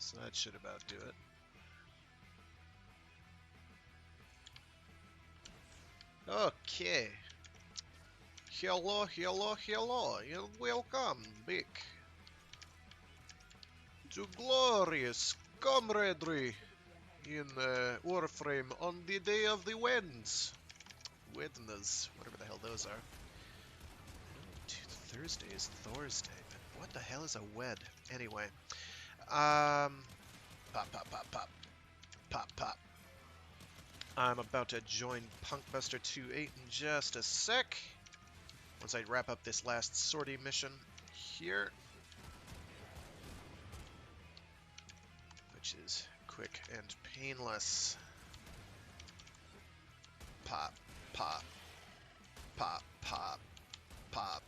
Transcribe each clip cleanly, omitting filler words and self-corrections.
So that should about do it. Okay. Hello, hello, hello, and welcome back to glorious camaraderie in Warframe on the day of the Wednesdays, whatever the hell those are. Thursday is Thursday, but what the hell is a wed? Anyway, pop, pop, pop, pop, pop, pop. I'm about to join Punkbuster 2.8 in just a sec. Once I wrap up this last sortie mission here, which is quick and painless. Pop, pop, pop, pop, pop.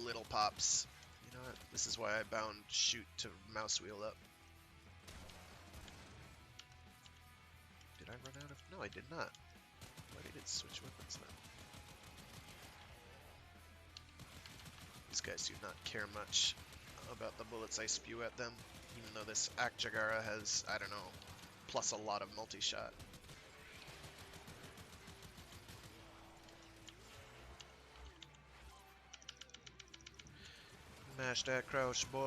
Little pops. You know what? This is why I bound shoot to mouse wheel up. Did I run out of... No, I did not. Why did it switch weapons then? These guys do not care much about the bullets I spew at them, even though this Akjagara has, I don't know, plus a lot of multi-shot. Mash that crouch, boy.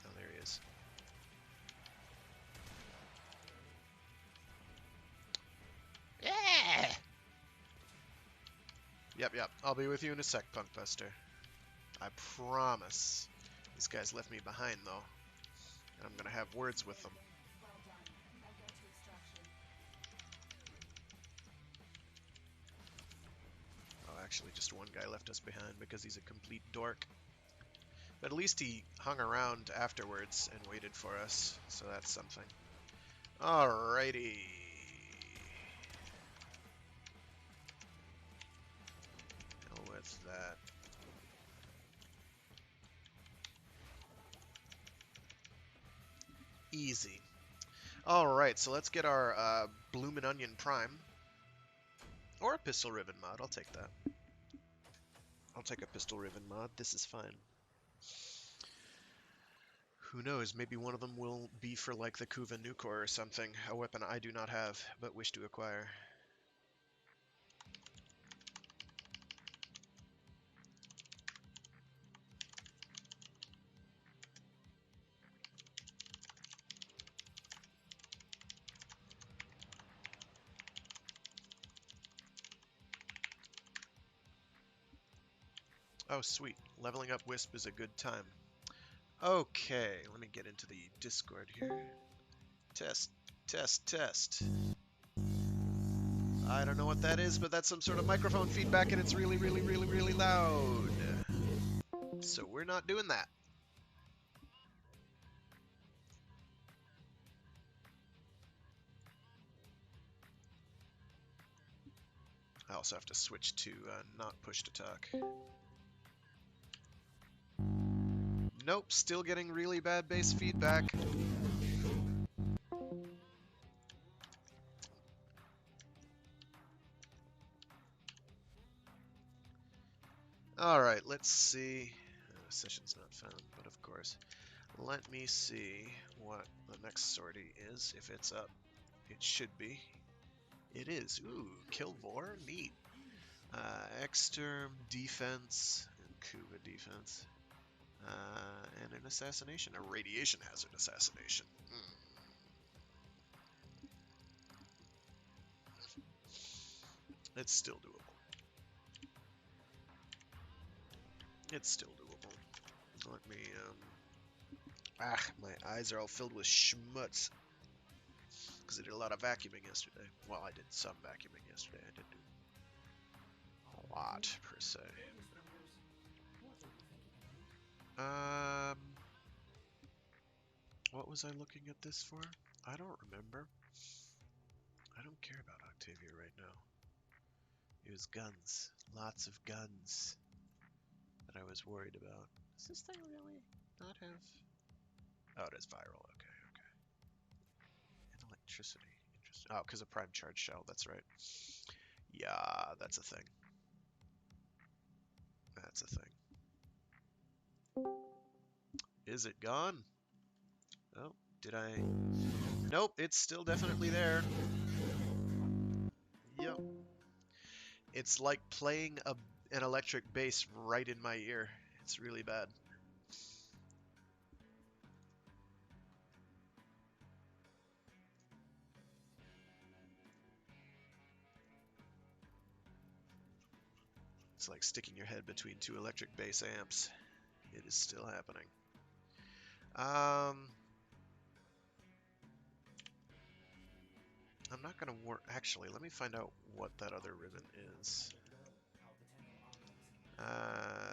Oh, there he is. Yeah! Yep. I'll be with you in a sec, Punkbuster. I promise. These guys left me behind, though. And I'm gonna have words with them. Oh, actually, just one guy left us behind because he's a complete dork. But at least he hung around afterwards and waited for us, so that's something. Alrighty. Hell with that. Easy. Alright, so let's get our Bloomin' Onion Prime. Or a Pistol Ribbon mod, I'll take that. I'll take a Pistol Ribbon mod, this is fine. Who knows, maybe one of them will be for like the Kuva Nukor or something, a weapon I do not have, but wish to acquire. Oh, sweet. Leveling up Wisp is a good time. Okay, let me get into the Discord here. Test, test, test. I don't know what that is, but that's some sort of microphone feedback, and it's really, really, really, really loud. So we're not doing that. I also have to switch to not push to talk. Nope, still getting really bad bass feedback. Alright, let's see. Session's not found, but of course. Let me see what the next sortie is, if it's up. It should be. It is. Ooh, Kilvor, neat. Exterm, defense, and Kuva defense. And an assassination, a radiation hazard assassination. It's still doable. It's still doable. Let me, my eyes are all filled with schmutz. Because I did a lot of vacuuming yesterday. Well, I did some vacuuming yesterday. I didn't do a lot, per se. What was I looking at this for? I don't remember. I don't care about Octavia right now. It was guns. Lots of guns that I was worried about. Does this thing really not have... Oh, it is viral. Okay. And electricity. Interesting. Oh, because of Prime Charge Shell. That's right. Yeah, that's a thing. That's a thing. Is it gone? Oh, did I? Nope, it's still definitely there. Yep. It's like playing an electric bass right in my ear. It's really bad. It's like sticking your head between two electric bass amps. It is still happening. I'm not gonna work. Actually, let me find out what that other ribbon is.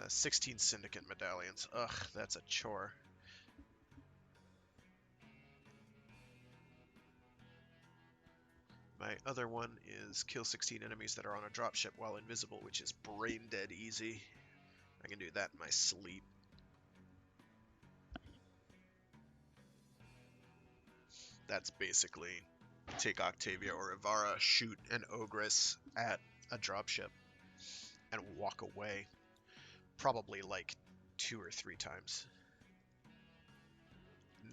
16 Syndicate medallions. Ugh, that's a chore. My other one is kill 16 enemies that are on a dropship while invisible, which is brain dead easy. I can do that in my sleep. That's basically take Octavia or Ivara, shoot an Ogress at a dropship, and walk away. Probably like 2 or 3 times.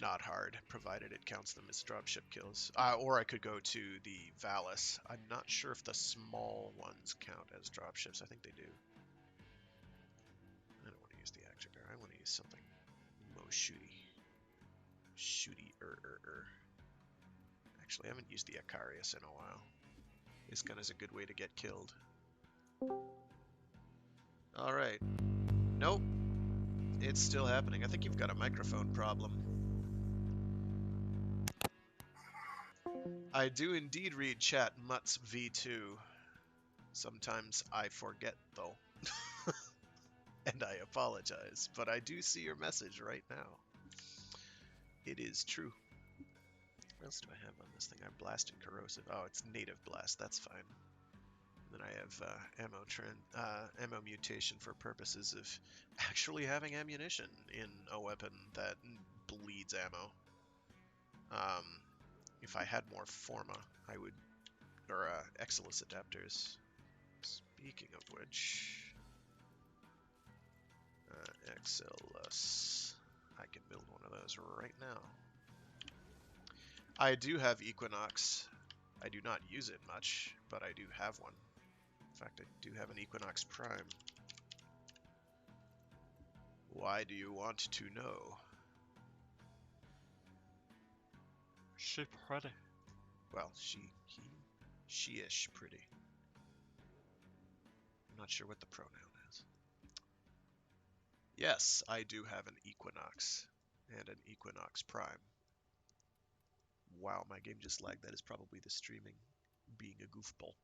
Not hard, provided it counts them as dropship kills. Or I could go to the Valis. I'm not sure if the small ones count as dropships. I think they do. I don't want to use the Actigar. I want to use something more shooty. Actually, I haven't used the Icarius in a while. This gun is a good way to get killed. Alright. Nope. It's still happening. I think you've got a microphone problem. I do indeed read chat Mutts V2. Sometimes I forget, though. And I apologize, but I do see your message right now. It is true. What else do I have on this thing? I have Blast and Corrosive. Oh, it's Native Blast. That's fine. Then I have ammo mutation for purposes of actually having ammunition in a weapon that bleeds ammo. If I had more Forma, I would, or Exilus adapters. Speaking of which, Exilus, I can build one of those right now. I do have Equinox. I do not use it much, but I do have one. In fact, I do have an Equinox Prime. Why do you want to know? She pretty. Well, she-ish pretty. I'm not sure what the pronoun is. Yes, I do have an Equinox and an Equinox Prime. Wow, my game just lagged. That is probably the streaming being a goofball.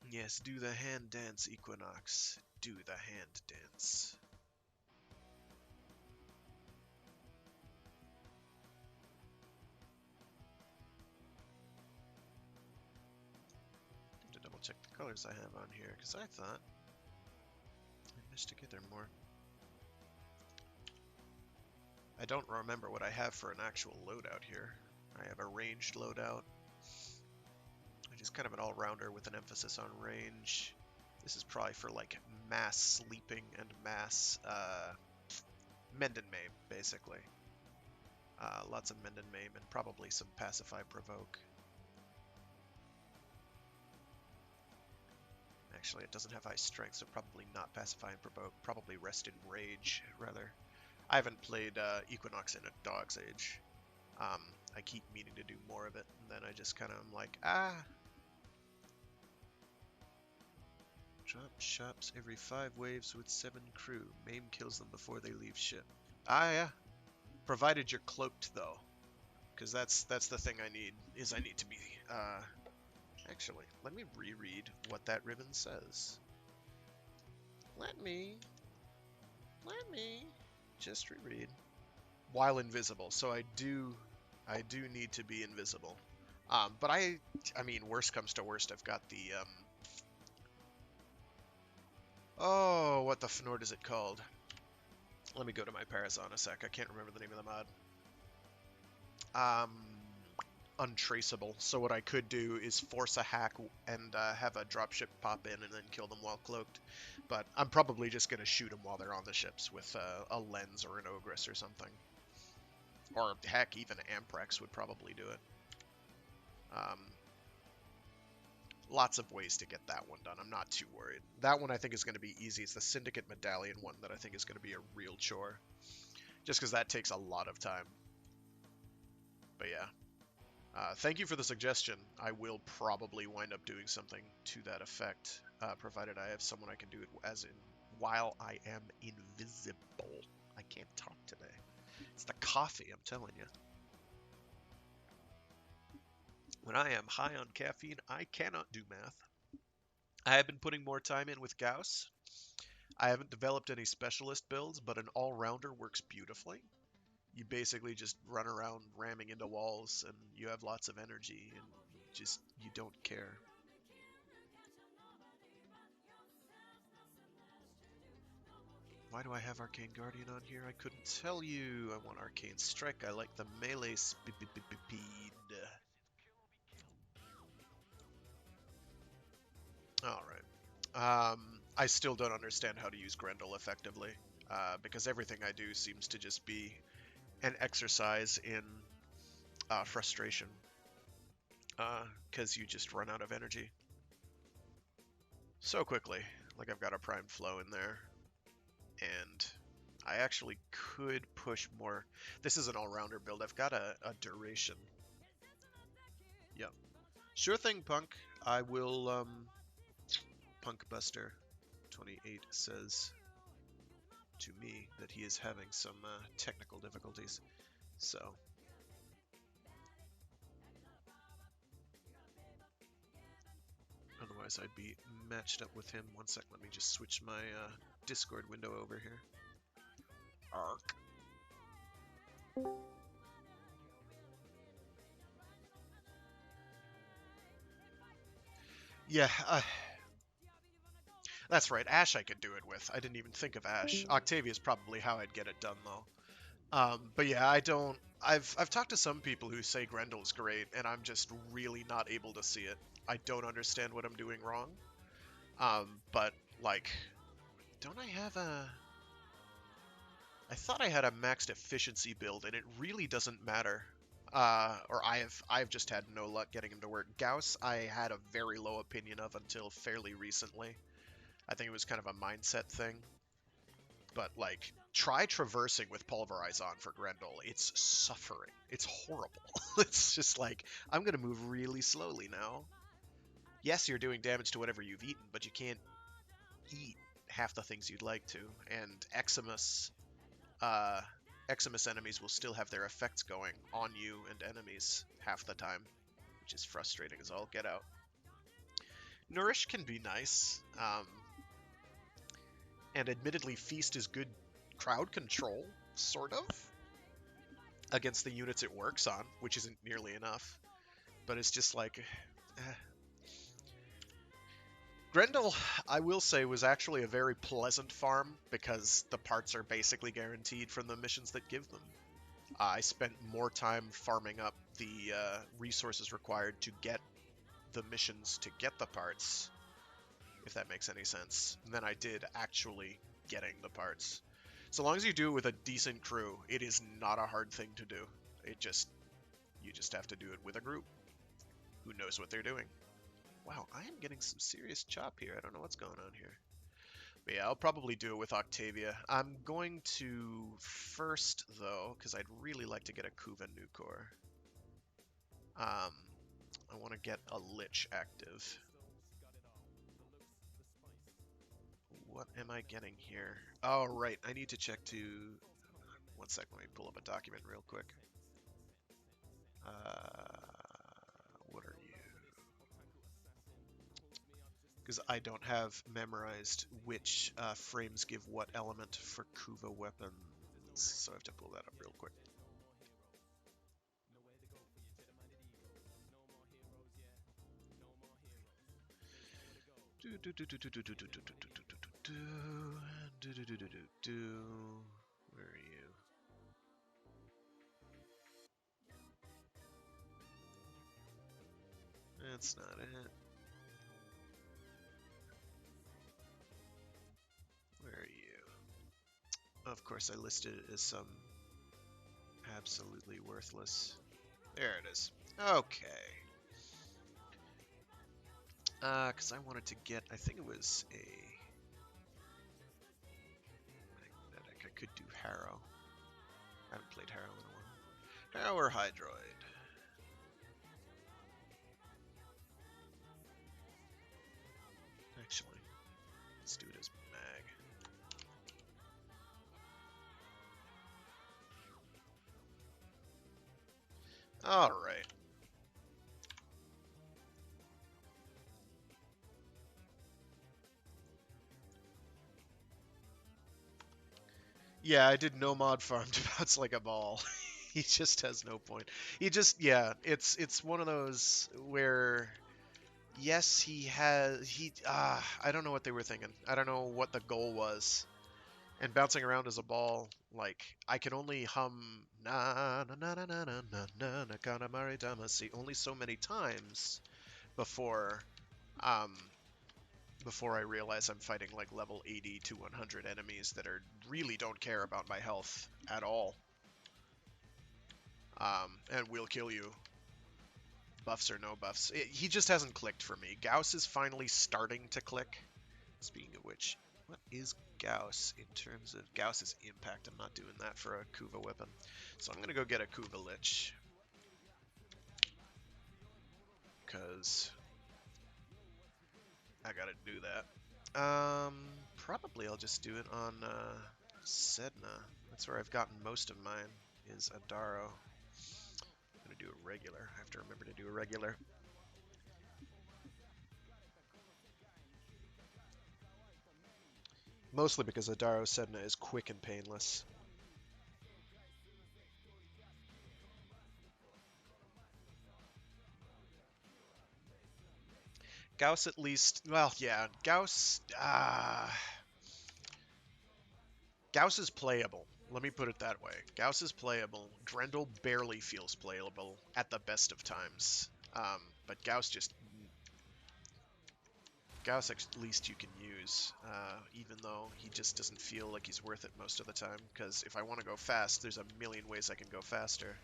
Yes, do the hand dance, Equinox. Do the hand dance. Need to double check the colors I have on here, because I thought I missed together more. I don't remember what I have for an actual loadout here. I have a ranged loadout, which is kind of an all-rounder with an emphasis on range. This is probably for like mass sleeping and mass mend and maim, basically. Lots of mend and maim and probably some pacify provoke. Actually, it doesn't have high strength, so probably not pacify and provoke. Probably rest in rage, rather. I haven't played Equinox in a dog's age. I keep meaning to do more of it, and then I just kind of am like, Drop shops every 5 waves with 7 crew. Maim kills them before they leave ship. Yeah. Provided you're cloaked, though. Because that's the thing I need, is I need to be, Actually, let me reread what that ribbon says. Let me just reread. While invisible, so I do need to be invisible. But I mean, worst comes to worst, I've got the, oh, what the Fnord is it called? Let me go to my Parazon a sec. I can't remember the name of the mod. Untraceable. So what I could do is force a hack and have a dropship pop in and then kill them while cloaked. But I'm probably just going to shoot them while they're on the ships with a lens or an ogress or something. Or heck, even Amprex would probably do it. Lots of ways to get that one done. I'm not too worried. That one I think is going to be easy. It's the Syndicate Medallion one that I think is going to be a real chore. Just because that takes a lot of time. But yeah. Thank you for the suggestion. I will probably wind up doing something to that effect, provided I have someone I can do it as in while I am invisible. I can't talk today. It's the coffee, I'm telling you. When I am high on caffeine, I cannot do math. I have been putting more time in with Gauss. I haven't developed any specialist builds, but an all-rounder works beautifully. You basically just run around ramming into walls, and you have lots of energy, and you don't care. Why do I have Arcane Guardian on here? I couldn't tell you. I want Arcane Strike. I like the melee speed. Alright. I still don't understand how to use Grendel effectively, because everything I do seems to just be an exercise in frustration, because you just run out of energy so quickly. Like, I've got a Prime Flow in there, and I actually could push more. This is an all-rounder build. I've got a duration. Yep. Sure thing, Punk. I will, Punk Buster 28 says to me that he is having some technical difficulties, so otherwise I'd be matched up with him. One sec, let me just switch my Discord window over here. Ark. Yeah, that's right. Ashe I could do it with. I didn't even think of Ashe. Octavia is probably how I'd get it done, though. But yeah, I don't. I've talked to some people who say Grendel's great, and I'm just really not able to see it. I don't understand what I'm doing wrong. But like, don't I have a? I thought I had a maxed efficiency build, and it really doesn't matter. Or I've just had no luck getting him to work. Gauss, I had a very low opinion of until fairly recently. I think it was kind of a mindset thing. But, like, try traversing with Pulverize on for Grendel. It's suffering. It's horrible. It's just like, I'm going to move really slowly now. Yes, you're doing damage to whatever you've eaten, but you can't eat half the things you'd like to. And Eximus enemies will still have their effects going on you and enemies half the time, which is frustrating as all get out. Nourish can be nice. And admittedly, Feast is good crowd control, sort of, against the units it works on, which isn't nearly enough. But it's just like... Grendel, I will say, was actually a very pleasant farm, because the parts are basically guaranteed from the missions that give them. I spent more time farming up the resources required to get the missions to get the parts, if that makes any sense, than I did actually getting the parts. So long as you do it with a decent crew, it is not a hard thing to do. You just have to do it with a group who knows what they're doing. Wow, I am getting some serious chop here. I don't know what's going on here. But yeah, I'll probably do it with Octavia. I'm going to first, though, because I'd really like to get a Kuva Nucor. I want to get a Lich active. What am I getting here? Oh, right. I need to check to... One sec, let me pull up a document real quick. What are you? Because I don't have memorized which frames give what element for Kuva weapons, so I have to pull that up real quick. Where are you? That's not it. Where are you? Of course, I listed it as some absolutely worthless. There it is. Okay. Because I wanted to get, I think it was a magnetic. I could do Harrow. I haven't played Harrow in a while. Harrow or Hydroid? Actually, let's do it as Mag. Alright. Yeah, I did no mod farm to bounce like a ball. He just has no point. He just, yeah, it's one of those where, yes, I don't know what they were thinking. I don't know what the goal was. And bouncing around as a ball, like, I can only hum na na na na na na na na na kana maridamasi only so many times before um before I realize I'm fighting like level 80 to 100 enemies that really don't care about my health at all. And will kill you. Buffs or no buffs. He just hasn't clicked for me. Gauss is finally starting to click. Speaking of which, what is Gauss in terms of Gauss's impact? I'm not doing that for a Kuva weapon. So I'm going to go get a Kuva Lich. Because I got to do that. Probably I'll just do it on Sedna. That's where I've gotten most of mine, is Adaro. I'm going to do a regular. I have to remember to do a regular. Mostly because Adaro Sedna is quick and painless. Gauss at least, well, yeah, Gauss is playable. Let me put it that way. Gauss is playable. Grendel barely feels playable at the best of times. But Gauss at least you can use, even though he just doesn't feel like he's worth it most of the time, because if I want to go fast, there's a million ways I can go faster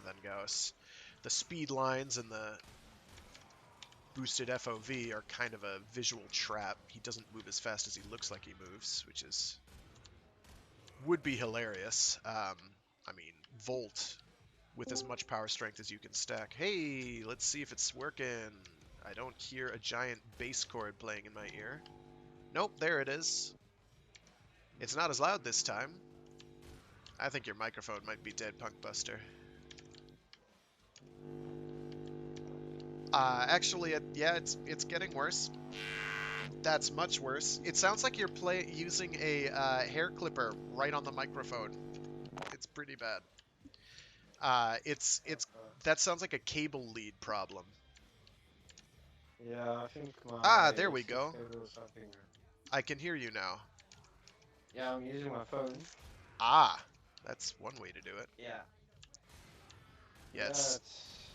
than Gauss. The speed lines and the boosted FOV are kind of a visual trap. He doesn't move as fast as he looks like he moves, which would be hilarious. I mean, Volt with as much power strength as you can stack. Hey, let's see if it's working. I don't hear a giant bass chord playing in my ear. Nope, there it is. It's not as loud this time. I think your microphone might be dead, Punk Buster. Actually, yeah, it's getting worse. That's much worse. It sounds like you're using a hair clipper right on the microphone. It's pretty bad. It's that sounds like a cable lead problem. Yeah, I think my There we Xbox go. cable or something. I can hear you now. Yeah, I'm using my phone. That's one way to do it. Yeah. Yeah, It's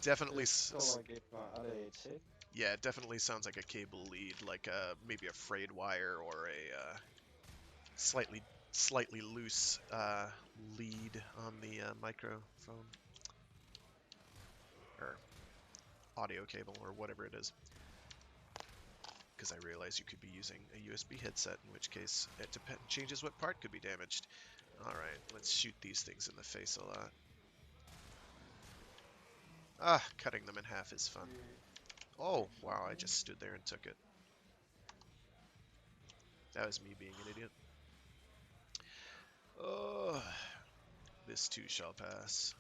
definitely. till I get my other headset. Yeah, it definitely sounds like a cable lead, like maybe a frayed wire or a slightly loose lead on the microphone or audio cable or whatever it is. Because I realize you could be using a USB headset, in which case it changes what part could be damaged. Alright, let's shoot these things in the face a lot. Cutting them in half is fun. Oh, wow, I just stood there and took it. That was me being an idiot. Oh, this too shall pass.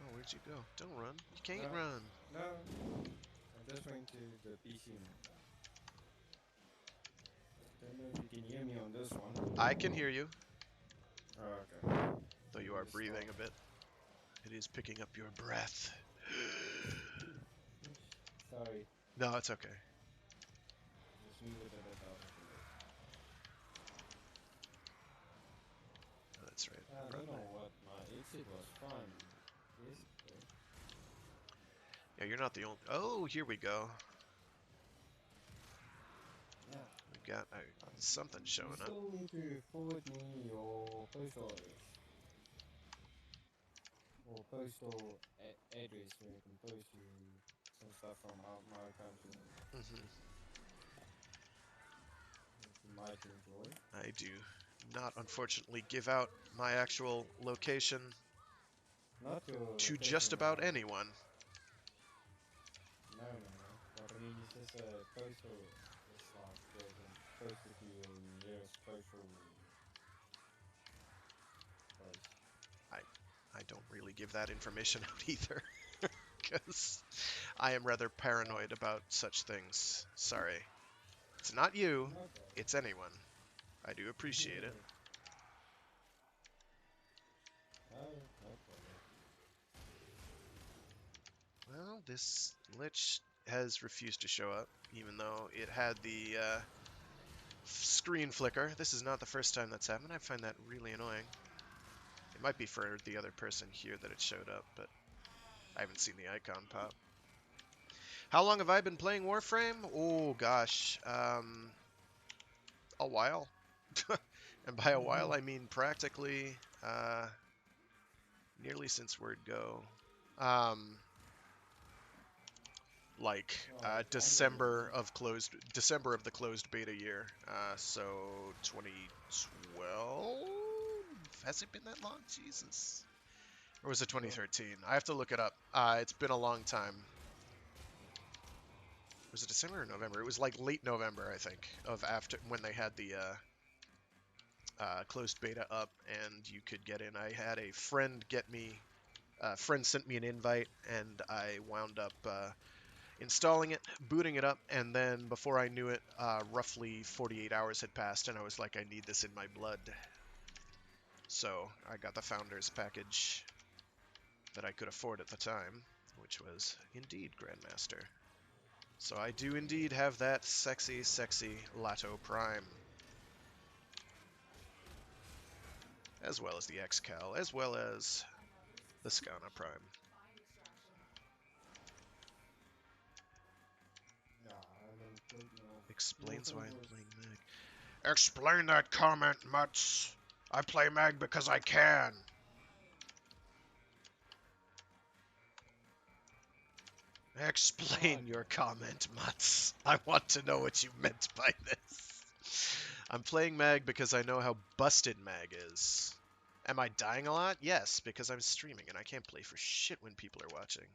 Oh, where'd you go? Don't run. You can't run. No, I just went to the PC now. Don't know if you can hear me on this one. I can hear you. Oh, okay. Though you are breathing a bit. It is picking up your breath. Sorry. No, it's okay. Just move it a bit out. That's right. I don't know what my exit was fun. Basically. Yeah, you're not the only. Oh, here we go. Yeah. We've got something showing You up. still need to forward me your postal address. Or postal address where I can post you some stuff from my country Hmm. that you might enjoy. I do not, unfortunately, give out my actual location Not your to location, just about anyone. no. But I mean, it's just a postal. It's like they can post it to your nearest postal place. I don't really give that information out either, because I am rather paranoid about such things. Sorry. It's not you, No problem. it's anyone. I do appreciate it. No problem. Well, this Lich has refused to show up, even though it had the screen flicker. This is not the first time that's happened. I find that really annoying. It might be for the other person here that it showed up, but I haven't seen the icon pop. How long have I been playing Warframe? Oh, gosh. A while. And by a while, I mean practically nearly since Word Go. Like December of the closed beta year. So 2012. Has it been that long? Jesus. Or was it 2013? I have to look it up. It's been a long time. Was it December or November? It was like late November, I think, of after when they had the closed beta up and you could get in. I had a friend get me. Friend sent me an invite, and I wound up installing it, booting it up, and then before I knew it, roughly 48 hours had passed, and I was like, I need this in my blood. So I got the Founders package that I could afford at the time, which was indeed Grandmaster. So I do indeed have that sexy, sexy Lato Prime. As well as the X-Cal, as well as the Skana Prime. Yeah, I haven't played no. Explains why I'm Warframe playing Mag. Explain that comment, Mutz. I play Mag because I can. Explain your comment, Mutz. I want to know what you meant by this. I'm playing Mag because I know how busted Mag is. Am I dying a lot? Yes, because I'm streaming and I can't play for shit when people are watching.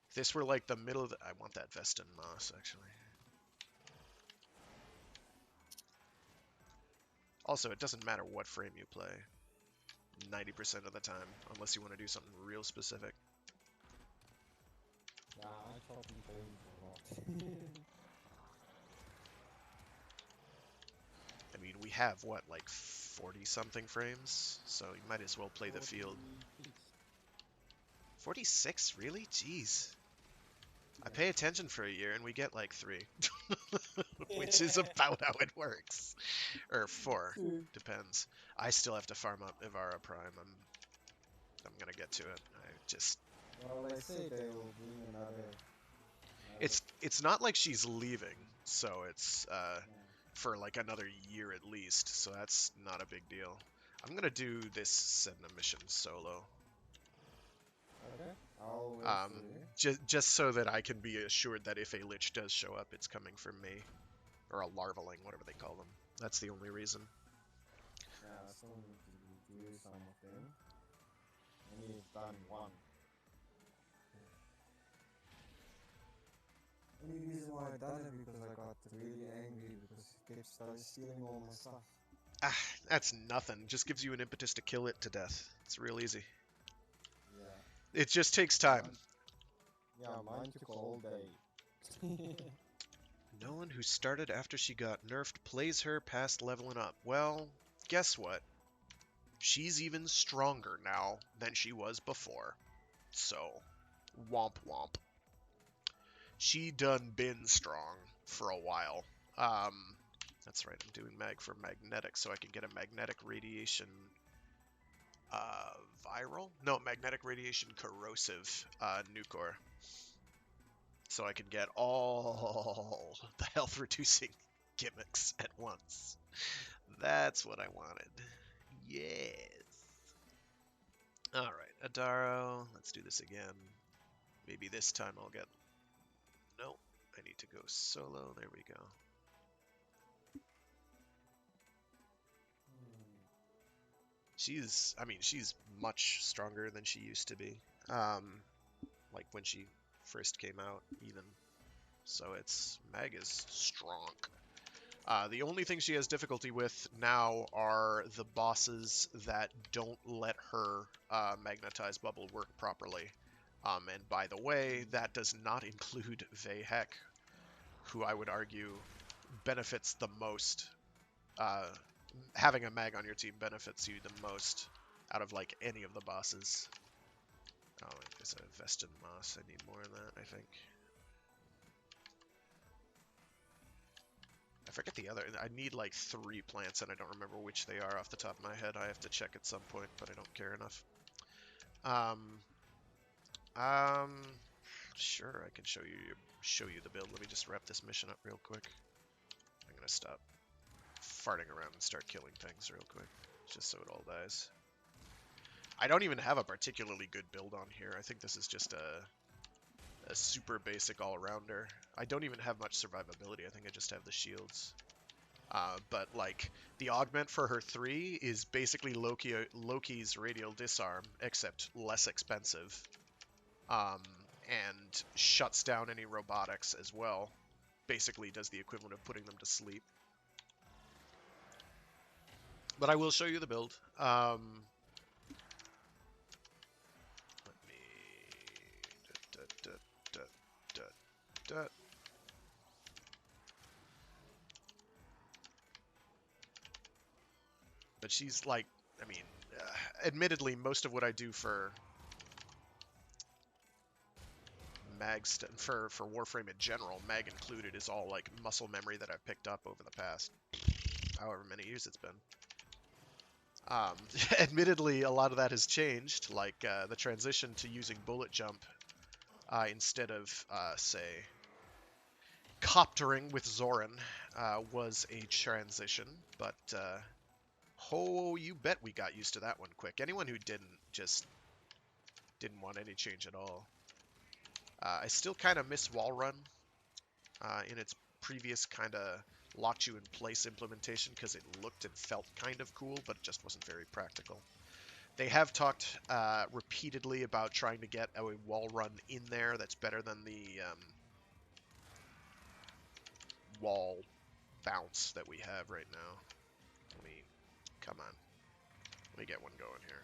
If this were like the middle of the... I want that Vestin Moss, actually. Also, it doesn't matter what frame you play. 90% of the time, unless you want to do something real specific. Yeah, I chop and change a lot. I mean, we have, what, like 40-something frames? So you might as well play the field. 46? Really? Jeez. I pay attention for a year and we get like 3. Which is about how it works. Or 4. Depends. I still have to farm up Ivara Prime. I'm gonna get to it. I just... Well, they say they will bring another It's not like she's leaving, so it's yeah. for like another year at least, so that's not a big deal. I'm gonna do this Sedna mission solo. Okay, I'll wait for you. Just so that I can be assured that if a Lich does show up, it's coming from me. Or a Larvaling, whatever they call them. That's the only reason. Yeah, I still need to do some of them. Only have done one. Only reason why I done it because I got really angry because it kept stealing all my stuff. Ah, that's nothing. Just gives you an impetus to kill it to death. It's real easy. Yeah. It just takes time. Mine took all day. No one who started after she got nerfed plays her past leveling up. Well, guess what? She's even stronger now than she was before. So, womp womp. She done been strong for a while. That's right, I'm doing mag for magnetic so I can get a magnetic radiation Viral? No, magnetic radiation corrosive Nucor. So I can get all the health reducing gimmicks at once. That's what I wanted. Yes. Alright, Adaro. Let's do this again. Maybe this time I'll get... Nope. I need to go solo. There we go. She's much stronger than she used to be. Like when she first came out, even. So Mag is strong. The only thing she has difficulty with now are the bosses that don't let her magnetize bubble work properly. And by the way, that does not include Vehek, who I would argue benefits the most. Having a mag on your team benefits you the most out of like any of the bosses. Oh, there's a Vestin Moss. I need more of that, I think. I forget the other. I need like 3 plants, and I don't remember which they are off the top of my head. I have to check at some point, but I don't care enough. Sure, I can show you the build. Let me just wrap this mission up real quick. I'm gonna stop farting around and start killing things real quick, just so it all dies. I don't even have a particularly good build on here. I think this is just a super basic all-rounder. I don't even have much survivability. I think I just have the shields. But like the augment for her 3 is basically Loki's radial disarm, except less expensive, and shuts down any robotics as well. Basically does the equivalent of putting them to sleep. But I will show you the build. Let me... But she's like, admittedly, most of what I do for for Warframe in general, Mag included, is all like muscle memory that I've picked up over the past however many years it's been. Admittedly, a lot of that has changed, like the transition to using bullet jump instead of, say, coptering with Zoran was a transition, but oh, you bet we got used to that one quick. Anyone who didn't just didn't want any change at all. I still kind of miss Wall Run in its previous kind of locked you in place implementation because it looked and felt kind of cool, but it just wasn't very practical. They have talked repeatedly about trying to get a wall run in there that's better than the wall bounce that we have right now. Come on. Let me get one going here.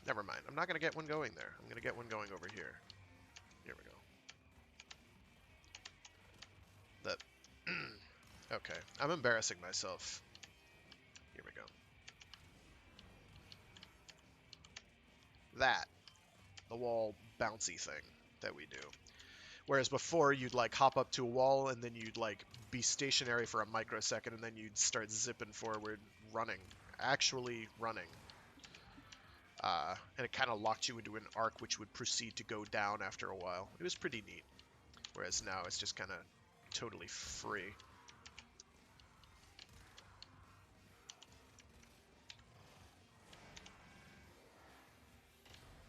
Never mind. I'm not going to get one going there. I'm going to get one going over here. Here we go. That. Okay. I'm embarrassing myself. Here we go. That. The wall bouncy thing that we do. Whereas before, you'd like hop up to a wall and then you'd like be stationary for a microsecond and then you'd start zipping forward, running. Actually running. And it kind of locked you into an arc which would proceed to go down after a while. It was pretty neat. Whereas now it's just kind of totally free.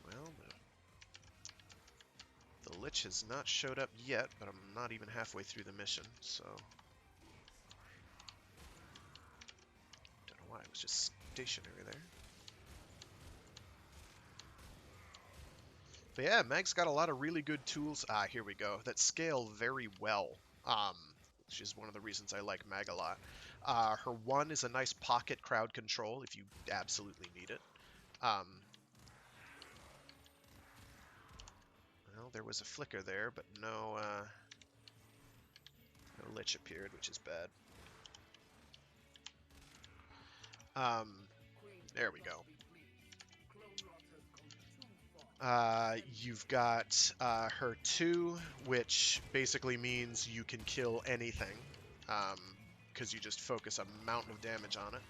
Well, the Lich has not showed up yet, but I'm not even halfway through the mission, so... Don't know why, it was just stationary there. But yeah, Mag's got a lot of really good tools, here we go, that scale very well, which is one of the reasons I like Mag a lot. Her 1 is a nice pocket crowd control if you absolutely need it. Well, there was a flicker there, but no Lich appeared, which is bad. There we go. You've got her 2, which basically means you can kill anything, because you just focus a mountain of damage on it.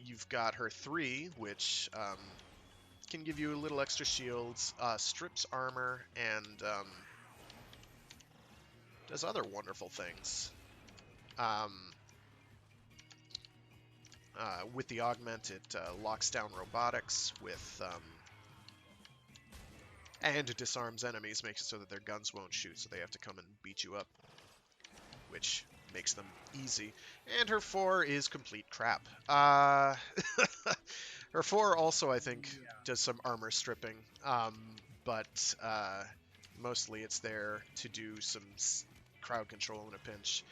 You've got her 3, which can give you a little extra shields, strips armor, and does other wonderful things. With the augment, it locks down robotics with and disarms enemies, makes it so that their guns won't shoot, so they have to come and beat you up, which makes them easy. And her 4 is complete crap. Her 4 also, I think, does some armor stripping, but mostly it's there to do some crowd control in a pinch.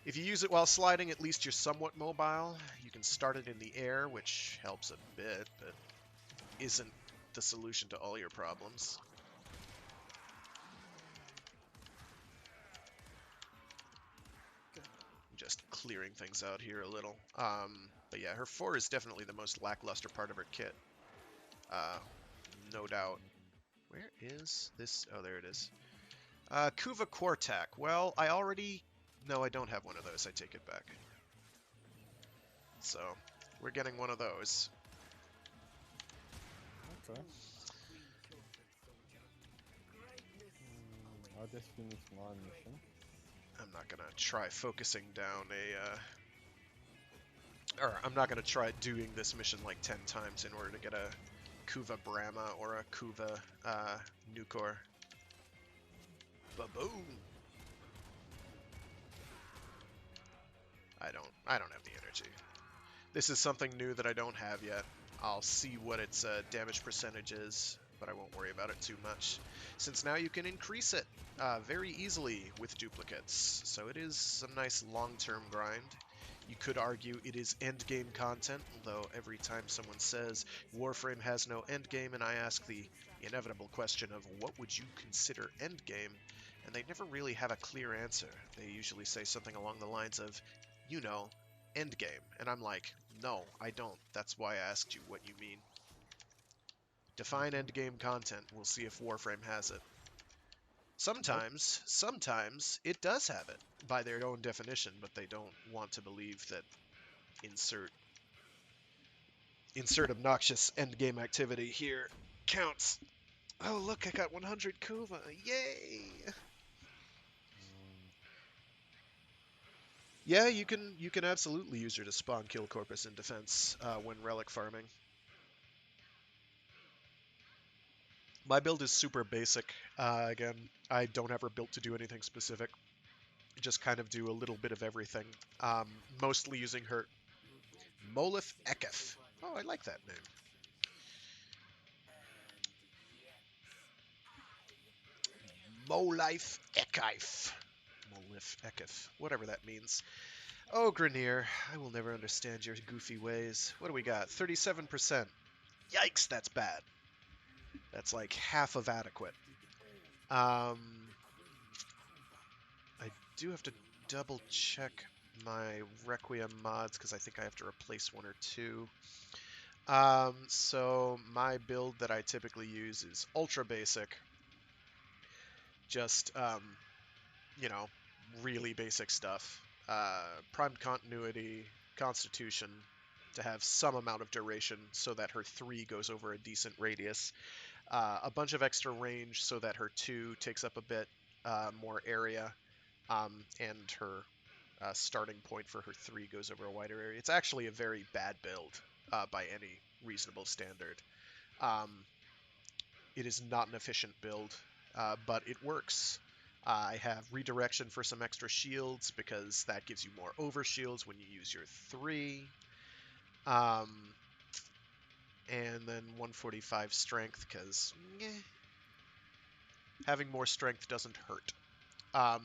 If you use it while sliding, at least you're somewhat mobile. You can start it in the air, which helps a bit, but isn't the solution to all your problems. Just clearing things out here a little. But yeah, her 4 is definitely the most lackluster part of her kit. No doubt. Where is this? Oh, there it is. Kuva Quartak. Well, I already... No, I don't have one of those. I take it back. So, we're getting one of those. Okay. I just finished my mission. I'm not gonna try focusing down or I'm not gonna try doing this mission like 10 times in order to get a Kuva Brahma or a Kuva Nukor. Ba-boom! I don't have the energy. This is something new that I don't have yet. I'll see what its damage percentage is, but I won't worry about it too much, since now you can increase it very easily with duplicates. So it is some nice long-term grind. You could argue it is endgame content, though every time someone says Warframe has no endgame, and I ask the inevitable question of what would you consider endgame, and they never really have a clear answer. They usually say something along the lines of, you know, endgame. And I'm like, no, I don't. That's why I asked you what you mean. Define endgame content. We'll see if Warframe has it. Sometimes it does have it by their own definition, but they don't want to believe that insert obnoxious endgame activity here counts. Oh, look, I got 100 Kuva. Yay! Yeah, you can absolutely use her to spawn kill corpus in defense when relic farming. My build is super basic. Again, I don't have her built to do anything specific. Just kind of do a little bit of everything. Mostly using her Molith Ekef. Oh, I like that name. Molith Ekef. Molith Ekef. Whatever that means. Oh, Grenier, I will never understand your goofy ways. What do we got? 37%. Yikes, that's bad. That's like half of adequate. I do have to double check my Requiem mods because I think I have to replace one or two. So my build that I typically use is ultra basic. Just, you know, really basic stuff. Primed continuity, constitution, to have some amount of duration so that her 3 goes over a decent radius. A bunch of extra range so that her 2 takes up a bit more area, and her starting point for her 3 goes over a wider area. It's actually a very bad build by any reasonable standard. It is not an efficient build, but it works. I have redirection for some extra shields because that gives you more overshields when you use your 3. And then 145 strength because having more strength doesn't hurt.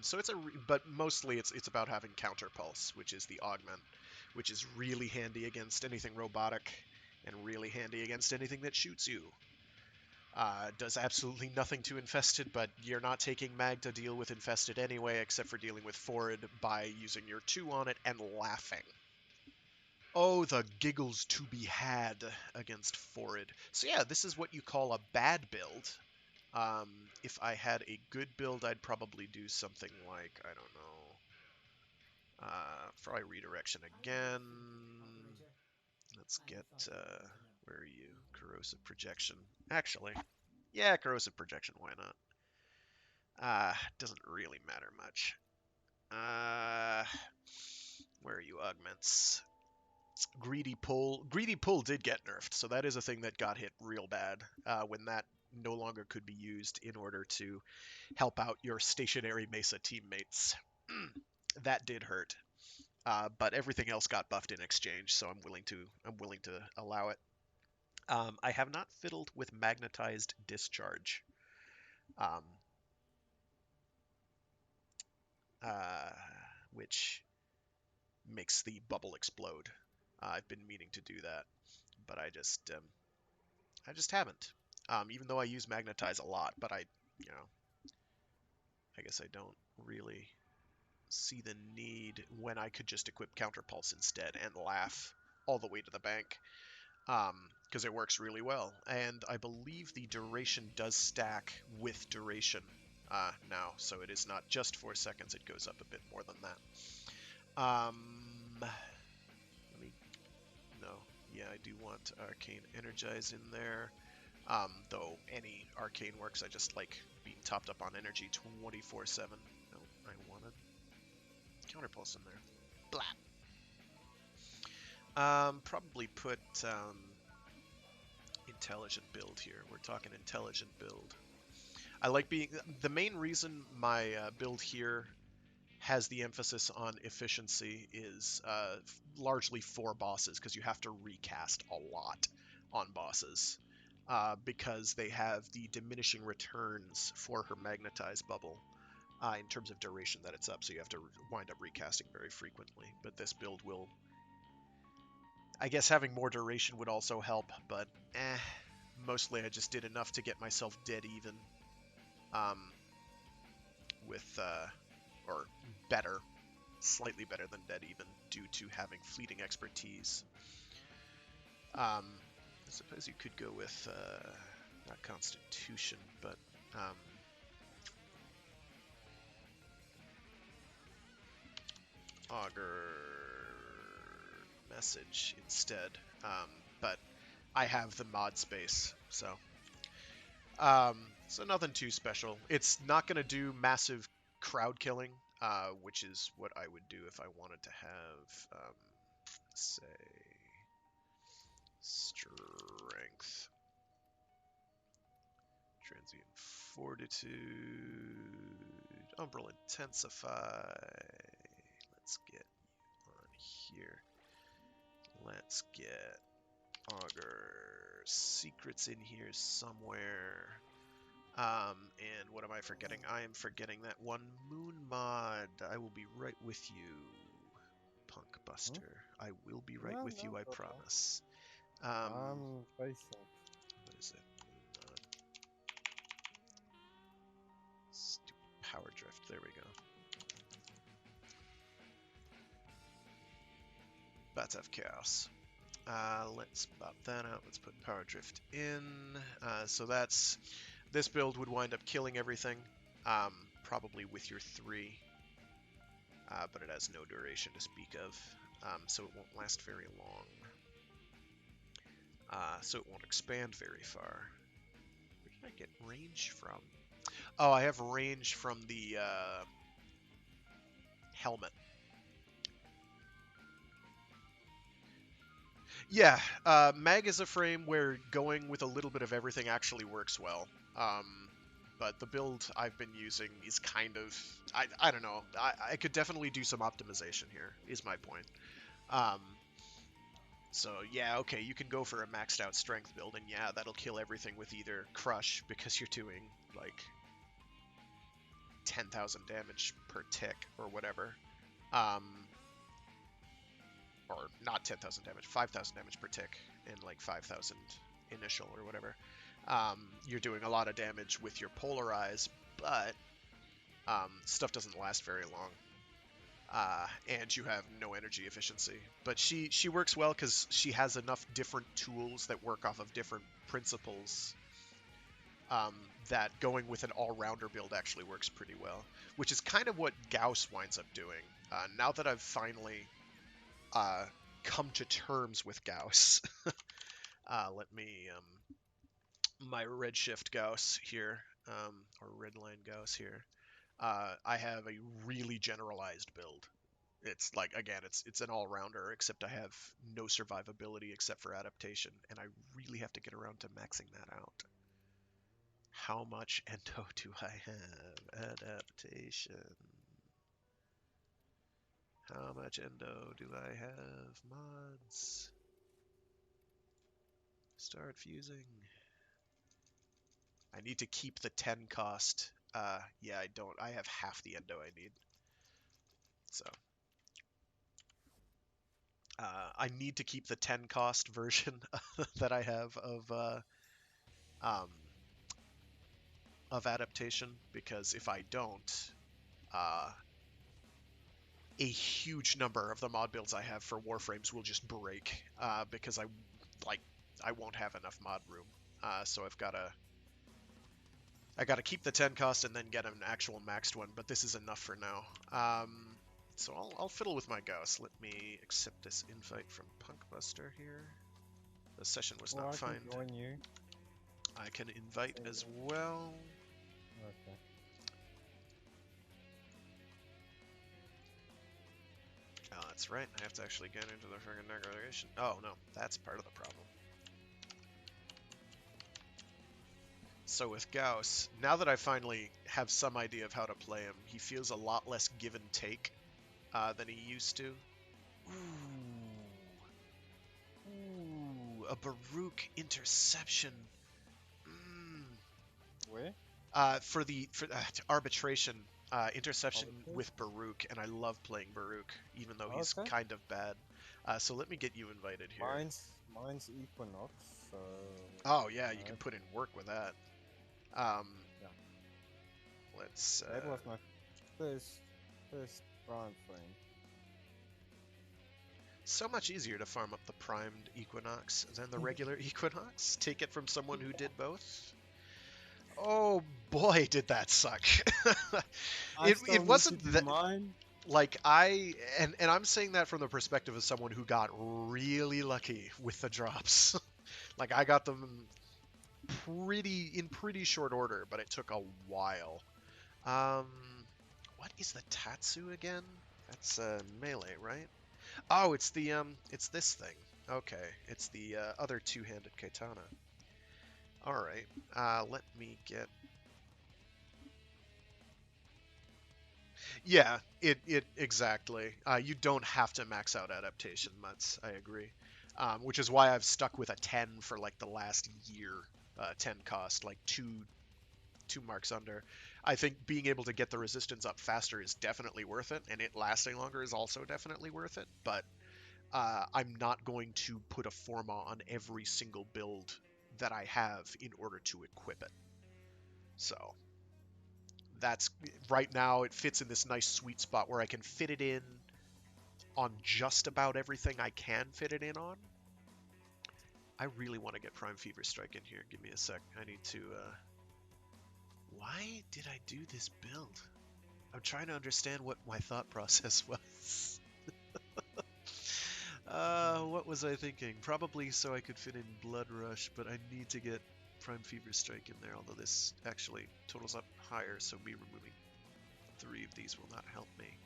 So it's but mostly it's about having counter pulse, which is the augment, which is really handy against anything robotic and really handy against anything that shoots you. Does absolutely nothing to infested, but you're not taking mag to deal with infested anyway, except for dealing with forward by using your 2 on it and laughing. Oh, the giggles to be had against forward. So yeah, this is what you call a bad build. If I had a good build, I'd probably do something like, I don't know, probably redirection again. Let's get, where are you? Corrosive projection. Actually, yeah, corrosive projection, why not? Doesn't really matter much. Where are you, augments? Greedy pull. Greedy pull did get nerfed, so that is a thing that got hit real bad when that no longer could be used in order to help out your stationary Mesa teammates. That did hurt, but everything else got buffed in exchange, so I'm willing to allow it. I have not fiddled with magnetized discharge, um, uh, which makes the bubble explode. I've been meaning to do that, but I just haven't. Even though I use magnetize a lot, but you know, I guess I don't really see the need when I could just equip counterpulse instead and laugh all the way to the bank, because it works really well. And I believe the duration does stack with duration now, so it is not just 4 seconds, it goes up a bit more than that. Let me, no, yeah, I do want Arcane Energize in there. Though any arcane works, I just like being topped up on energy 24/7. No, I wanted counterpulse in there. Blah. Probably put intelligent build here. We're talking intelligent build. I like being the main reason my build here has the emphasis on efficiency is largely for bosses, because you have to recast a lot on bosses. Because they have the diminishing returns for her magnetized bubble in terms of duration that it's up, so you have to wind up recasting very frequently. But this build will, I guess having more duration would also help, but mostly I just did enough to get myself dead even with, or better, slightly better than dead even, due to having fleeting expertise. I suppose you could go with, not Constitution, but Augur Message instead. But I have the mod space, so so nothing too special. It's not going to do massive crowd killing, which is what I would do if I wanted to have, say, strength, transient fortitude, umbral intensify. Let's get on here. Let's get Augur secrets in here somewhere. And what am I forgetting? I am forgetting that one moon mod. I will be right with you, Punk Buster. I will be right with you, I promise. I'm facing. What is it? Moon mod. Stupid power drift. There we go. Bats have chaos. Let's pop that out. Let's put power drift in. So that's, this build would wind up killing everything, probably with your 3, but it has no duration to speak of, so it won't last very long. So it won't expand very far. Where did I get range from? Oh, I have range from the helmet. Yeah, Mag is a frame where going with a little bit of everything actually works well. But the build I've been using is kind of, I don't know, I could definitely do some optimization here, is my point. So yeah, okay, you can go for a maxed out strength build, and yeah, that'll kill everything with either crush, because you're doing like 10,000 damage per tick or whatever. Or not 10,000 damage, 5,000 damage per tick, and like 5,000 initial or whatever. You're doing a lot of damage with your polarize, but stuff doesn't last very long. And you have no energy efficiency. But she works well because she has enough different tools that work off of different principles, that going with an all-rounder build actually works pretty well. Which is kind of what Gauss winds up doing. Now that I've finally come to terms with Gauss. Let me my redshift Gauss here, or redline Gauss here. I have a really generalized build. It's like, again, it's an all-rounder, except I have no survivability except for adaptation, and I really have to get around to maxing that out. How much endo do I have? Adaptation. How much endo do I have? Mods. Start fusing. I need to keep the 10 cost. Yeah, I don't. I have half the endo I need. So. I need to keep the 10 cost version that I have um, of adaptation, because if I don't, a huge number of the mod builds I have for Warframes will just break, because I won't have enough mod room. So I gotta keep the 10 cost and then get an actual maxed one, but this is enough for now. So I'll fiddle with my Gauss. Let me accept this invite from Punkbuster here. The session was not found. I can join you. I can invite as well. Okay. Oh, that's right. I have to actually get into the friggin' degradation. Oh, no. That's part of the problem. So with Gauss, now that I finally have some idea of how to play him, he feels a lot less give and take than he used to. Ooh, a Baruch interception. Where? For arbitration, interception with Baruch, and I love playing Baruch, even though he's kind of bad. So let me get you invited here. Mine's Equinox, so... Oh yeah, you can put in work with that. Yeah. Let's... That was my first prime frame. So much easier to farm up the primed Equinox than the regular Equinox. Take it from someone who did both. Oh boy, did that suck. It wasn't that mine. Like and I'm saying that from the perspective of someone who got really lucky with the drops. Like I got them in pretty short order, but it took a while. What is the Tatsu again? That's melee, right? Oh, it's it's this thing. Okay, it's the other two-handed katana. All right, let me get. Yeah, it exactly. You don't have to max out adaptation, Mutz. I agree. Which is why I've stuck with a 10 for like the last year. 10 cost, like two marks under. I think being able to get the resistance up faster is definitely worth it, and it lasting longer is also definitely worth it. But I'm not going to put a Forma on every single build that I have in order to equip it. So that's right now it fits in this nice sweet spot where I can fit it in on just about everything I can fit it in on. I really want to get Prime Fever Strike in here. Give me a sec. I need to why did I do this build? I'm trying to understand what my thought process was. What was I thinking? Probably so I could fit in Blood Rush, but I need to get Prime Fever Strike in there, although this actually totals up higher, so me removing 3 of these will not help me.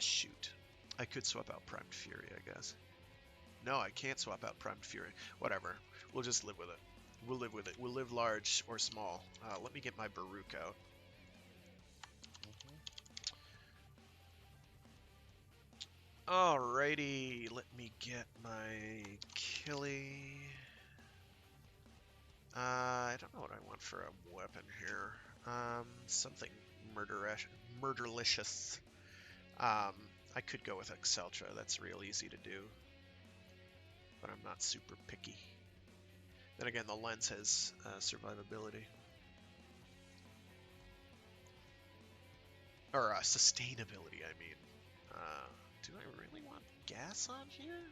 Shoot. I could swap out Primed Fury, I guess. No, I can't swap out Primed Fury. Whatever. We'll just live with it. We'll live with it. We'll live large or small. Let me get my Baruch out. Alrighty, let me get my Killy. I don't know what I want for a weapon here. Something murderlicious. I could go with Exceltra. That's real easy to do. But I'm not super picky. Then again, the lens has survivability. Or sustainability, I mean. Do I really want gas on here?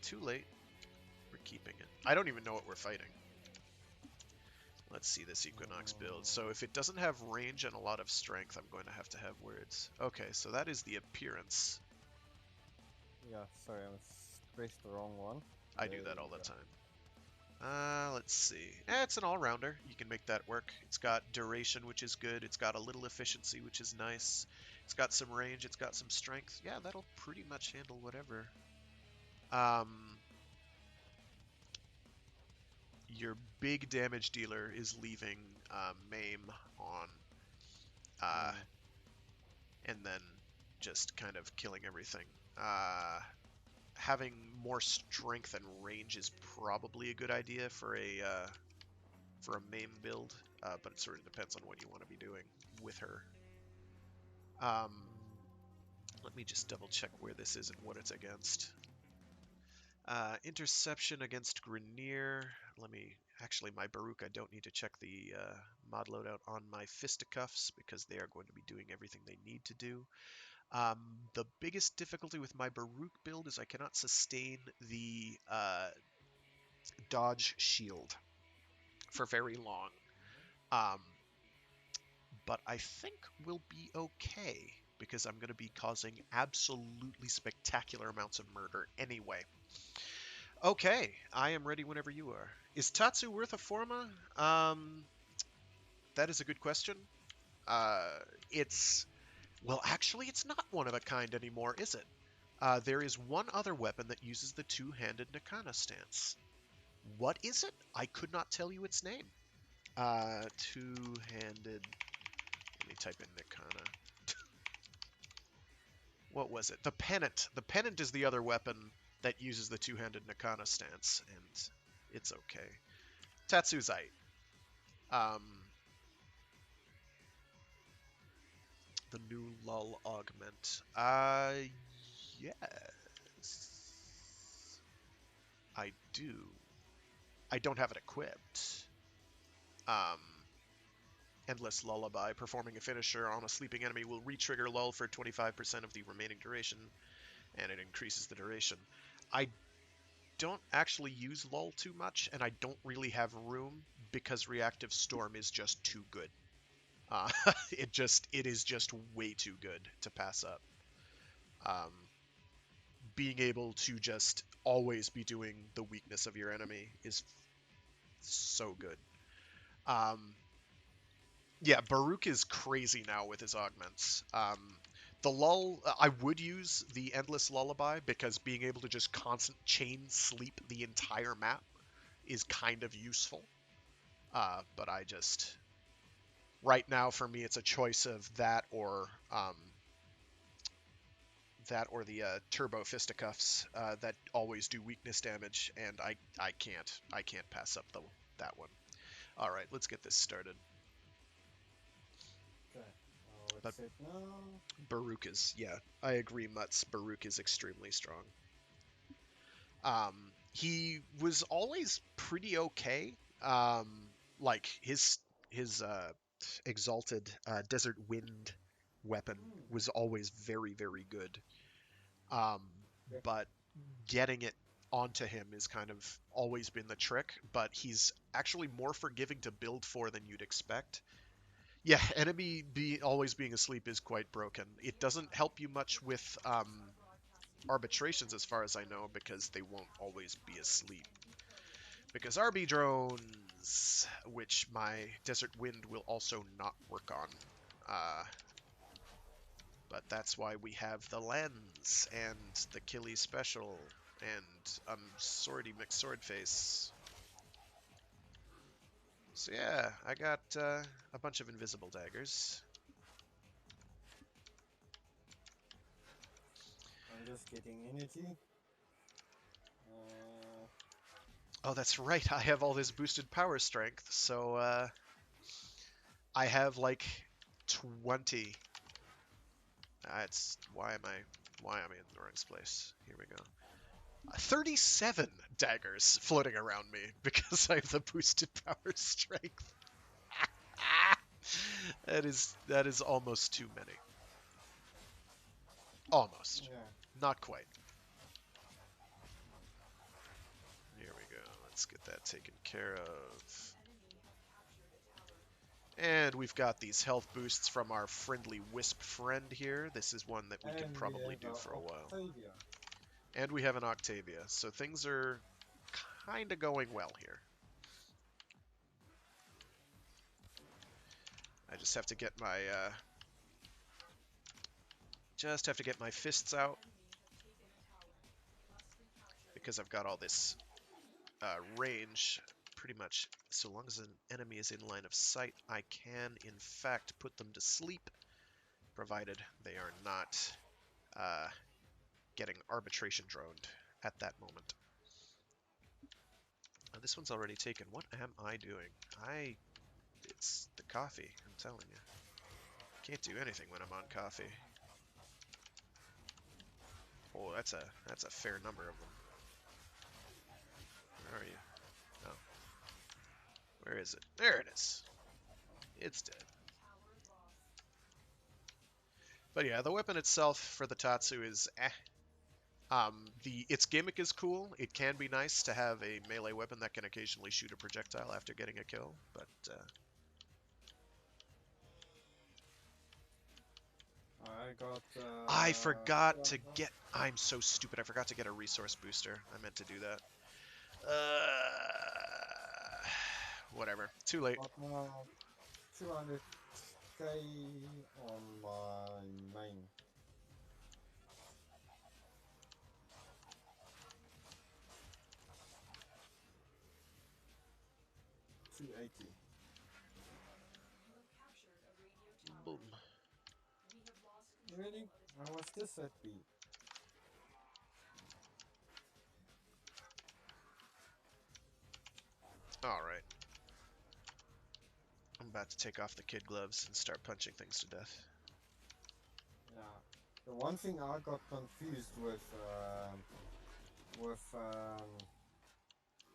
Too late. We're keeping it. I don't even know what we're fighting. Let's see this Equinox build. So if it doesn't have range and a lot of strength, I'm going to have words. Okay, so that is the appearance Yeah, sorry, pressed the wrong one. I do There that all we the go. time. Let's see. It's an all-rounder. You can make that work. It's got duration, which is good. It's got a little efficiency, which is nice. It's got some range. It's got some strength. Yeah, that'll pretty much handle whatever. Your big damage dealer is leaving Maim on, uh, Mm. and then just kind of killing everything. Having more strength and range is probably a good idea for a Maim build, but it sort of depends on what you want to be doing with her. Um, Let me just double check where this is and what it's against. Interception against Grineer. Actually, my Baruch, I don't need to check the mod loadout on my fisticuffs because they are going to be doing everything they need to do. The biggest difficulty with my Baruch build is I cannot sustain the dodge shield for very long. Um, but I think we'll be okay because I'm going to be causing absolutely spectacular amounts of murder anyway. Okay, I am ready whenever you are. Is Tatsu worth a Forma? That is a good question. Uh, it's Well, actually, it's not one of a kind anymore, is it? There is one other weapon that uses the two-handed Nakana stance. What is it? I could not tell you its name. Two-handed. Let me type in Nakana. What was it? The Pennant. The Pennant is the other weapon that uses the two-handed Nakana stance, and it's okay. Tatsuzite. Um, the new lull augment. Yes. I do. I don't have it equipped. Um, Endless Lullaby. Performing a finisher on a sleeping enemy will re-trigger lull for 25% of the remaining duration, and it increases the duration. I don't actually use lull too much, and I don't really have room because Reactive Storm is just too good. Uh, it is just way too good to pass up. Um, Being able to just always be doing the weakness of your enemy is so good. Um, yeah, Baruch is crazy now with his augments. The lull, I would use the Endless Lullaby because being able to just constant chain sleep the entire map is kind of useful. But right now for me, it's a choice of that or the Turbo Fisticuffs that always do weakness damage, and I can't pass up that one. All right, let's get this started. Okay. But What's it now? Baruch is, yeah, I agree, Mutz. Baruch is extremely strong. He was always pretty okay. Like his exalted desert wind weapon Hmm. was always very very good. Um, Yeah. but getting it onto him is kind of always been the trick. But he's actually more forgiving to build for than you'd expect. Yeah, enemy always being asleep is quite broken. It doesn't help you much with arbitrations as far as I know because they won't always be asleep. Because RB drones, which my Desert Wind will also not work on. Uh, but that's why we have the lens and the Killy special and Sortie McSword face. So yeah, I got a bunch of invisible daggers. I'm just getting energy. Uh, Oh, that's right. I have all this boosted power strength, so I have like 20. It's why am I in the wrong place? Here we go. 37 daggers floating around me because I have the boosted power strength. That is almost too many. Almost. yeah. Not quite. Here we go. Let's get that taken care of. And we've got these health boosts from our friendly wisp friend here. This is one that we can And we probably have do for a while. Octavia. And we have an Octavia, so things are kind of going well here. I just have to get my fists out because I've got all this range. Pretty much, so long as an enemy is in line of sight, I can in fact put them to sleep, provided they are not getting arbitration droned at that moment. This one's already taken. What am I doing? It's the coffee, I'm telling you. Can't do anything when I'm on coffee. Oh, that's a fair number of them. Where are you? Oh. Where is it? There it is. It's dead. But yeah, the weapon itself for the Tatsu is eh. Its gimmick is cool. It can be nice to have a melee weapon that can occasionally shoot a projectile after getting a kill, but I got. I forgot to Fraggoth. get. I'm so stupid. I forgot to get a resource booster. I meant to do that. Whatever. Too late. Got now 200k on my main. $280. Boom. Really? I was just at B. All right. I'm about to take off the kid gloves and start punching things to death. Yeah. The one thing I got confused with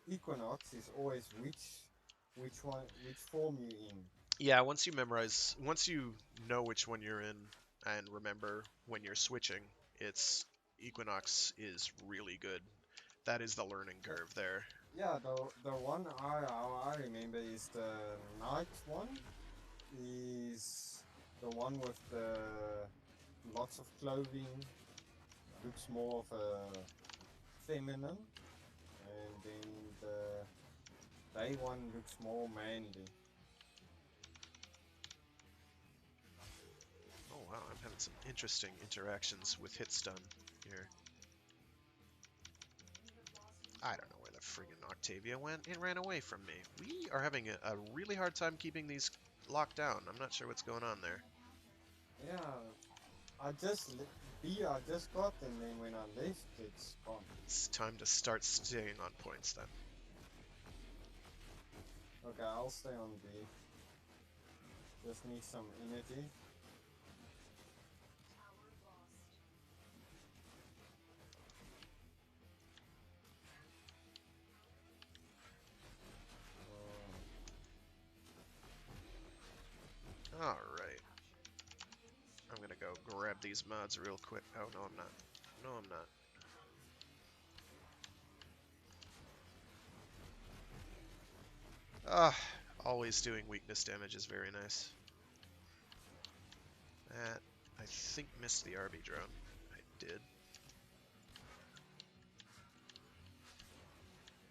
Equinox is always which form you in. Yeah, once you know which one you're in and remember when you're switching, it's Equinox is really good. That is the learning curve there. Yeah, the one I remember is the night one. Is the one with the lots of clothing. Looks more of a feminine, and then the day one looks more manly. Oh wow, I'm having some interesting interactions with Hitstun here. I don't know where the friggin' Octavia went. It ran away from me. We are having a really hard time keeping these locked down. I'm not sure what's going on there. Yeah, I just I just got, and then when I left, it's gone. It's time to start staying on points then. Okay, I'll stay on B. Just need some energy. Alright. I'm gonna go grab these mods real quick. Oh, no, I'm not. No, I'm not. Ah, always doing weakness damage is very nice. That, I think, missed the RB drone. I did.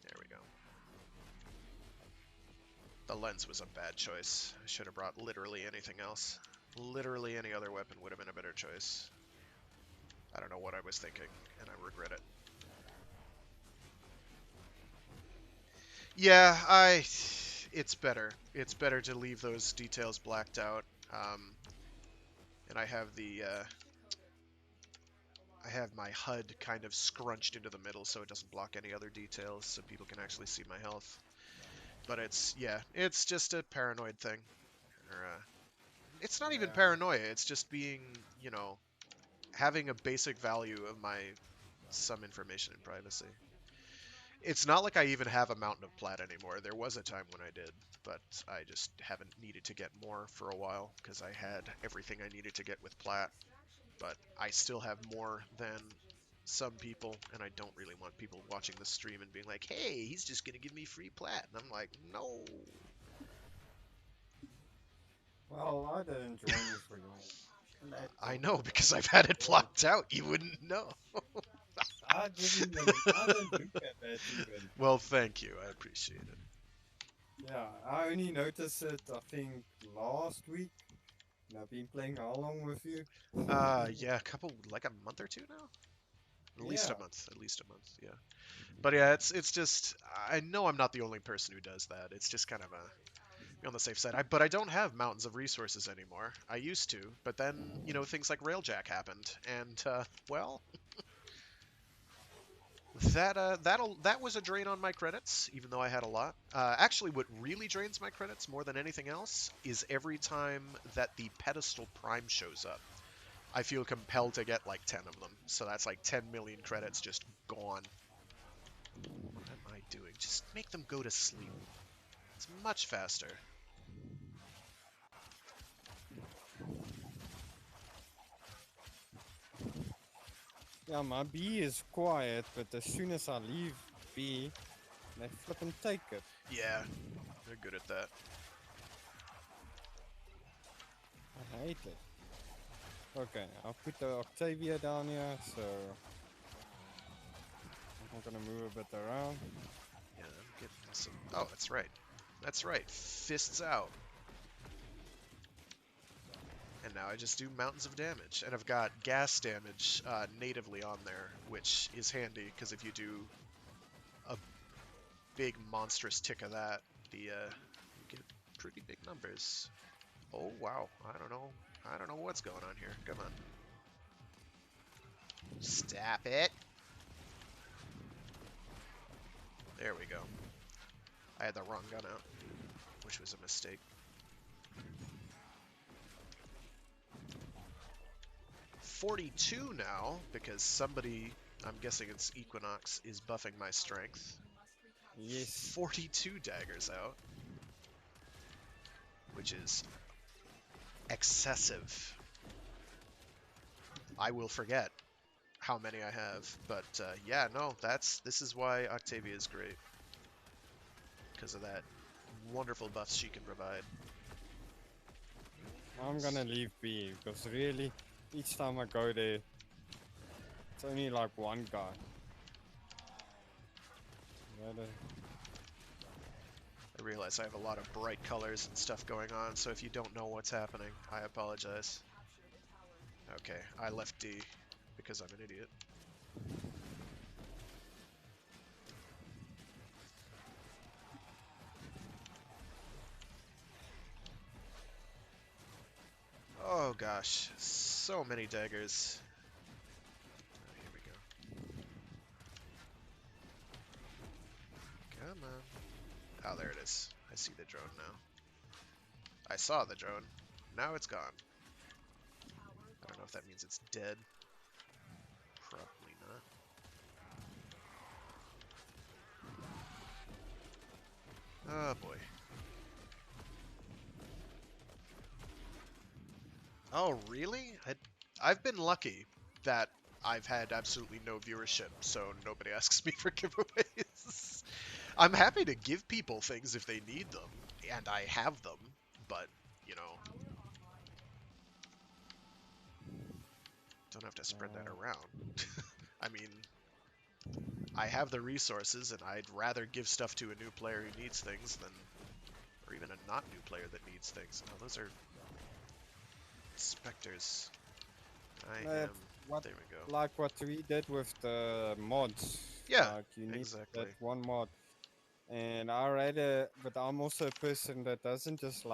There we go. The lens was a bad choice. I should have brought literally anything else. Literally any other weapon would have been a better choice. I don't know what I was thinking, and I regret it. Yeah, it's better. It's better to leave those details blacked out. And I have my HUD kind of scrunched into the middle so it doesn't block any other details, so people can actually see my health. But it's just a paranoid thing. Or, it's not even Yeah. paranoia. It's just being, having a basic value of my some information in privacy. It's not like I even have a mountain of plat anymore. There was a time when I did, but I just haven't needed to get more for a while because I had everything I needed to get with plat. But I still have more than some people, and I don't really want people watching the stream and being like, hey, he's just gonna give me free plat. And I'm like, no. Well, I didn't join you for your. I know because I've had it blocked out. You wouldn't know. I don't look at that even. Well, thank you. I appreciate it. Yeah, I only noticed it, I think, last week. And I've been playing how long with you? Yeah, like a month or two now. At least Yeah. a month. At least a month. Yeah. But yeah, it's just I know I'm not the only person who does that. It's just kind of on the safe side. But I don't have mountains of resources anymore. I used to, but then things like Railjack happened, and well, that was a drain on my credits, even though I had a lot. Actually, what really drains my credits more than anything else is every time that the pedestal prime shows up. I feel compelled to get like 10 of them. So that's like 10 million credits just gone. What am I doing? Just make them go to sleep. It's much faster. Yeah, my bee is quiet, but as soon as I leave bee, they flip and take it. Yeah, they're good at that. I hate it. Okay, I'll put the Octavia down here, so I'm gonna move a bit around. Yeah, I'm getting some. Oh, that's right. That's right. Fists out. And now I just do mountains of damage. And I've got gas damage natively on there, which is handy, because if you do a big monstrous tick of that, you get pretty big numbers. Oh, wow. I don't know. I don't know what's going on here. Come on. Stop it. There we go. I had the wrong gun out, which was a mistake. 42 now, because somebody, I'm guessing it's Equinox, is buffing my strength. Yes. 42 daggers out, which is excessive. I will forget how many I have, but yeah, no, this is why Octavia is great, because of that wonderful buffs she can provide. I'm gonna leave B because really, each time I go there, it's only like one guy. I realize I have a lot of bright colors and stuff going on, so if you don't know what's happening, I apologize. Okay, I left D because I'm an idiot. Oh gosh, so many daggers. Oh, here we go. Come on. Oh, there it is. I see the drone now. I saw the drone. Now it's gone. I don't know if that means it's dead. Probably not. Oh boy. Oh, really? I've been lucky that I've had absolutely no viewership, so nobody asks me for giveaways. I'm happy to give people things if they need them, and I have them, but, don't have to spread that around. I mean, I have the resources, and I'd rather give stuff to a new player who needs things than, or even a not new player that needs things. No, those are specters. There we go. Like what we did with the mods. Yeah, like you need exactly. that one mod. And but I'm also a person that doesn't just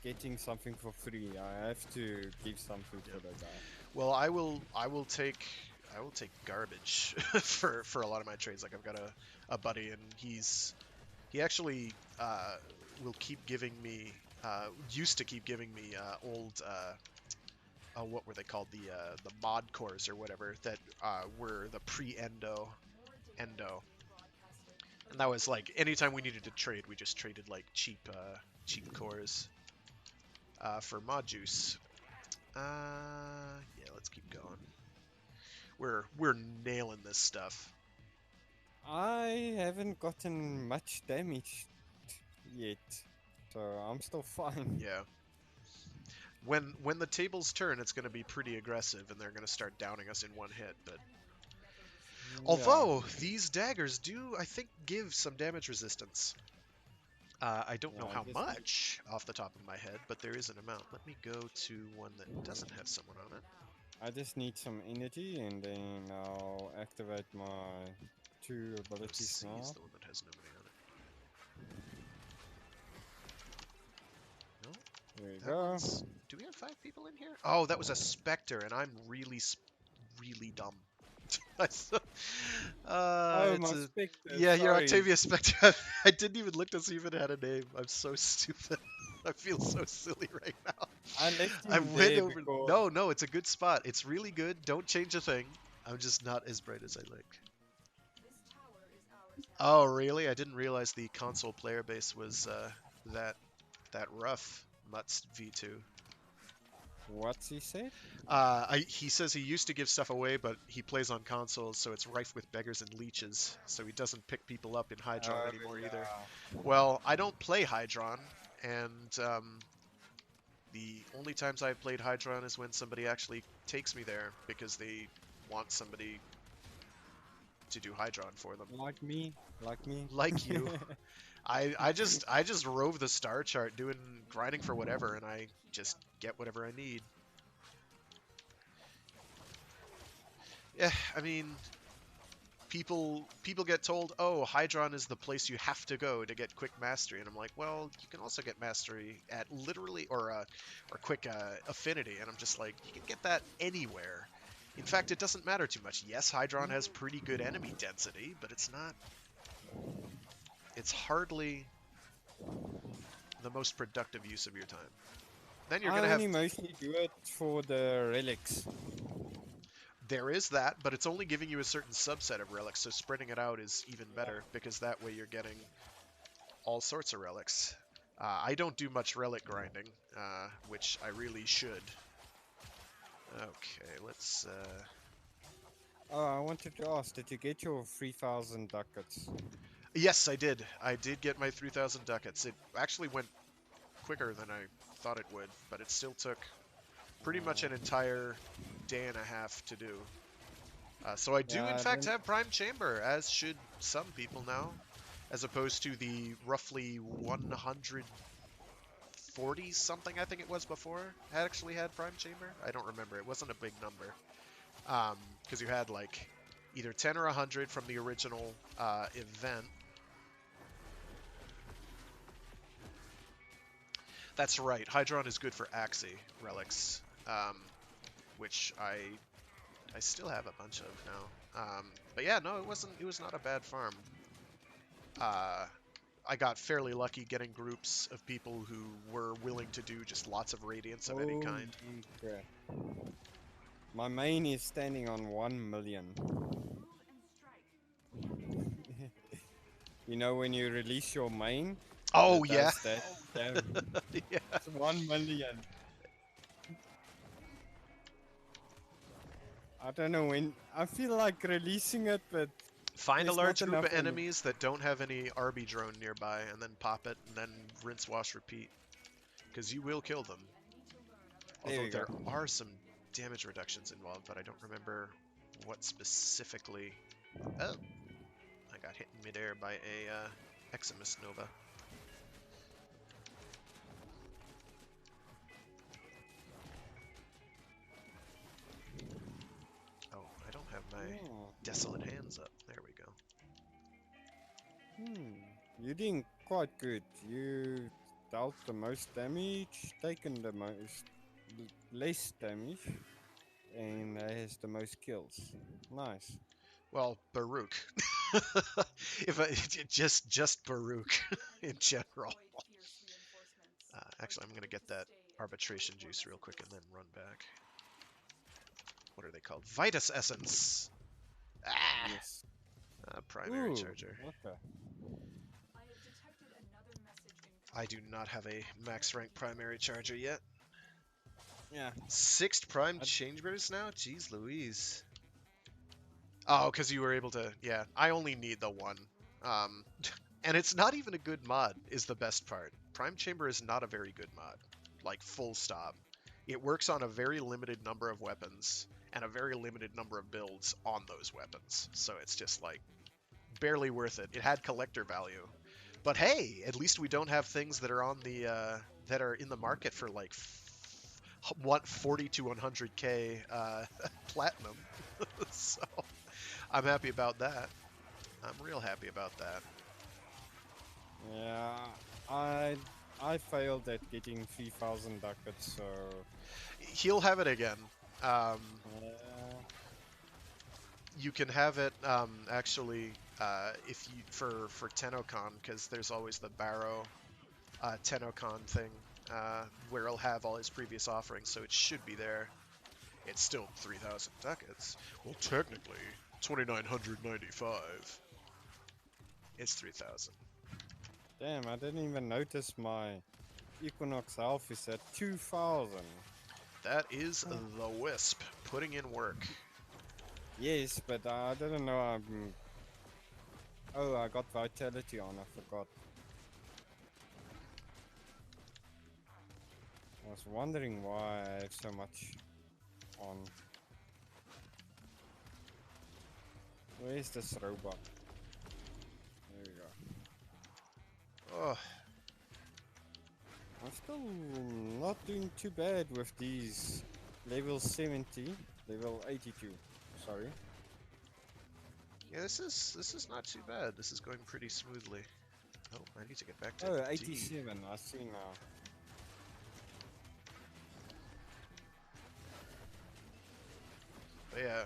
getting something for free. I have to give something for the guy. Well, I will take garbage for a lot of my trades. Like I've got a buddy, and he actually will keep giving me used to keep giving me old what were they called, the mod cores or whatever that were the pre-endo endo. And that was like anytime we needed to trade, we just traded like cheap cores for mod juice. Yeah, let's keep going. We're nailing this stuff. I haven't gotten much damage yet, so I'm still fine. Yeah. When the tables turn, it's going to be pretty aggressive, and they're going to start downing us in one hit. But Yeah. although these daggers do, I think, give some damage resistance. I don't know Yeah, I how just need- much off the top of my head, but there is an amount. Let me go to one that doesn't have someone on it. I just need some energy, and then I'll activate my 2 Oh, abilities C is now. the one that has nobody on it. No, There you that go. one's. Do we have 5 people in here? Oh, that was a specter, and I'm really dumb. Oh, It's my a spectre. yeah, your Sorry. Octavia Spectre. I didn't even look to see if it had a name. I'm so stupid. I feel so silly right now. I left I him went there over. because No, it's a good spot. It's really good. Don't change a thing. I'm just not as bright as I like. Oh, really? I didn't realize the console player base was that that rough. Mutz V2. what's he said? He says he used to give stuff away, but he plays on consoles, so it's rife with beggars and leeches. So he doesn't pick people up in Hydron anymore either. Well, I don't play Hydron, and the only times I've played Hydron is when somebody actually takes me there because they want somebody to do Hydron for them. Like me. Like me. Like you. I just rove the star chart doing grinding for whatever, and I just get whatever I need. Yeah, I mean, people get told, oh, Hydron is the place you have to go to get quick mastery, and I'm like, well, you can also get mastery at literally or quick affinity, and I'm just like, you can get that anywhere. In fact, it doesn't matter too much. Yes, Hydron has pretty good enemy density, but it's hardly the most productive use of your time. Then you're I gonna have. only mostly do it for the relics. There is that, but it's only giving you a certain subset of relics, so spreading it out is even better, because that way you're getting all sorts of relics. I don't do much relic grinding, which I really should. Okay, let's... Oh, I wanted to ask, did you get your 3,000 ducats? Yes, I did. I did get my 3,000 ducats. It actually went quicker than I thought it would, but it still took pretty much an entire day and a half to do. So I do, Yeah, in I fact, don't- have Prime Chamber, as should some people now, as opposed to the roughly 140 something I think it was before had actually had Prime Chamber. I don't remember. It wasn't a big number, because you had like either 10 or 100 from the original event. That's right. Hydron is good for Axie relics, which I still have a bunch of now. But yeah, no, it wasn't. It was not a bad farm. I got fairly lucky getting groups of people who were willing to do just lots of radiance of any kind. Okay. My main is standing on 1 million. You know when you release your main? Oh it yeah, does that. Damn, yeah. it's 1 million. I don't know when. I feel like releasing it, but Find a there's large not group of enough enemies that don't have any RB drone nearby, and then pop it, and then rinse, wash, repeat. Because you will kill them. There Although we there go. are some damage reductions involved, but I don't remember what specifically. Oh, I got hit in midair by a Eximus Nova. Oh, I don't have my Oh. desolate hands up. There we go. You're doing quite good. You dealt the most damage, taken the most less damage, and has the most kills. Nice. Well, Baruch. If I, just Baruch in general. Actually, I'm gonna get that arbitration juice real quick and then run back. What are they called? Vitus Essence. Ah, Yes. primary Ooh, charger. okay. I do not have a max rank primary charger yet. Yeah. 6th prime chambers now? Jeez Louise. Oh, because you were able to... Yeah, I only need the one. And it's not even a good mod, is the best part. Prime Chamber is not a very good mod. Like, full stop. It works on a very limited number of weapons and a very limited number of builds on those weapons. So it's just like barely worth it. It had collector value. But hey, at least we don't have things that are on the that are in the market for like what 40 to 100k platinum. So I'm happy about that. I'm real happy about that. Yeah, I failed at getting 3,000 ducats, so He'll have it again. yeah. You can have it actually if you for Tenocon, because there's always the Barrow Tenocon thing where he'll have all his previous offerings, so it should be there. It's still 3,000 ducats. Well, technically, 2,995. It's 3,000. Damn, I didn't even notice my Equinox health is at 2,000. That is the Wisp putting in work. Yes, but I didn't know I'm... Oh, I got Vitality on, I forgot. I was wondering why I have so much on. Where's this robot? There we go. Oh, I'm still not doing too bad with these level 70, level 82, sorry. yeah, this is not too bad. This is going pretty smoothly. Oh, I need to get back to Oh, D. 87, I see now. But yeah,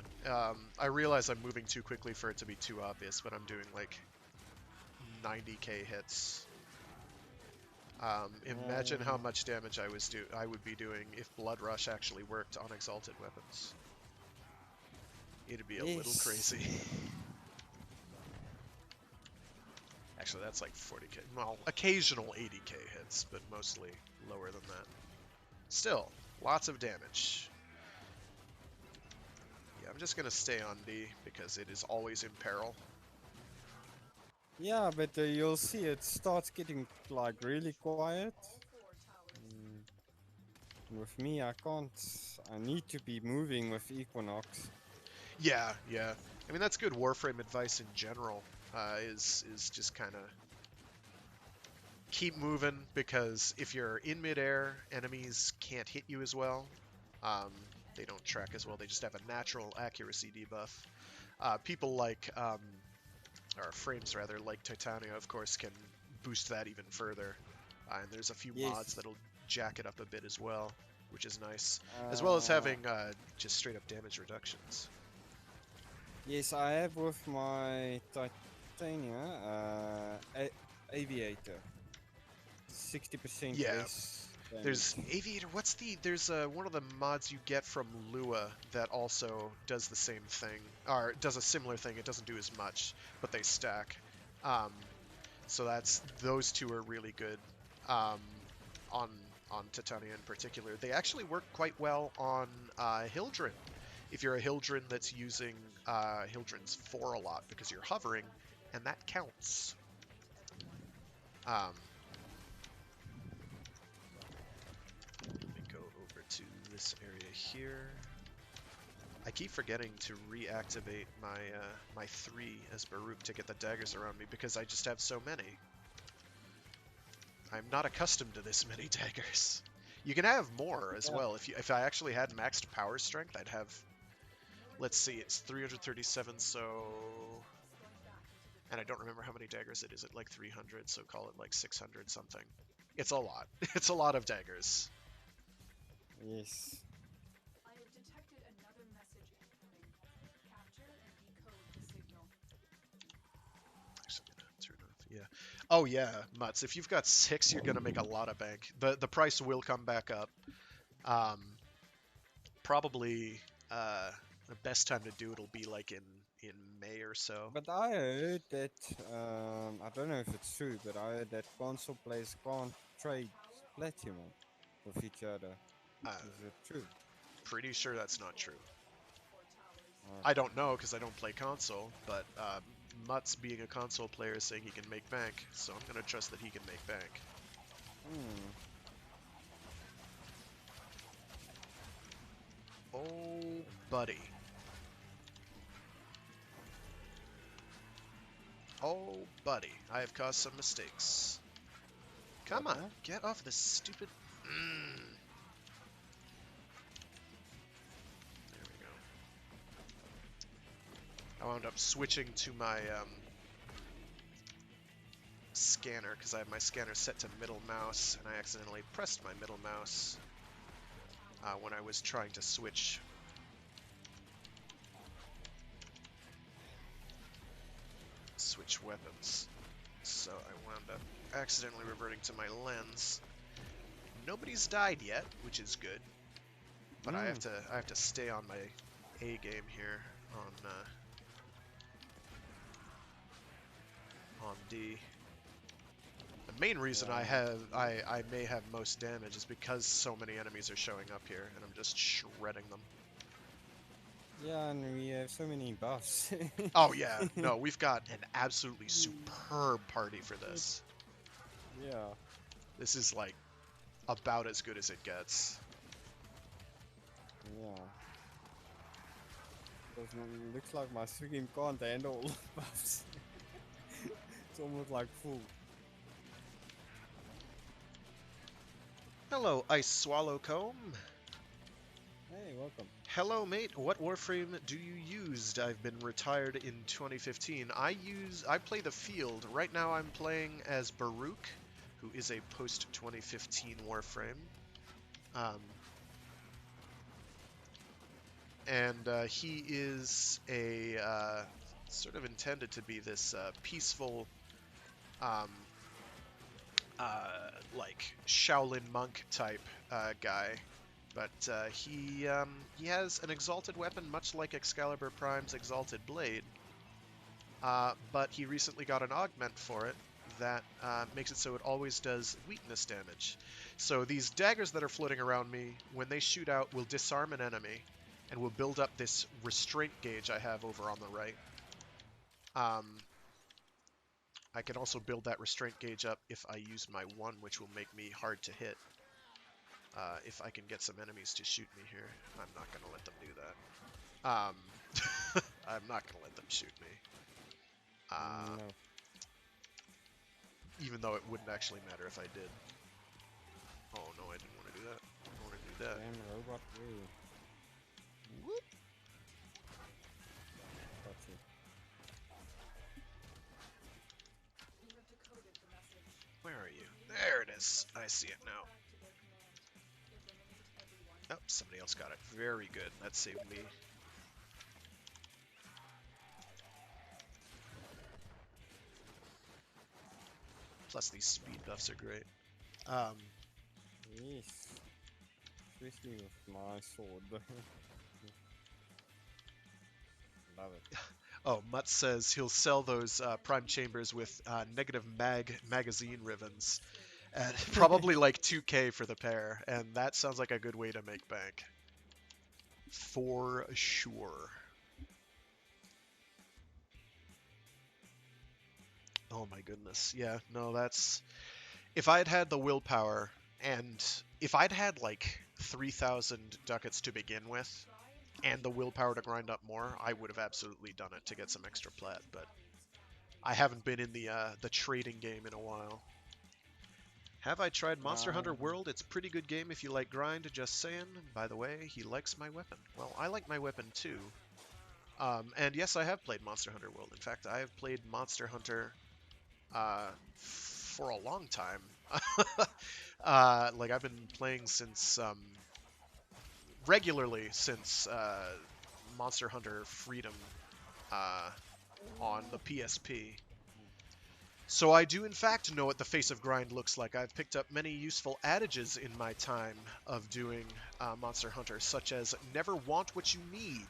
I realize I'm moving too quickly for it to be too obvious, but I'm doing like 90k hits. Imagine how much damage I would be doing if Blood Rush actually worked on exalted weapons. It'd be a little crazy. Actually, that's like 40k. Well, occasional 80k hits, but mostly lower than that. Still, lots of damage. Yeah, I'm just gonna stay on D because it is always in peril. Yeah, but you'll see it starts getting like really quiet. With me, I can't. I need to be moving with Equinox. Yeah, yeah. I mean, that's good Warframe advice in general. Is just kind of keep moving, because if you're in midair, enemies can't hit you as well. They don't track as well. They just have a natural accuracy debuff. People like, or frames rather, like Titania, of course, can boost that even further. And there's a few mods that'll jack it up a bit as well, which is nice. As well as having just straight up damage reductions. Yes, I have with my Titania Aviator. 60% Yeah. less damage. There's Aviator. There's one of the mods you get from Lua that also does the same thing, or does a similar thing. It doesn't do as much, but they stack. So those two are really good. On Titania in particular, they actually work quite well on Hildren. If you're a Hildren that's using Hildren's 4 a lot, because you're hovering, and that counts. Let me go over to this area here. I keep forgetting to reactivate my my 3 as Baruch to get the daggers around me, because I just have so many. I'm not accustomed to this many daggers. You can have more as well. If I actually had maxed power strength, I'd have... Let's see, it's 337, so... And I don't remember how many daggers it is at like 300, so call it like 600 something. It's a lot. It's a lot of daggers. Yes. I have detected another message incoming. Capture and decode the signal. Actually, I'm gonna turn off. Yeah. Oh yeah, Mutz. If you've got 6, you're gonna make a lot of bank. The price will come back up. Probably the best time to do it'll be like in May or so. But I heard that, I don't know if it's true, but I heard that console players can't trade platinum with each other. Is it true? Pretty sure that's not true. Okay. I don't know because I don't play console, but Mutz, being a console player, is saying he can make bank, so I'm gonna trust that he can make bank. Oh, buddy. Oh, buddy. I have caused some mistakes. Come on, Uh-huh. get off this stupid... There we go. I wound up switching to my scanner because I have my scanner set to middle mouse, and I accidentally pressed my middle mouse when I was trying to switch weapons. So I wound up accidentally reverting to my lens. Nobody's died yet, which is good, but I have to stay on my A game here on D. The main reason I may have most damage is because so many enemies are showing up here, and I'm just shredding them. Yeah, and we have so many buffs. Oh yeah, no, we've got an absolutely superb party for this. Yeah. This is like about as good as it gets. Yeah. It looks like my stream can't handle all the buffs. It's almost like full. Hello, Ice Swallow Comb. Hey, welcome. Hello, mate. What Warframe do you use? I've been retired in 2015. I play the field. Right now I'm playing as Baruch, who is a post-2015 Warframe. And he is a sort of intended to be this peaceful, like Shaolin monk type guy. But he has an exalted weapon, much like Excalibur Prime's exalted blade. But he recently got an augment for it that makes it so it always does weakness damage. So these daggers that are floating around me, when they shoot out, will disarm an enemy and will build up this restraint gauge I have over on the right. I can also build that restraint gauge up if I use my 1, which will make me hard to hit. If I can get some enemies to shoot me here. I'm not going to let them do that. I'm not going to let them shoot me. No. Even though it wouldn't actually matter if I did. Oh no, I didn't want to do that. I don't want to do that. Damn robot blue. Whoop. Gotcha. You have decoded the message. Where are you? There it is. I see it now. Oh, somebody else got it. Very good. That saved me. Plus these speed buffs are great. Yes. Especially with my sword. Love it. Oh, Mutt says he'll sell those prime chambers with negative magazine ribbons at probably like 2K for the pair, and that sounds like a good way to make bank. For sure. Oh my goodness. Yeah, no, that's... If I'd had the willpower, and if I'd had like 3,000 ducats to begin with, and the willpower to grind up more, I would have absolutely done it to get some extra plat, but I haven't been in the trading game in a while. Have I tried Monster Hunter World? It's a pretty good game if you like grind, just saying. By the way, he likes my weapon. Well, I like my weapon too. And yes, I have played Monster Hunter World. In fact, I have played Monster Hunter for a long time. Like, I've been playing since, regularly since Monster Hunter Freedom on the PSP. So I do in fact know what the face of grind looks like. I've picked up many useful adages in my time of doing Monster Hunter, such as never want what you need,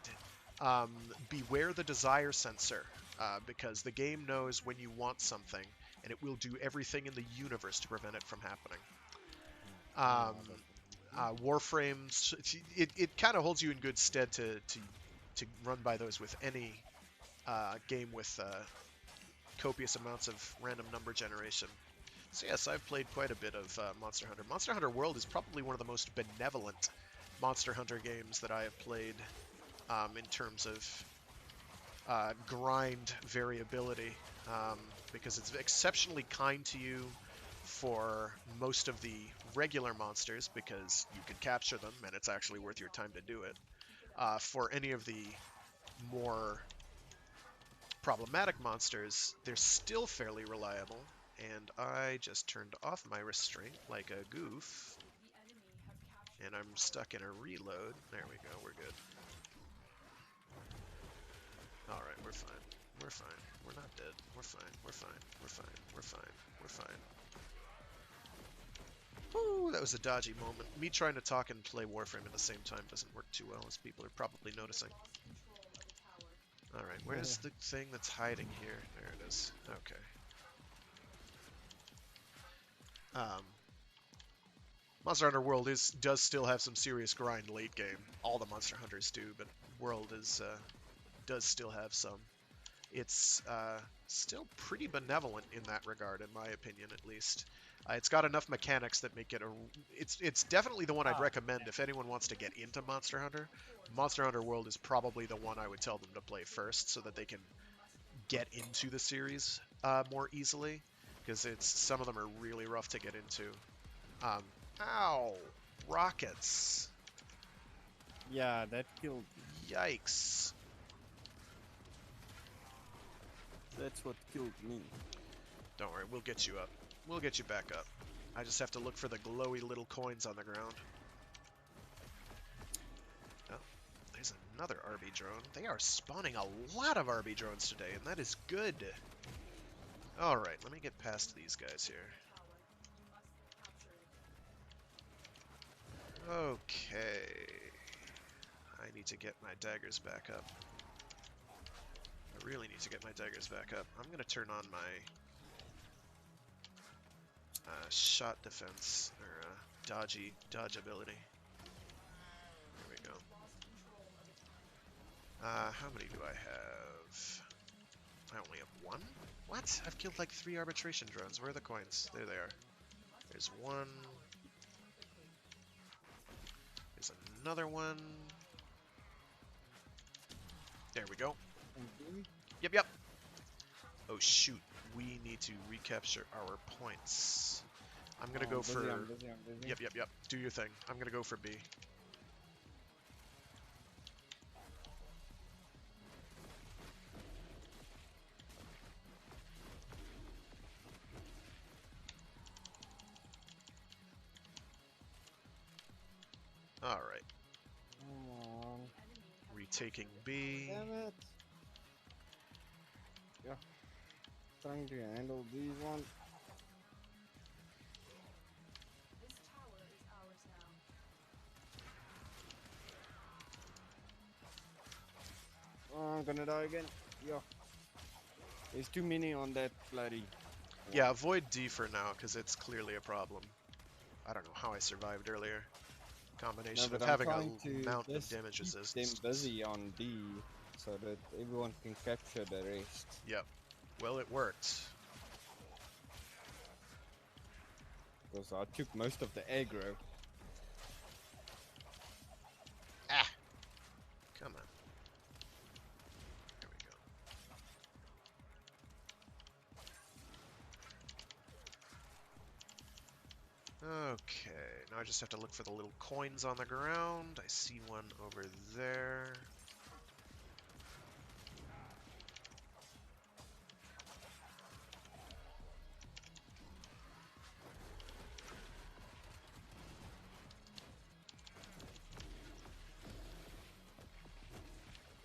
beware the desire sensor, because the game knows when you want something, and it will do everything in the universe to prevent it from happening. Warframes, it kind of holds you in good stead to run by those with any game with copious amounts of random number generation. So yes, I've played quite a bit of Monster Hunter. Monster Hunter World is probably one of the most benevolent Monster Hunter games that I have played in terms of grind variability, because it's exceptionally kind to you for most of the regular monsters because you can capture them and it's actually worth your time to do it. For any of the more problematic monsters, they're still fairly reliable, and I just turned off my restraint like a goof, and I'm stuck in a reload. There we go, we're good. Alright, we're fine. We're fine. We're not dead. We're fine. We're fine. We're fine. We're fine. We're fine. Woo, that was a dodgy moment. Me trying to talk and play Warframe at the same time doesn't work too well, as people are probably noticing. Alright, where's the thing that's hiding here? There it is. Okay. Monster Hunter World does still have some serious grind late game. All the Monster Hunters do, but World does still have some. It's still pretty benevolent in that regard, in my opinion, at least. It's got enough mechanics that make it a... It's definitely the one I'd recommend if anyone wants to get into Monster Hunter. Monster Hunter World is probably the one I would tell them to play first, so that they can get into the series more easily, because some of them are really rough to get into. Ow! Rockets! Yeah, that killed. Yikes! That's what killed me. Don't worry, we'll get you up. We'll get you back up. I just have to look for the glowy little coins on the ground. Oh, there's another RB drone. They are spawning a lot of RB drones today, and that is good. Alright, let me get past these guys here. Okay. I need to get my daggers back up. I really need to get my daggers back up. I'm going to turn on my shot defense, or dodge ability. There we go. How many do I have? I only have one? What? I've killed like 3 arbitration drones. Where are the coins? There they are. There's one. There's another one. There we go. Yep, yep. Oh shoot, we need to recapture our points. I'm gonna go for... I'm busy. Yep. Do your thing. I'm gonna go for B. Alright. Come on. Retaking B. Damn it. Yeah. Trying to handle these ones. This tower is ours now. Oh, I'm gonna die again. Yeah. There's too many on that bloody. Yeah, avoid D for now, because it's clearly a problem. I don't know how I survived earlier. Combination of having a mountain of damage resistance. Them busy on D, so that everyone can capture the rest. Yep. Well, it worked. Because I took most of the aggro. Ah! Come on. There we go. Okay, now I just have to look for the little coins on the ground. I see one over there.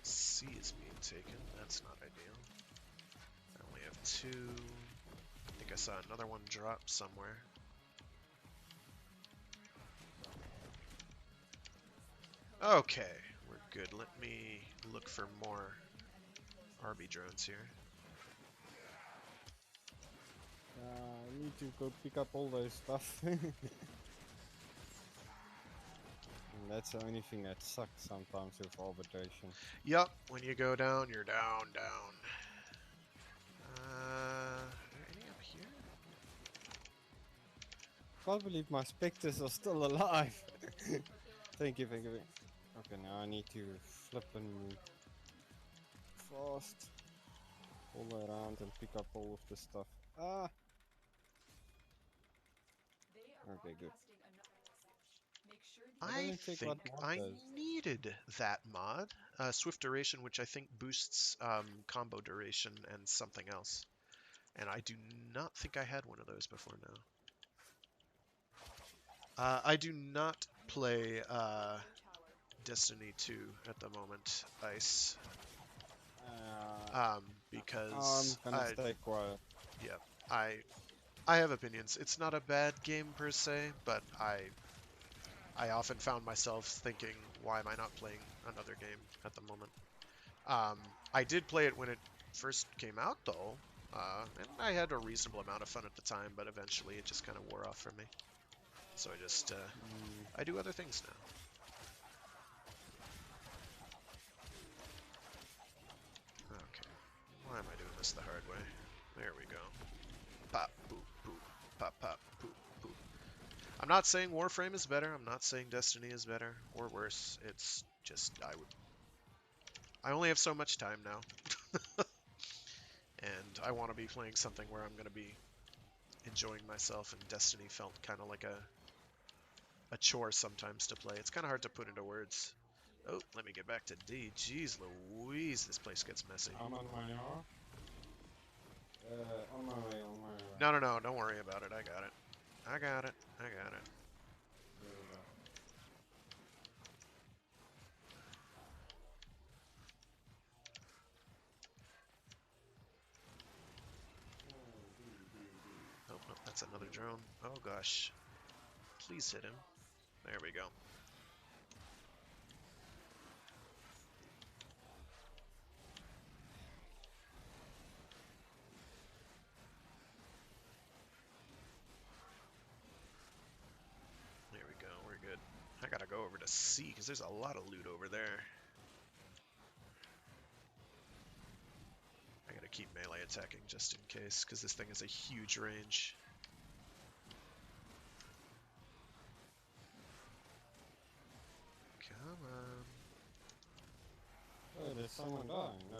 C is being taken. That's not ideal. I only have 2. I think I saw another one drop somewhere. Okay, we're good. Let me look for more RB drones here. I need to go pick up all those stuff. And that's the only thing that sucks sometimes with arbitration. Yep, when you go down, you're down. Are there any up here? Can't believe my specters are still alive. Thank you, thank you. Okay, now I need to flip and move fast. All around and pick up all of the stuff. Ah! They are Okay, good. broadcasting another message. Make sure the I I didn't check think what mod I does. needed that mod. Swift Duration, which I think boosts combo duration and something else. And I do not think I had one of those before now. I do not play tower. Destiny 2 at the moment, Ice, I'm because gonna stay quiet. yeah, I I have opinions. It's not a bad game per se, but I often found myself thinking, why am I not playing another game at the moment? Um, I did play it when it first came out, though, and I had a reasonable amount of fun at the time, but eventually it just kind of wore off for me. So I do other things now. Okay, why am I doing this the hard way? There we go. Pop, boop, boop, pop, pop, poop, poop. I'm not saying Warframe is better. I'm not saying Destiny is better or worse. It's just I only have so much time now. And I want to be playing something where I'm going to be enjoying myself, and Destiny felt kind of like a chore sometimes to play. It's kind of hard to put into words. Oh, let me get back to D. Jeez Louise, this place gets messy. I'm on my own. On my way, on my way. No, no, no, don't worry about it. I got it. I got it. I got it. There we go. Oh, no, that's another drone. Oh, gosh. Please hit him. There we go. There we go. We're good. I gotta go over to C, because there's a lot of loot over there. I gotta keep melee attacking just in case, because this thing has a huge range. Come on. Oh, there's someone dying. No.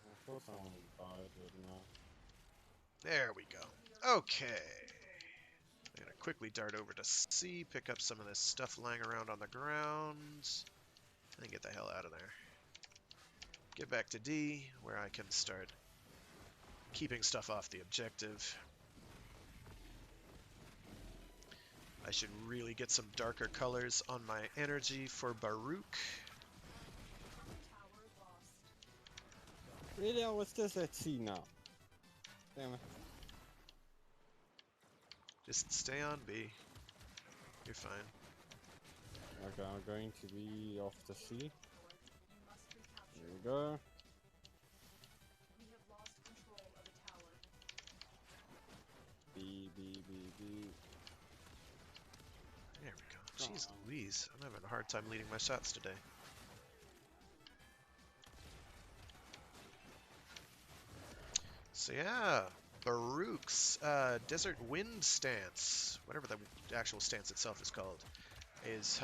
I thought someone died, but no. There we go. Okay. I'm gonna quickly dart over to C, pick up some of this stuff lying around on the ground, and get the hell out of there. Get back to D, where I can start keeping stuff off the objective. I should really get some darker colors on my energy for Baruch. Tower lost. Really, I was just at sea now. Damn it. Just stay on B. You're fine. Okay, I'm going to be off the sea. You must recapture. There we go. We have lost control of a tower. B, B, B, B. There we go. Jeez Louise, I'm having a hard time leading my shots today. So yeah, Baruch's Desert Wind stance, whatever the actual stance itself is called, is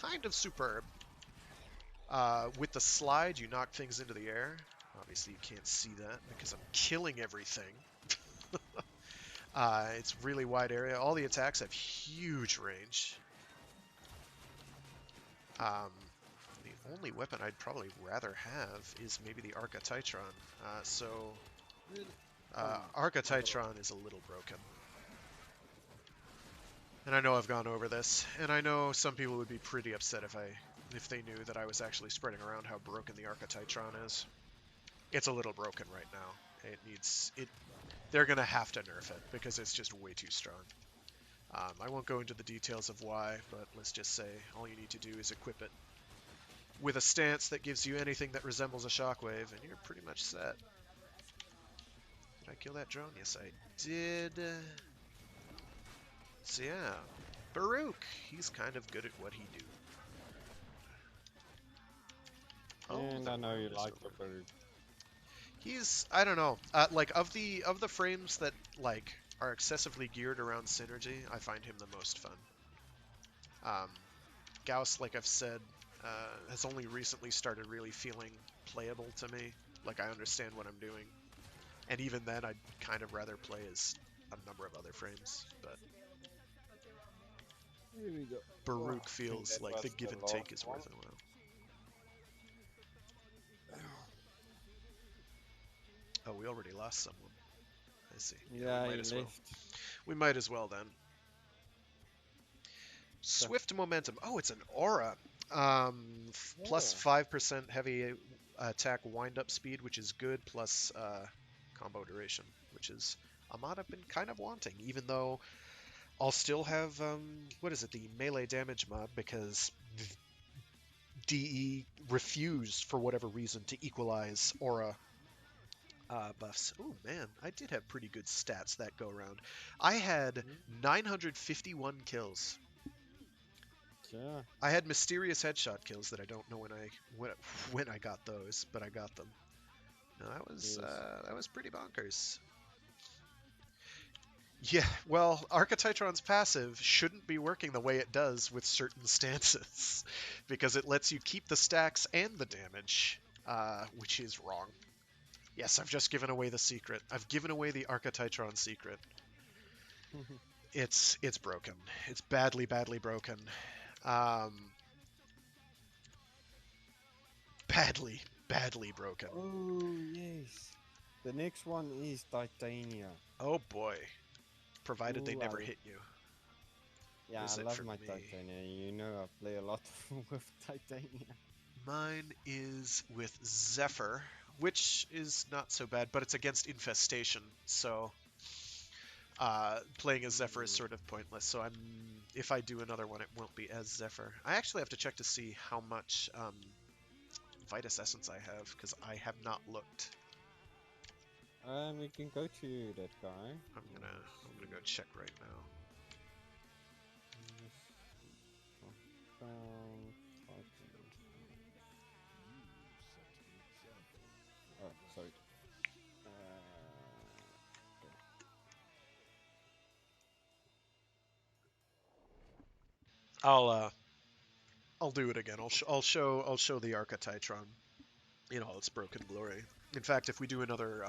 kind of superb. With the slide, you knock things into the air. Obviously, you can't see that because I'm killing everything. It's really wide area. All the attacks have huge range. The only weapon I'd probably rather have is maybe the Arca-Titron. Really? Arca-Titron is a little broken. And I know I've gone over this, and I know some people would be pretty upset if they knew that I was actually spreading around how broken the Arca-Titron is. It's a little broken right now. They're gonna have to nerf it because it's just way too strong. I won't go into the details of why, but let's just say all you need to do is equip it with a stance that gives you anything that resembles a shockwave, and you're pretty much set. Did I kill that drone? Yes, I did. So yeah, Baruch, he's kind of good at what he do. And the I know you round is like over. the bird. I don't know, like of the frames that like are excessively geared around synergy, I find him the most fun. Gauss, like I've said, has only recently started really feeling playable to me. Like I understand what I'm doing. And even then, I'd kind of rather play as a number of other frames. But Here we go. Baruch I think feels that like the was give the and take last is one. worth a while. Oh, we already lost someone. I see. Yeah, we might he as well. left. We might as well then. Swift momentum. Oh, it's an aura. Plus Oh. 5% heavy attack wind-up speed, which is good, plus combo duration, which is a mod I've been kind of wanting, even though I'll still have, what is it, the melee damage mod, because DE refused, for whatever reason, to equalize aura buffs. Oh man, I did have pretty good stats that go around. I had 951 kills. Yeah. I had mysterious headshot kills that I don't know when I got those, but I got them. No, Yes. that was pretty bonkers. Yeah, well, Archititron's passive shouldn't be working the way it does with certain stances, because it lets you keep the stacks and the damage, which is wrong. Yes, I've just given away the secret. I've given away the Archititron secret. It's broken. It's badly, badly broken. Um, badly, badly broken. Oh, yes. The next one is Titania. Oh boy. Provided they Ooh, never hit you. Yeah, Is I it love for my me? Titania. You know I play a lot with Titania. Mine is with Zephyr, which is not so bad, but it's against Infestation, so playing as Zephyr is sort of pointless. So if I do another one, it won't be as Zephyr. I actually have to check to see how much Vitus Essence I have, because I have not looked. We can go to that guy. I'm gonna go check right now. Oh, sorry. I'll do it again. I'll show the Archititron in all its broken glory. In fact, if we do another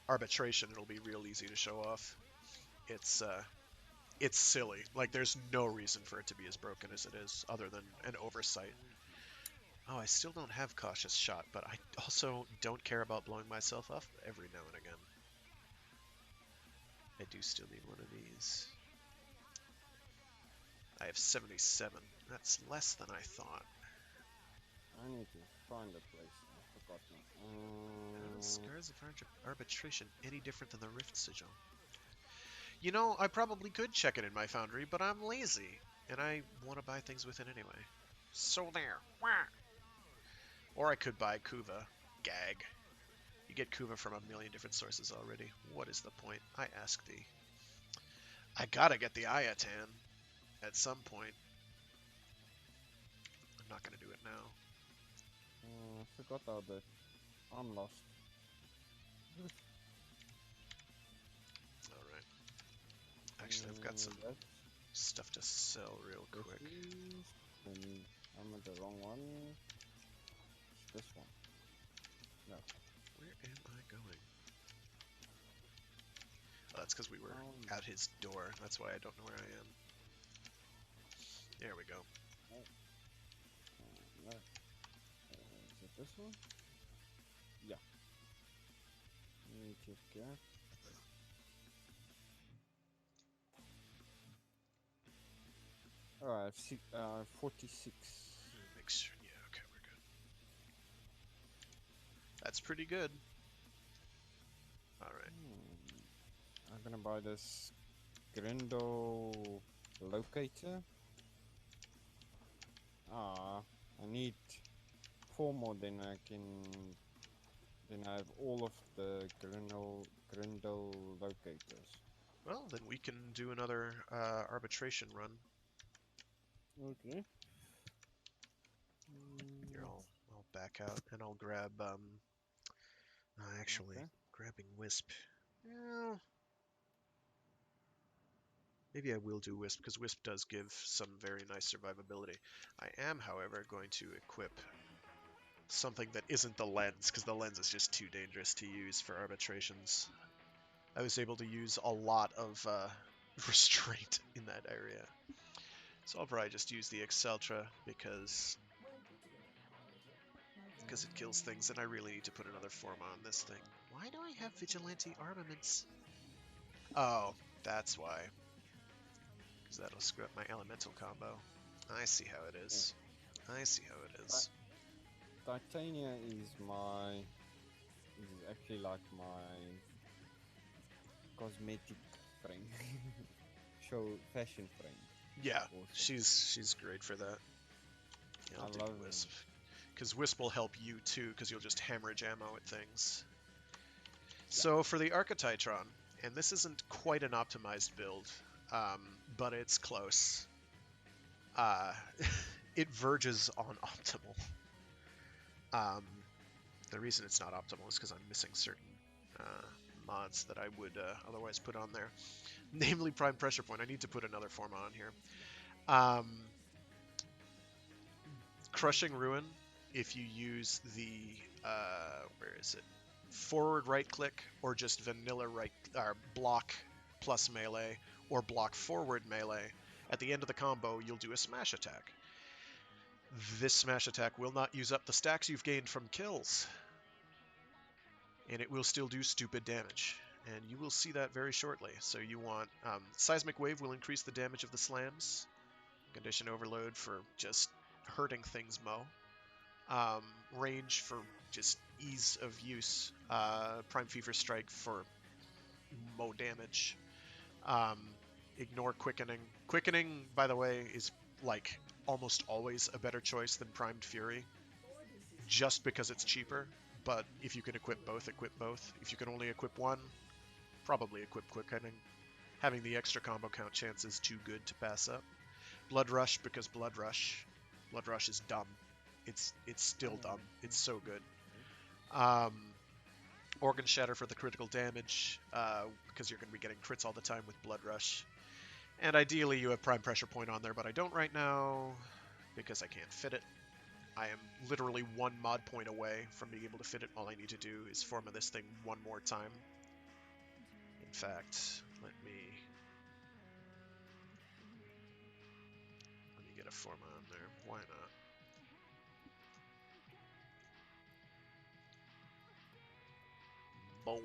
arbitration, it'll be real easy to show off. It's silly. Like there's no reason for it to be as broken as it is, other than an oversight. Oh, I still don't have cautious shot, but I also don't care about blowing myself up every now and again. I do still need one of these. I have 77. That's less than I thought. I need to find a place. I forgot now. Are the Scars of Arbitration any different than the Rift Sigil? You know, I probably could check it in my foundry, but I'm lazy, and I want to buy things with it anyway. So there. Wah. Or I could buy Kuva. Gag. You get Kuva from a million different sources already. What is the point? I ask thee. I gotta get the Ayatan at some point. I'm not gonna do it now. I forgot how that. I'm lost. Alright. Actually, I've got some stuff to sell real quick. And I'm at the wrong one. This one. No. Where am I going? Oh, that's because we were at his door. That's why I don't know where I am. There we go. No. Is it this one? Yeah. Need to get. Alright, 46. Make sure. Yeah, okay, we're good. That's pretty good. Alright. I'm gonna buy this Grindel locator. I need 4 more, then I have all of the Grindel locators. Well, then we can do another arbitration run. Okay. Here, I'll back out and I'll grab. Actually, Okay. grabbing Wisp Well, maybe I will do Wisp, because Wisp does give some very nice survivability. I am, however, going to equip something that isn't the lens, because the lens is just too dangerous to use for arbitrations. I was able to use a lot of restraint in that area. So I'll probably just use the Exceltra because it kills things, and I really need to put another form on this thing. Why do I have Vigilante Armaments? Oh, that's why. Because that'll screw up my Elemental combo. I see how it is. I see how it is. Titania is actually like my cosmetic friend. Show fashion friend. Yeah, Awesome. she's great for that. Yeah, I'll I do love Wisp. Because Wisp will help you too, because you'll just hemorrhage ammo at things. So for the Archititron, and this isn't quite an optimized build, but it's close. It verges on optimal. The reason it's not optimal is because I'm missing certain mods that I would otherwise put on there. Namely Prime Pressure Point. I need to put another form on here. Crushing Ruin, if you use the, where is it? Forward right click, or just vanilla right, block plus melee, or block forward melee, at the end of the combo, you'll do a smash attack. This smash attack will not use up the stacks you've gained from kills, and it will still do stupid damage. And you will see that very shortly. So you want Seismic Wave will increase the damage of the slams. Condition Overload for just hurting things mo. Range for just ease of use. Prime Fever Strike for mo damage. Ignore Quickening. Quickening, by the way, is like almost always a better choice than Primed Fury, just because it's cheaper. But if you can equip both, equip both. If you can only equip one, probably equip Quickening. Having the extra combo count chance is too good to pass up. Blood Rush, because Blood Rush is dumb. It's still dumb. It's so good. Organ Shatter for the critical damage, because you're going to be getting crits all the time with Blood Rush. And ideally you have Prime Pressure Point on there, but I don't right now because I can't fit it. I am literally one mod point away from being able to fit it. All I need to do is form this thing one more time. In fact, let me get a form on there. Why not? Boom.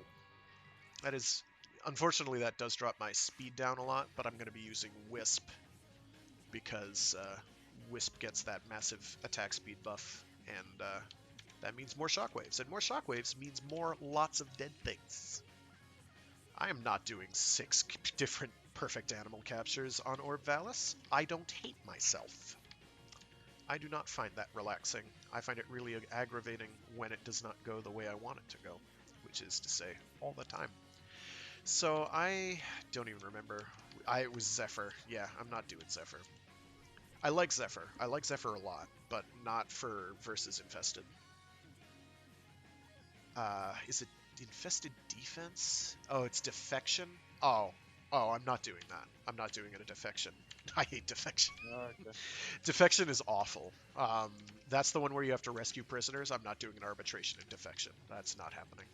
That is, unfortunately, that does drop my speed down a lot, but I'm going to be using Wisp because Wisp gets that massive attack speed buff, and that means more shockwaves, and more shockwaves means lots of dead things. I am not doing 6 different perfect animal captures on Orb Valis. I don't hate myself. I do not find that relaxing. I find it really aggravating when it does not go the way I want it to go, which is to say, all the time. So I don't even remember. It was Zephyr. Yeah, I'm not doing Zephyr. I like Zephyr. I like Zephyr a lot, but not for versus Infested. Is it Infested Defense? Oh, it's Defection? Oh, I'm not doing that. I'm not doing it a Defection. I hate Defection. Okay. Defection is awful. That's the one where you have to rescue prisoners. I'm not doing an Arbitration in Defection. That's not happening.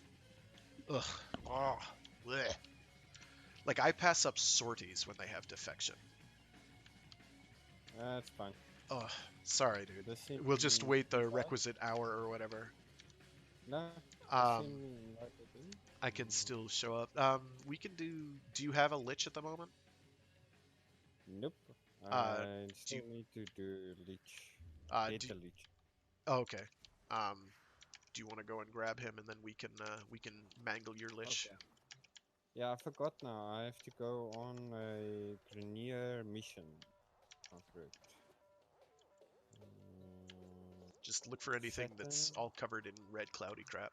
Ugh. Oh. Blech. Like, I pass up Sorties when they have Defection. That's fine. Ugh. Sorry, dude. We'll just wait the requisite hour or whatever. No. I can still show up. We can do... Do you have a Lich at the moment? Nope. I still need to do Lich. Get the Lich. Oh, okay. Do you want to go and grab him, and then we can mangle your Lich? Okay. Yeah, I forgot now. I have to go on a Grenier mission. Correct. Just look for anything that's all covered in red cloudy crap.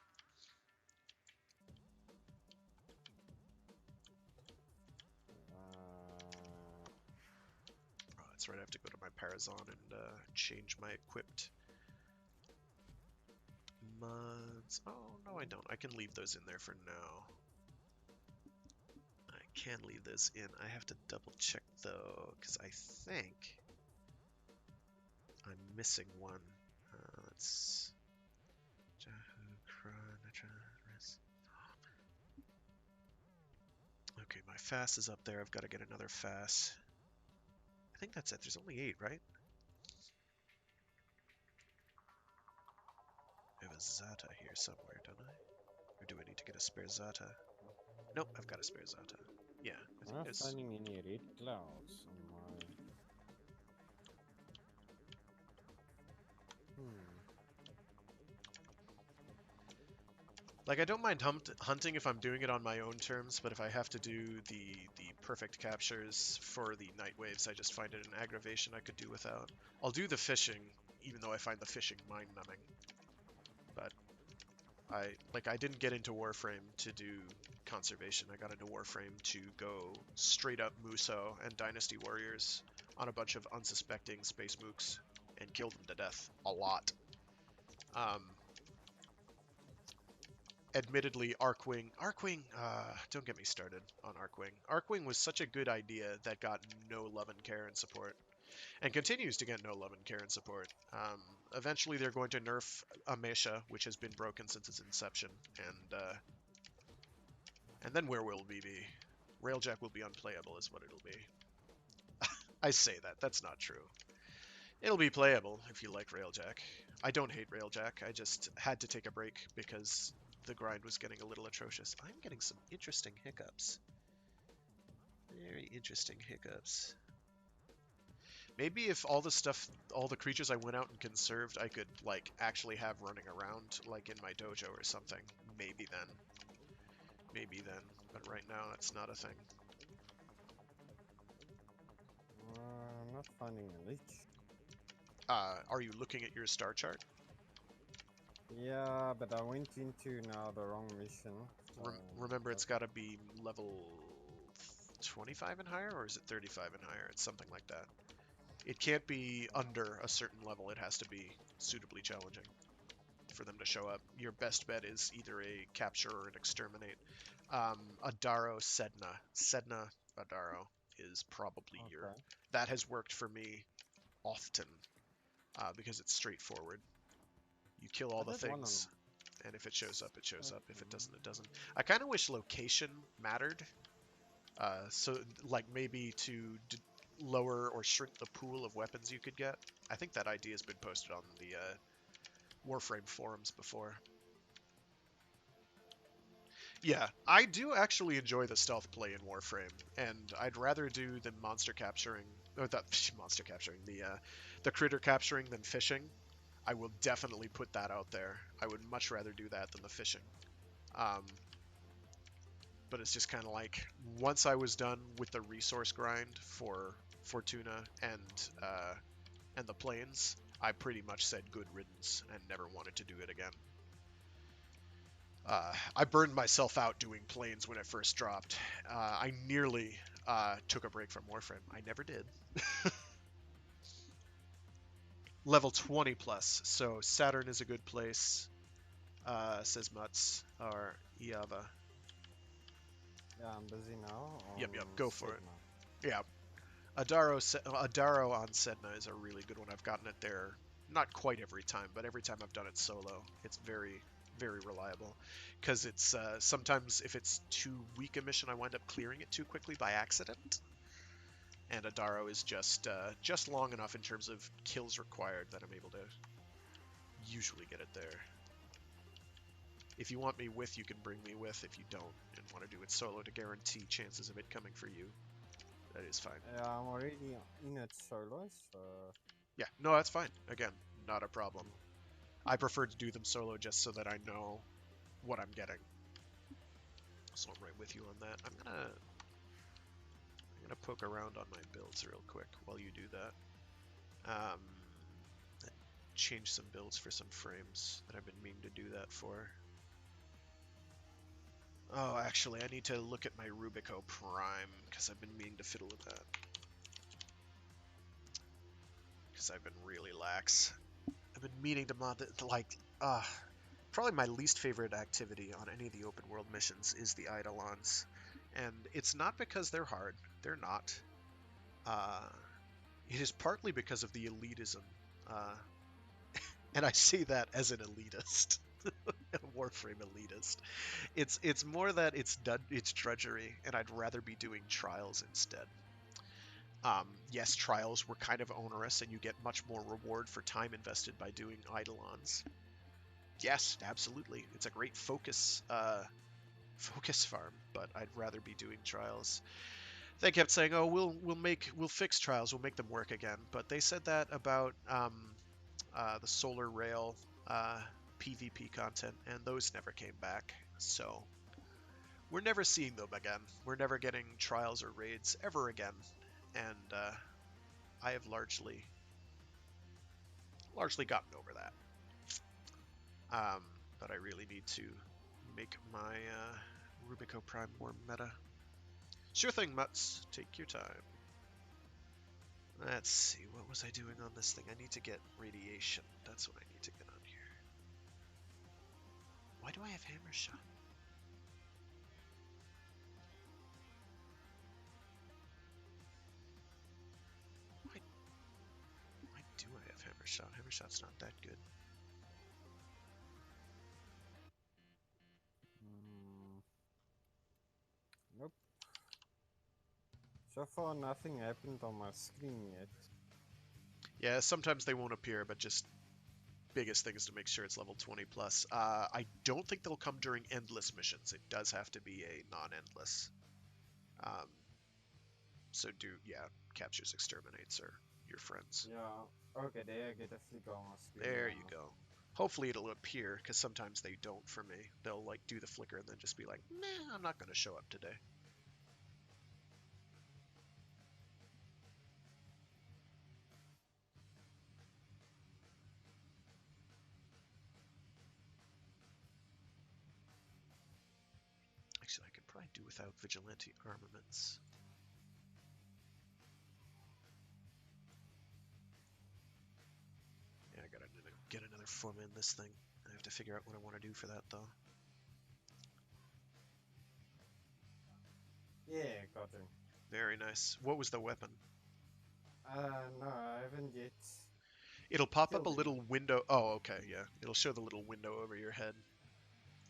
Oh, that's right, I have to go to my Parazon and change my equipped mods. Oh, no I don't. I can leave those in there for now. can leave this in. I have to double check though, because I think I'm missing one. Let's. Okay, my fast is up there. I've got to get another fast. I think that's it. There's only 8, right? I have a Zata here somewhere, don't I? Or do I need to get a spare Zata? Nope, I've got a spare Zata. Yeah, I I'm think not there's... finding any red clouds on my. Like, I don't mind hunting if I'm doing it on my own terms, but if I have to do the perfect captures for the night waves, I just find it an aggravation I could do without. I'll do the fishing, even though I find the fishing mind-numbing. But I didn't get into Warframe to do conservation. I got into Warframe to go straight up Muso and Dynasty Warriors on a bunch of unsuspecting space mooks and kill them to death a lot. Admittedly, Arkwing, don't get me started on Arkwing. Arkwing was such a good idea that got no love and care and support, and continues to get no love and care and support. Eventually, they're going to nerf Amesha, which has been broken since its inception, and then where will we be? Railjack will be unplayable, is what it'll be. I say that. That's not true. It'll be playable if you like Railjack. I don't hate Railjack. I just had to take a break because the grind was getting a little atrocious. I'm getting some interesting hiccups. Very interesting hiccups. Maybe if all the stuff, all the creatures I went out and conserved, I could, like, actually have running around, like, in my dojo or something. Maybe then. Maybe then. But right now, that's not a thing. I'm not finding a leech. Are you looking at your star chart? Yeah, but I went into now the wrong mission. Remember, it's got to be level 25 and higher, or is it 35 and higher? It's something like that. It can't be under a certain level. It has to be suitably challenging for them to show up. Your best bet is either a capture or an exterminate. Adaro Sedna. Sedna Adaro is probably your... That has worked for me often because it's straightforward. You kill all the things, and if it shows up, it shows up. If it doesn't, it doesn't. I kind of wish location mattered. So, like, maybe to lower or shrink the pool of weapons you could get. I think that idea has been posted on the Warframe forums before. Yeah, I do actually enjoy the stealth play in Warframe, and I'd rather do the monster capturing, or the monster capturing, the critter capturing than fishing. I will definitely put that out there. I would much rather do that than the fishing. But it's just kind of like, once I was done with the resource grind for Fortuna and the plains, I pretty much said good riddance and never wanted to do it again. I burned myself out doing plains when it first dropped. I nearly took a break from Warframe. I never did. Level 20 plus, so Saturn is a good place, says Mutz, or Iava. Yeah, I'm busy now. Yep, go for it. Yeah. Adaro on Sedna is a really good one. I've gotten it there, not quite every time, but every time I've done it solo, it's very, very reliable. Because it's sometimes if it's too weak a mission, I wind up clearing it too quickly by accident. And Adaro is just long enough in terms of kills required that I'm able to usually get it there. If you want me with, you can bring me with. If you don't and want to do it solo to guarantee chances of it coming for you, that is fine. Yeah, I'm already in it solo, so... Yeah, no, that's fine. Again, not a problem. I prefer to do them solo just so that I know what I'm getting. So I'm right with you on that. I'm gonna poke around on my builds real quick while you do that. Change some builds for some frames that I've been meaning to do that for. Oh, actually, I need to look at my Rubico Prime, because I've been meaning to fiddle with that. Because I've been really lax. I've been meaning to mod it, like, probably my least favorite activity on any of the open world missions is the Eidolons. And it's not because they're hard. They're not. Uh, it is partly because of the elitism. Uh, and I say that as an elitist. A Warframe elitist. It's more that it's drudgery, and I'd rather be doing trials instead. Yes, trials were kind of onerous, and you get much more reward for time invested by doing Eidolons. Yes, absolutely, it's a great focus farm, but I'd rather be doing trials. They kept saying, "Oh, we'll fix trials, we'll make them work again," but they said that about the Solar Rail PvP content, and those never came back. So we're never seeing them again. We're never getting trials or raids ever again, and I have largely gotten over that. But I really need to make my Rubico Prime more meta. Sure thing, Mutts. Take your time. Let's see, what was I doing on this thing? I need to get radiation. That's what I need to get on here. Why do I have hammer shot? Why do I have hammer shot? Hammer shot's not that good. Nope. So far, nothing happened on my screen yet. Yeah, sometimes they won't appear, but just biggest thing is to make sure it's level 20 plus. I don't think they'll come during endless missions. It does have to be a non-endless. So captures, exterminates are your friends. Yeah, okay, there I get a flicker on my screen. There you go. Hopefully it'll appear, because sometimes they don't for me. They'll like do the flicker and then just be like, nah, I'm not going to show up today. Actually, I could probably do without vigilante armaments. Yeah, I gotta get another foreman in this thing. I have to figure out what I want to do for that, though. Yeah, got him. Very nice. What was the weapon? No, I haven't yet. It'll pop up a Killed him. little window. Oh, okay, yeah. It'll show the little window over your head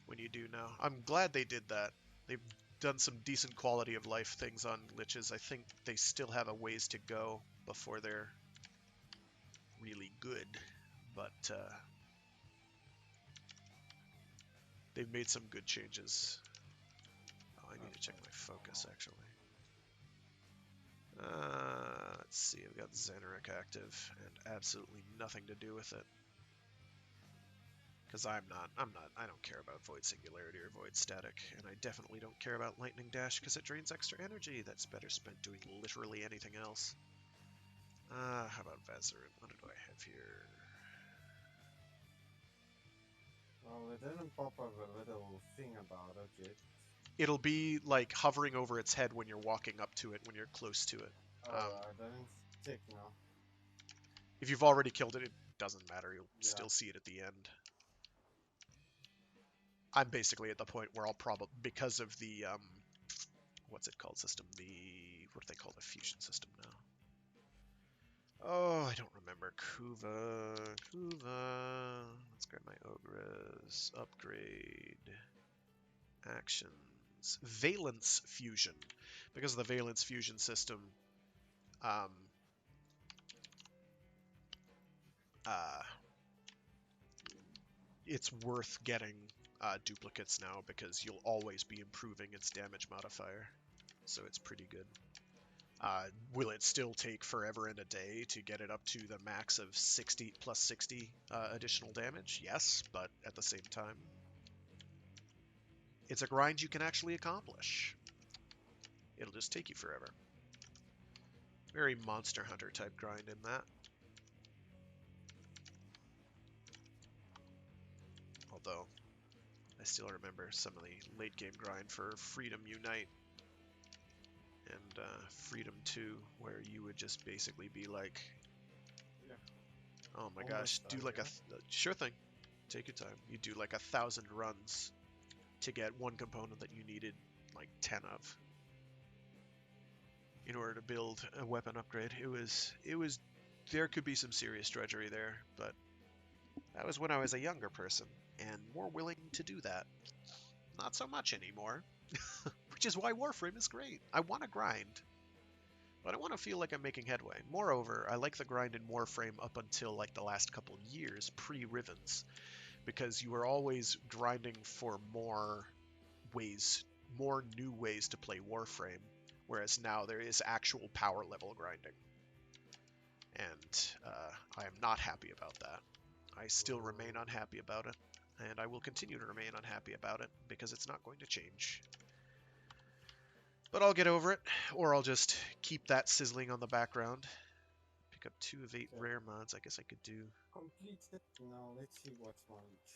when you do now. I'm glad they did that. They've done some decent quality of life things on Liches. I think they still have a ways to go before they're really good, but they've made some good changes. Oh, I need to check my focus, actually. Let's see, I've got Xanarek active, and absolutely nothing to do with it. Because I don't care about Void Singularity or Void Static, and I definitely don't care about Lightning Dash because it drains extra energy that's better spent doing literally anything else. How about Vazarin? What do I have here? Well, it didn't pop up a little thing about it yet. It'll be like hovering over its head when you're walking up to it, when you're close to it. Oh, I didn't check now. If you've already killed it, it doesn't matter. You'll still see it at the end. I'm basically at the point where I'll probably, because of the, what's it called system? What do they call the fusion system now? Oh, I don't remember. Kuva. Let's grab my Ogres. Upgrade. Actions. Valence fusion. Because of the Valence fusion system, it's worth getting duplicates now because you'll always be improving its damage modifier. So it's pretty good. Will it still take forever and a day to get it up to the max of 60 plus 60 additional damage? Yes, but at the same time, it's a grind you can actually accomplish. It'll just take you forever. Very Monster Hunter type grind in that. Although, I still remember some of the late game grind for Freedom Unite and Freedom 2, where you would just basically be like, oh my gosh, do like sure thing, take your time. You do like 1,000 runs to get one component that you needed like 10 of. in order to build a weapon upgrade. There could be some serious drudgery there, but that was when I was a younger person and more willing to do that. Not so much anymore, which is why Warframe is great. I want to grind, but I want to feel like I'm making headway. Moreover, I like the grind in Warframe up until like the last couple years, pre-Rivens, because you were always grinding for more new ways to play Warframe, whereas now there is actual power level grinding. And I am not happy about that. I still remain unhappy about it, and I will continue to remain unhappy about it because it's not going to change. But I'll get over it, or I'll just keep that sizzling on the background. Pick up 2 of 8 Okay. rare mods, I guess I could do. Completed. Now let's see what's my reach.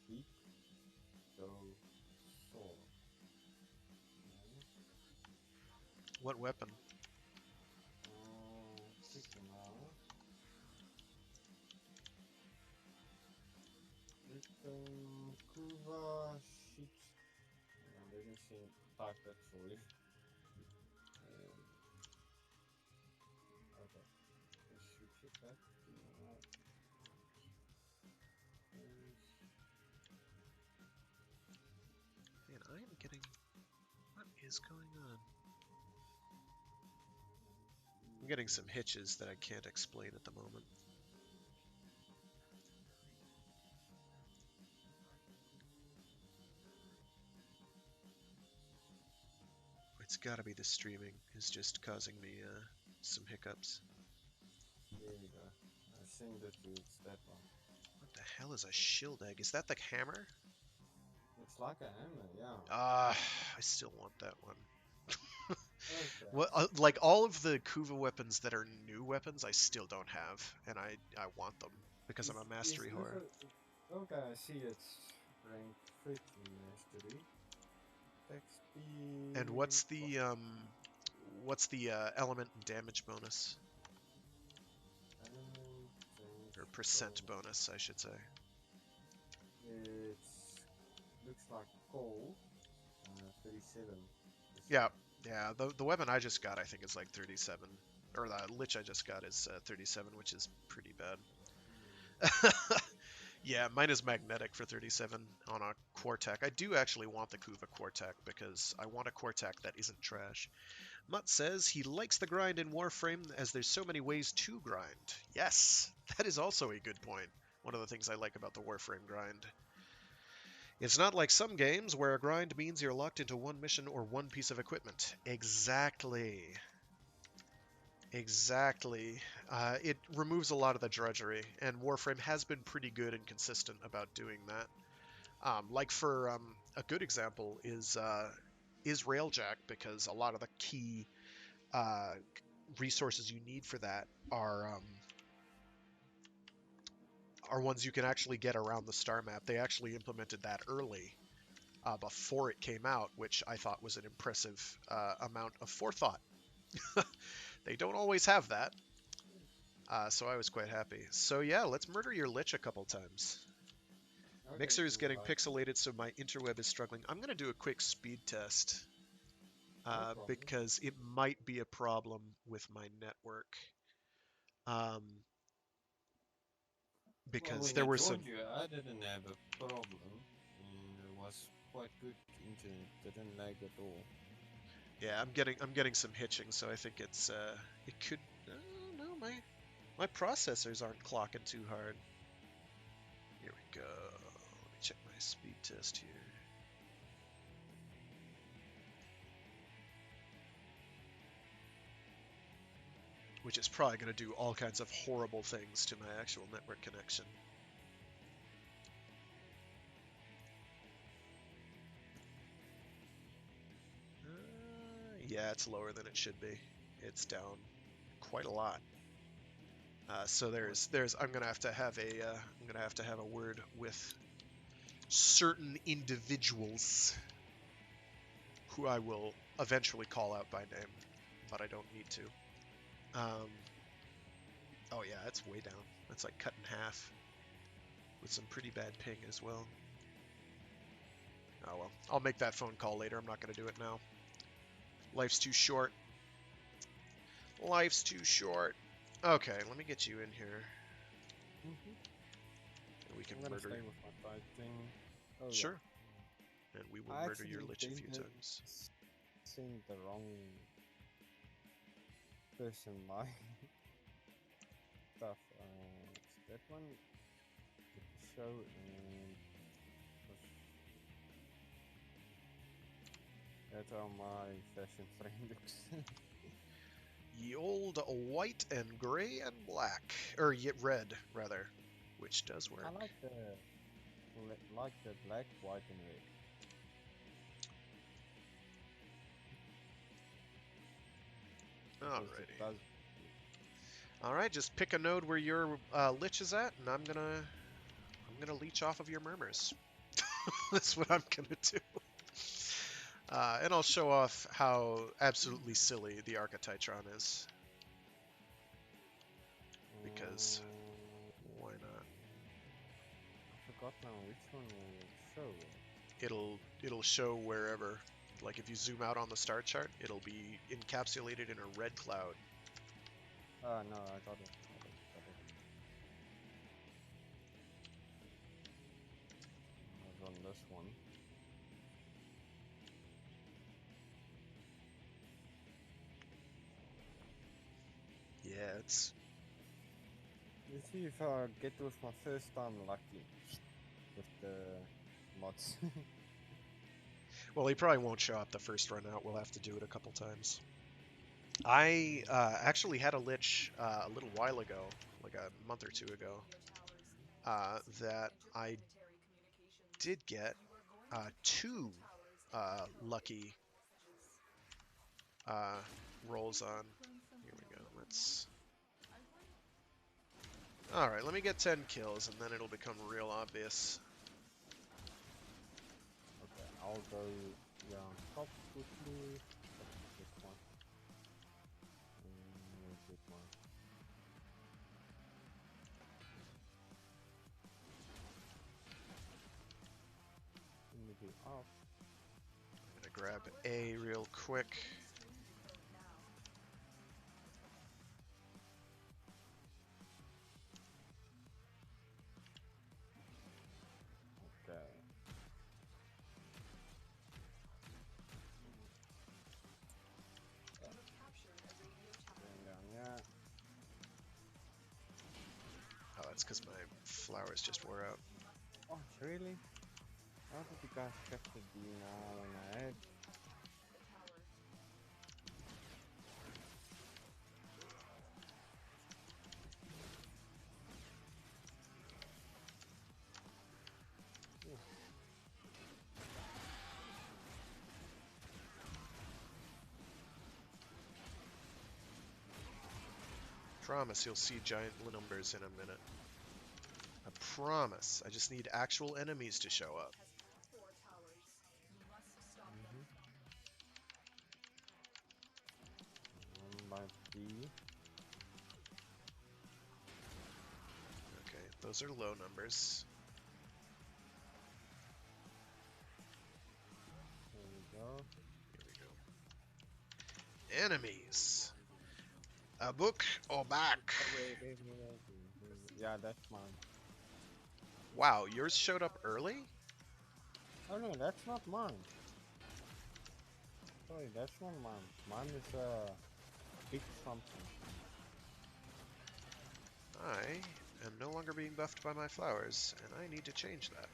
Deep though sword. What weapon? Quick now. Kuva shit. I didn't see type that for you. Okay. Let's switch it back to Man, I am getting... What is going on? I'm getting some hitches that I can't explain at the moment. It's gotta be the streaming is just causing me some hiccups. There we go. I think that it's that one. What the hell is a shield egg? Is that the hammer? It's like a hammer, yeah. I still want that one. Okay. Well, like all of the Kuva weapons that are new weapons, I still don't have, and I want them because I'm a mastery whore. Okay, I see it's rank 50 mastery. Attack speed. And what's the element and damage bonus Element, or percent bonus, I should say? It looks like coal. 37. Yeah, the weapon I just got, I think, is like 37, or the Lich I just got is 37, which is pretty bad. Yeah, mine is magnetic for 37 on a Quartak. I do actually want the Kuva Quartak because I want a Quartak that isn't trash. Mutt says he likes the grind in Warframe as there's so many ways to grind. Yes, that is also a good point. One of the things I like about the Warframe grind. It's not like some games where a grind means you're locked into one mission or one piece of equipment. Exactly. Exactly. It removes a lot of the drudgery, and Warframe has been pretty good and consistent about doing that. Like for a good example is Railjack, because a lot of the key resources you need for that are ones you can actually get around the star map. They actually implemented that early before it came out, which I thought was an impressive amount of forethought. They don't always have that. So I was quite happy. So yeah, let's murder your Lich a couple times. Okay, Mixer is cool, getting right. pixelated, so my interweb is struggling. I'm going to do a quick speed test problem. because it might be a problem with my network. Because Well, there when I were some... told you, I didn't have a problem. And it was quite good internet. Didn't lag at all. Yeah, I'm getting some hitching, so I think it's it could... no, my processors aren't clocking too hard. Here we go. Let me check my speed test here. Which is probably going to do all kinds of horrible things to my actual network connection. Yeah, it's lower than it should be. It's down quite a lot. So there's I'm gonna have to have a word with certain individuals who I will eventually call out by name, but I don't need to. Oh yeah, it's way down. That's like cut in half with some pretty bad ping as well. Oh well, I'll make that phone call later. I'm not gonna do it now. Life's too short. Life's too short. Okay, let me get you in here. And we can I'm gonna murder. stay with my fighting. Oh Sure. yeah. And we will I murder your actually lich a few intended times. seeing the wrong person my stuff. That one, the show, and that are my fashion friends. Ye old white and gray and black, or yet red rather, which does work. I like the black, white, and red. Because it Alrighty. does. All right, just pick a node where your lich is at, and I'm gonna leech off of your murmurs. That's what I'm gonna do. And I'll show off how absolutely silly the Archititron is. Because why not? I forgot now which one will show. It'll show wherever. Like if you zoom out on the star chart, it'll be encapsulated in a red cloud. No, I got it. I was on this one. Yeah, it's Let's see if I get with my first time lucky with the mods. well, he probably won't show up the first run out. We'll have to do it a couple times. I actually had a lich a little while ago, like a month or two ago, that I did get two lucky rolls on. Here we go. Alright, let me get 10 kills and then it'll become real obvious. Okay, I'll go on top quickly. This one. Where's this one? Let me do up. I'm gonna grab A real quick. Okay. Going down, yeah. Oh, that's because my flowers just wore out. Oh, really? How did you guys capture D now when I had? Promise you'll see giant numbers in a minute. I promise. I just need actual enemies to show up. By D. Okay, those are low numbers. There we go. Here we go. Enemies. A book or back? Wait. Yeah, that's mine. Wow, yours showed up early? Oh no, that's not mine. Sorry, that's not mine. Mine is big something. I am no longer being buffed by my flowers, and I need to change that.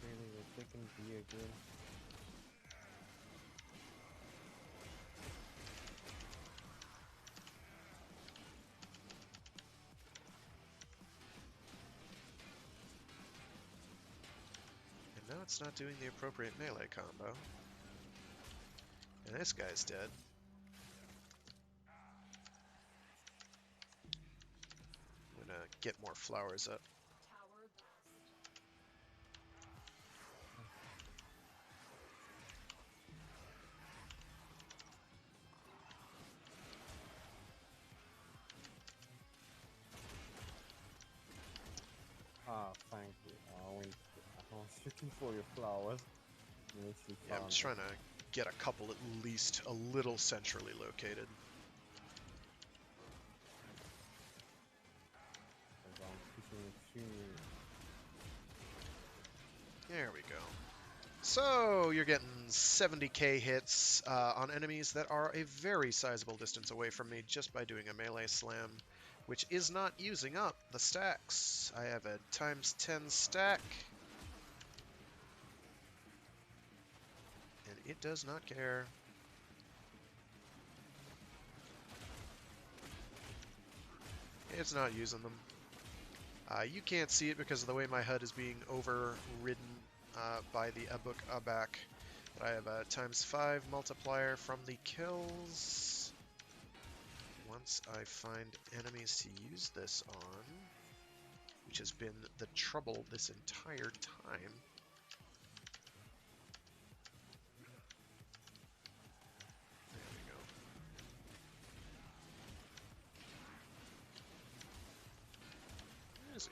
Really, we're taking B again. And now it's not doing the appropriate melee combo. This guy's dead. I'm gonna get more flowers up. Tower lost. Ah, thank you. I was looking for your flowers. You actually Yeah, I'm found just trying to get a couple at least a little centrally located. because I'm pushing extremely. There we go. So you're getting 70k hits on enemies that are a very sizable distance away from me just by doing a melee slam, which is not using up the stacks. I have a ×10 stack, and it does not care. It's not using them. You can't see it because of the way my HUD is being overridden by the Abuk Abak. But I have a ×5 multiplier from the kills. Once I find enemies to use this on, which has been the trouble this entire time. There we go.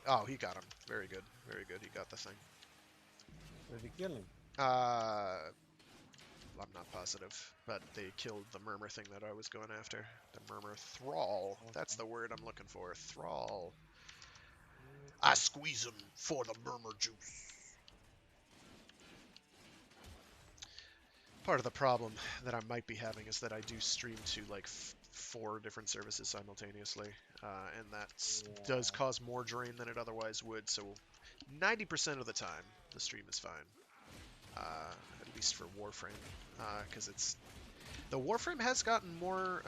Oh, he got him. Very good. Very good. He got the thing. Did he kill him? I'm not positive, but they killed the murmur thing that I was going after. The murmur thrall. That's the word I'm looking for. Thrall. I squeeze him for the murmur juice. Part of the problem that I might be having is that I do stream to like 4 different services simultaneously, and that does cause more drain than it otherwise would. So 90% of the time, the stream is fine. At least for Warframe, because the Warframe has gotten more.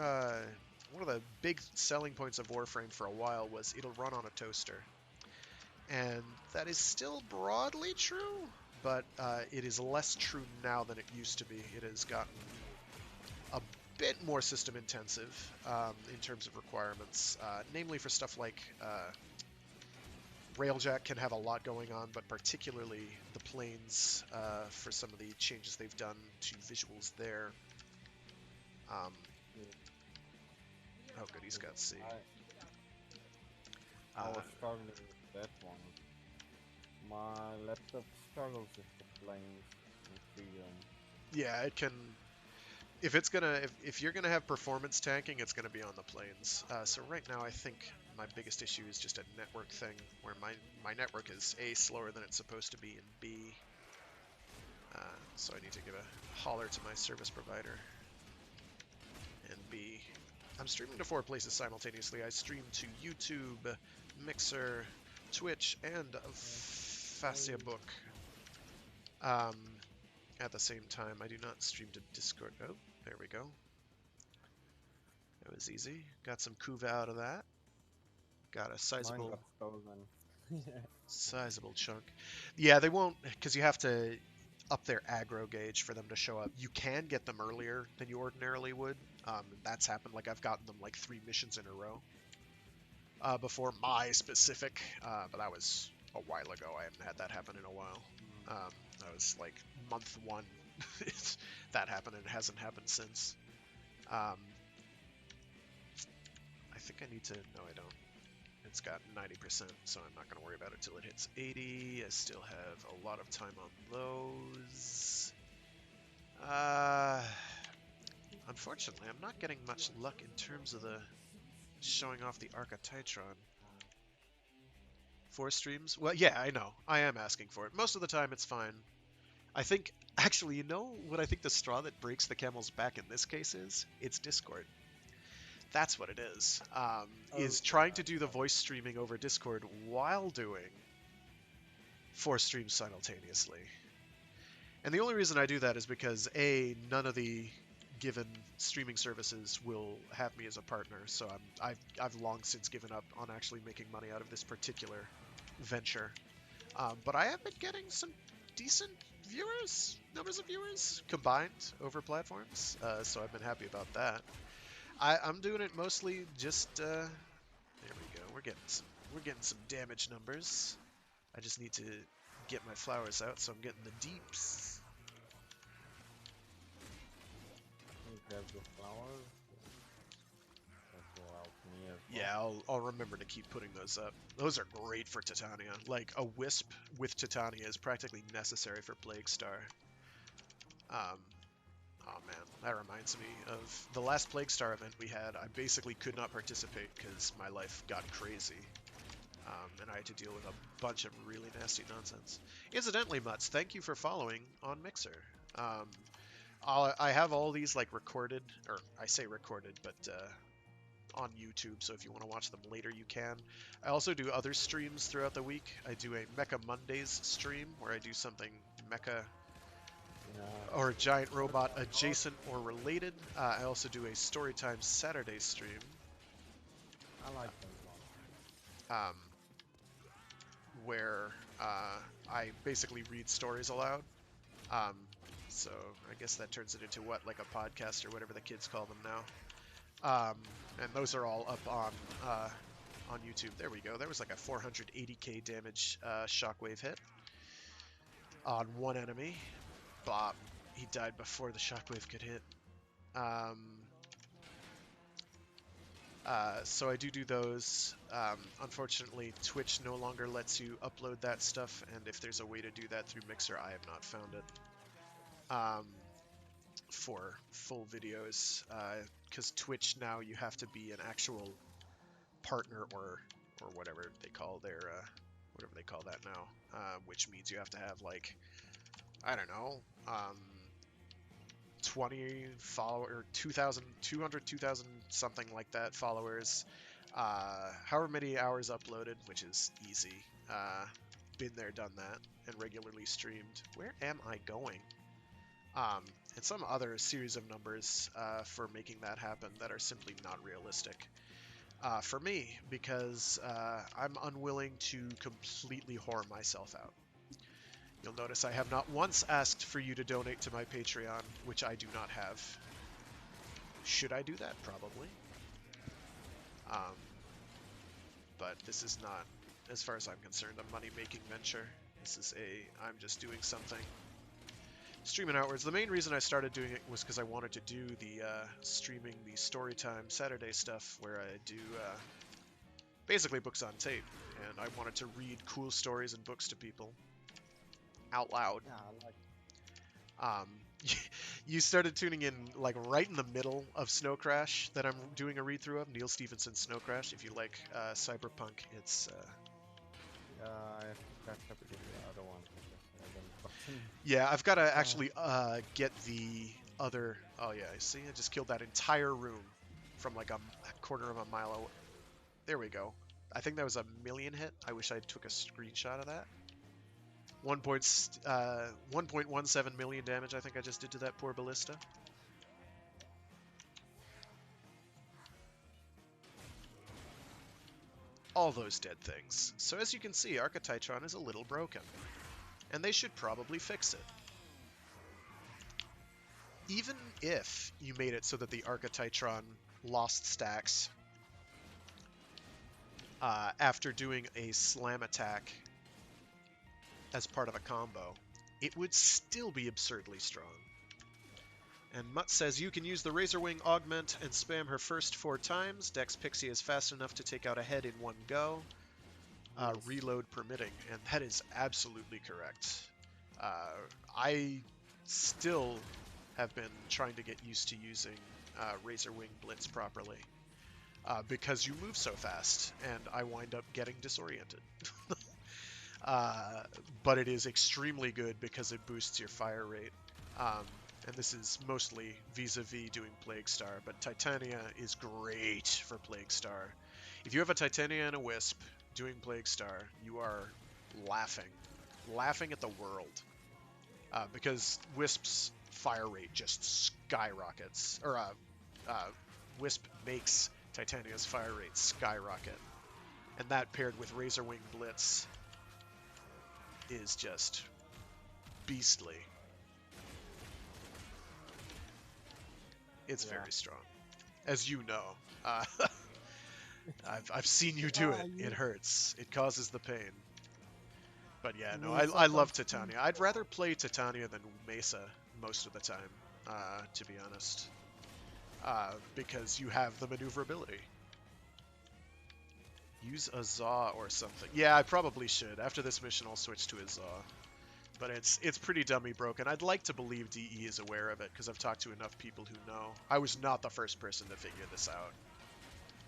One of the big selling points of Warframe for a while was it'll run on a toaster, and that is still broadly true, but it is less true now than it used to be. It has gotten a bit more system intensive in terms of requirements, namely for stuff like Railjack can have a lot going on, but particularly the planes for some of the changes they've done to visuals there. Oh, good, he's got C. I was struggling with that one. My laptop struggles with the planes and freedom. Yeah, it can. If you're gonna have performance tanking, it's gonna be on the planes. So right now, I think my biggest issue is just a network thing, where my network is A, slower than it's supposed to be, and B, so I need to give a holler to my service provider. And B, I'm streaming to 4 places simultaneously. I stream to YouTube, Mixer, Twitch, and Facebook. At the same time, I do not stream to Discord. Oh, there we go. That was easy. Got some Kuva out of that. Got a sizable, Mine got stolen. sizable chunk. Yeah, they won't, because you have to up their aggro gauge for them to show up. You can get them earlier than you ordinarily would. That's happened. Like, I've gotten them like 3 missions in a row before my specific, but that was a while ago. I haven't had that happen in a while. That was like month 1 that happened, and it hasn't happened since. I think I need to, no I don't. It's got 90%, so I'm not going to worry about it till it hits 80. I still have a lot of time on those. Unfortunately, I'm not getting much luck in terms of the showing off the Archititron. 4 streams? Well, yeah, I know. I am asking for it. Most of the time, it's fine. I think, actually, you know what I think the straw that breaks the camel's back in this case is? It's Discord. That's what it is. Is trying to do the voice streaming over Discord while doing 4 streams simultaneously. And the only reason I do that is because none of the given streaming services will have me as a partner, so I've long since given up on actually making money out of this particular venture. But I have been getting some decent numbers of viewers combined over platforms. So I've been happy about that. I'm doing it mostly just. There we go. We're getting some damage numbers. I just need to get my flowers out, so I'm getting the deeps. Grab the flowers. That will help me as well. Yeah, I'll remember to keep putting those up. Those are great for Titania. Like, a wisp with Titania is practically necessary for Plague Star. Oh man, that reminds me of the last Plague Star event we had. I basically could not participate because my life got crazy. And I had to deal with a bunch of really nasty nonsense. Incidentally, Mutz, thank you for following on Mixer. I have all these like recorded, or I say recorded, but on YouTube, so if you want to watch them later, you can. I also do other streams throughout the week. I do a Mecha Mondays stream where I do something mecha or giant robot adjacent or related. I also do a Storytime Saturday stream. I like them a lot. Where I basically read stories aloud. So I guess that turns it into what, like a podcast or whatever the kids call them now. And those are all up on YouTube. There we go. There was like a 480k damage shockwave hit on one enemy. Bop. He died before the shockwave could hit. So I do those. Unfortunately, Twitch no longer lets you upload that stuff, and if there's a way to do that through Mixer, I have not found it. For full videos, because Twitch now you have to be an actual partner or whatever they call their whatever they call that now, which means you have to have like, I don't know, 20 follower, 2,000, 200, 2,000 something like that followers, however many hours uploaded, which is easy. Been there, done that, and regularly streamed. Where am I going? And some other series of numbers for making that happen that are simply not realistic for me, because I'm unwilling to completely whore myself out. You'll notice I have not once asked for you to donate to my Patreon, which I do not have. Should I do that? Probably. But this is not, as far as I'm concerned, a money-making venture. This is I'm just doing something. Streaming outwards. The main reason I started doing it was because I wanted to do the streaming the Storytime Saturday stuff, where I do basically books on tape, and I wanted to read cool stories and books to people out loud. Yeah, I like You started tuning in like right in the middle of Snow Crash that I'm doing a read through of, Neil Stephenson's Snow Crash. If you like cyberpunk, it's I have to catch up with the other one. I haven't gotten- yeah, I've got to actually get the other. Oh yeah, see, I just killed that entire room from like a quarter of a mile away. There we go. I think that was a million hit. I wish I took a screenshot of that. 1.17 million damage I think I just did to that poor ballista. All those dead things. So as you can see, Archetytron is a little broken. And they should probably fix it. Even if you made it so that the Archetytron lost stacks after doing a slam attack as part of a combo, it would still be absurdly strong. And Mutt says you can use the Razorwing Augment and spam her first 4 times. Dex Pixie is fast enough to take out a head in one go, reload permitting, and that is absolutely correct. I still have been trying to get used to using Razorwing Blitz properly, because you move so fast, and I wind up getting disoriented. But it is extremely good because it boosts your fire rate. And this is mostly vis-a-vis doing Plague Star, but Titania is great for Plague Star. If you have a Titania and a Wisp doing Plague Star, you are laughing at the world. Because Wisp's fire rate just skyrockets, or Wisp makes Titania's fire rate skyrocket. And that paired with Razorwing Blitz is just beastly. It's Yeah. very strong, as you know. Uh, I've seen you do it. It hurts. It causes the pain. But yeah, no, I love Titania. I'd rather play Titania than Mesa most of the time, to be honest. Because you have the maneuverability. Use a Zaw or something. Yeah, I probably should. After this mission, I'll switch to a Zaw. But it's pretty dummy broken. I'd like to believe DE is aware of it, because I've talked to enough people who know. I was not the first person to figure this out.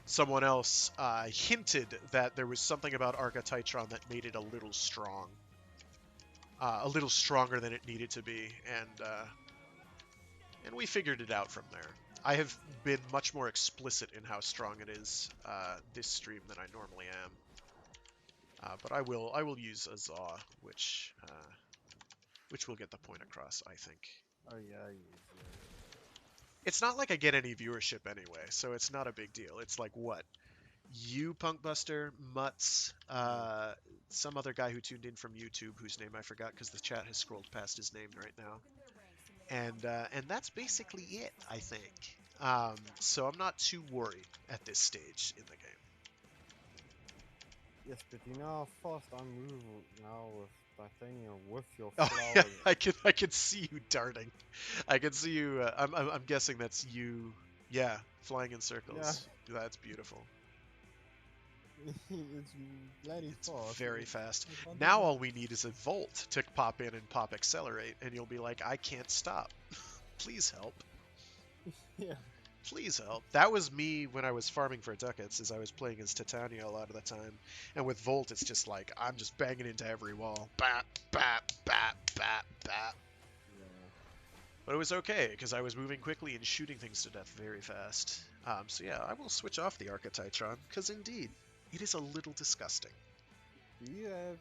Someone else hinted that there was something about Archetytron that made it a little strong. A little stronger than it needed to be, and we figured it out from there. I have been much more explicit in how strong it is this stream than I normally am. But I will use a Zaw, which will get the point across, I think. Oh yeah. It's not like I get any viewership anyway, so it's not a big deal. It's like, what? You, Punkbuster, Mutz, some other guy who tuned in from YouTube, whose name I forgot because the chat has scrolled past his name right now. And that's basically it, I think. So I'm not too worried at this stage in the game. Yes, but you know how fast I move now with Titania with your Oh, flowers. yeah, I can see you darting. I can see you. I'm guessing that's you. Yeah, flying in circles. Yeah. That's beautiful. It's bloody It's fast. very fast. Now all we need is a Volt to pop in and pop Accelerate, and you'll be like, I can't stop. Please help. Yeah. Please help. That was me when I was farming for ducats, as I was playing as Titania a lot of the time. And with Volt, it's just like, I'm just banging into every wall. Bap, bap, bap, bap, bap. Yeah. But it was okay, because I was moving quickly and shooting things to death very fast. So yeah, I will switch off the Archetytron, because indeed, it is a little disgusting. Do you have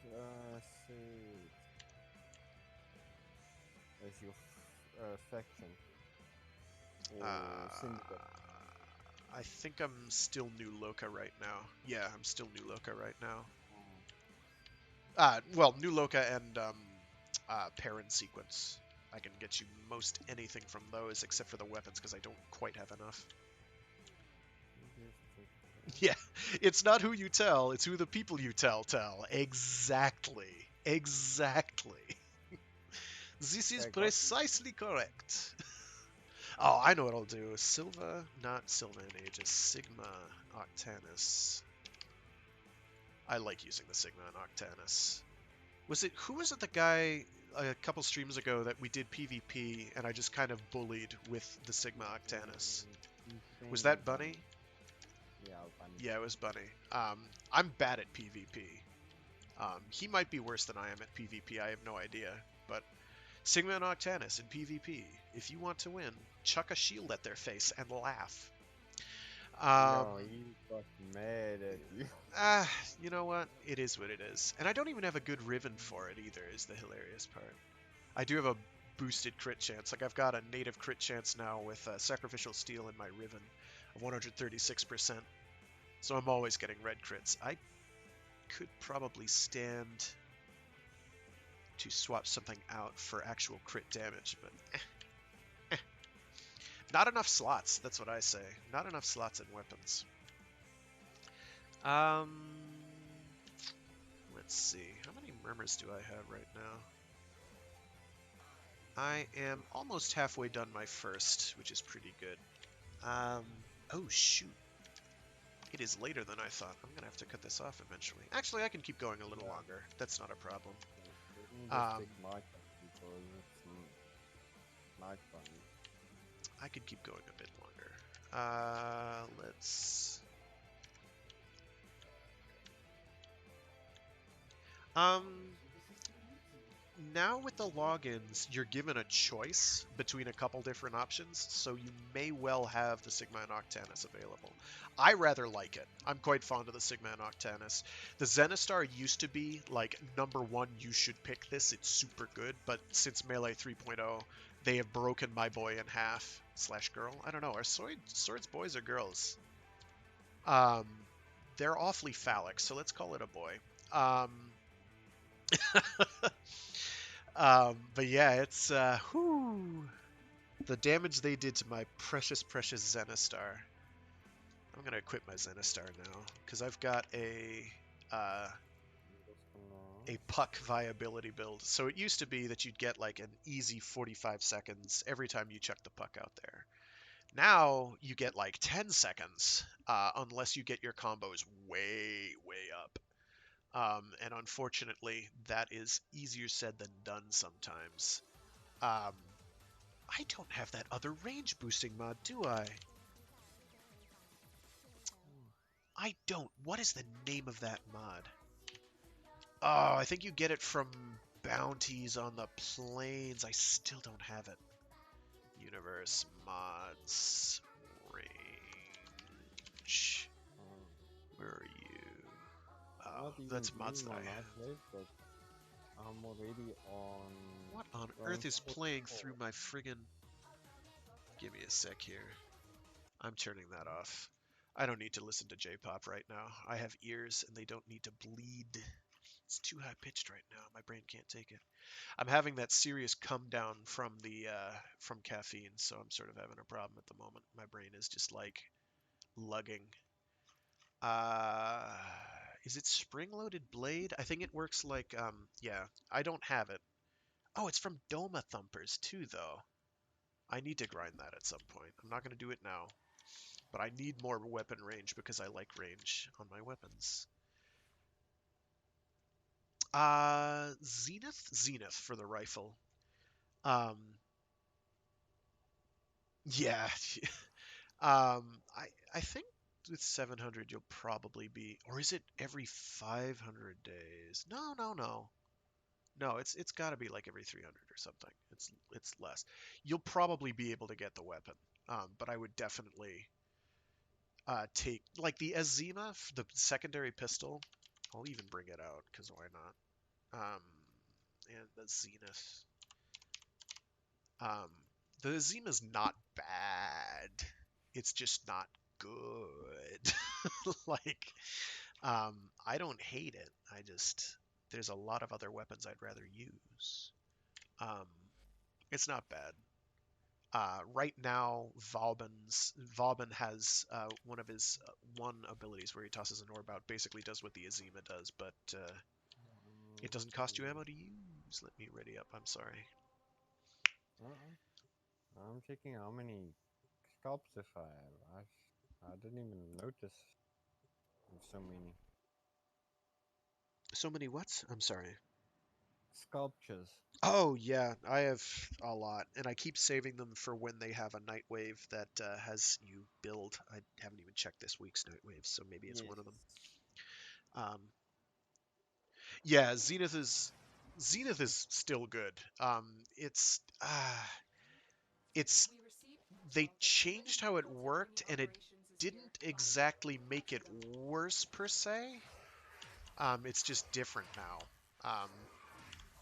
as your faction? Or syndicate? I think I'm still New Loka right now. Yeah, I'm still New Loka right now. Well, New Loka and Perrin Sequence. I can get you most anything from those except for the weapons because I don't quite have enough. Yeah, it's not who you tell, it's who the people you tell. Exactly. Exactly. This is precisely correct. Oh, I know what I'll do. Silva, not Silva and Aegis. Sigma, Octanus. I like using the Sigma and Octanus. Who was it the guy a couple streams ago that we did PvP and I just kind of bullied with the Sigma Octanus? Was that Bunny? Yeah, Bunny. Yeah, it was Bunny. I'm bad at PvP. He might be worse than I am at PvP, I have no idea. But Sigma and Octanus in PvP. If you want to win, chuck a shield at their face and laugh. No, he got mad at you. You know what? It is what it is. And I don't even have a good Riven for it either, is the hilarious part. I do have a boosted crit chance. Like, I've got a native crit chance now with Sacrificial Steel in my Riven of 136%. So I'm always getting red crits. I could probably stand to swap something out for actual crit damage, but not enough slots, that's what I say. Not enough slots in weapons. Let's see. How many murmurs do I have right now? I am almost halfway done my first, which is pretty good. Oh shoot. It is later than I thought. I'm gonna have to cut this off eventually. Actually, I can keep going a little longer. That's not a problem. I could keep going a bit longer. Let's... Now with the logins, you're given a choice between a couple different options, so you may well have the Sigma and Octanus available. I rather like it. I'm quite fond of the Sigma and Octanus. The Zenistar used to be, like, #1, you should pick this, it's super good, but since Melee 3.0, they have broken my boy in half. / girl? I don't know, are swords boys or girls? They're awfully phallic, so let's call it a boy. But yeah, it's whoo, the damage they did to my precious, precious Zenistar. I'm gonna equip my Zenistar now because I've got uh, a puck viability build. So it used to be that you'd get like an easy 45 seconds every time you chuck the puck out there. Now you get like 10 seconds unless you get your combos way, way up. And unfortunately, that is easier said than done sometimes. Um, I don't have that other range boosting mod, do I? I don't. What is the name of that mod? Oh, I think you get it from bounties on the plains. I still don't have it. Universe mods range. Where are you? I'm not even That's mods doing that I my have. Nightwave, but I'm already on. What on rank earth is playing 44. through my friggin'... Give me a sec here. I'm turning that off. I don't need to listen to J-pop right now. I have ears and they don't need to bleed. It's too high pitched right now. My brain can't take it. I'm having that serious come down from the from caffeine, so I'm sort of having a problem at the moment. My brain is just like lugging. Uh, is it spring-loaded blade? I think it works like yeah. I don't have it. Oh, it's from Doma Thumpers too, though. I need to grind that at some point. I'm not gonna do it now, but I need more weapon range because I like range on my weapons. Zenith for the rifle. Um, yeah. I think with 700 you'll probably be, or is it every 500 days? No. No, it's got to be like every 300 or something. It's less. You'll probably be able to get the weapon, but I would definitely take like the Azima, the secondary pistol. I'll even bring it out because why not? And the Zenith. Um, the Azima's not bad. It's just not good. Like, I don't hate it. I just there's a lot of other weapons I'd rather use. Um, it's not bad. Right now, Vauban has one of his one abilities where he tosses an orb out. Basically, does what the Azima does, but it doesn't cost you ammo to use. Let me ready up. I'm sorry. I'm checking how many sculptures I have. I didn't even notice so many So many whats? I'm sorry. sculptures. Oh yeah, I have a lot, and I keep saving them for when they have a night wave that has you build. I haven't even checked this week's night waves, so maybe it's Yes. one of them. Um, yeah, Zenith is still good. It's We received they intel that changed how it human worked, infiltrating and it operations is near didn't to exactly Liches make it cluster. worse per se. It's just different now.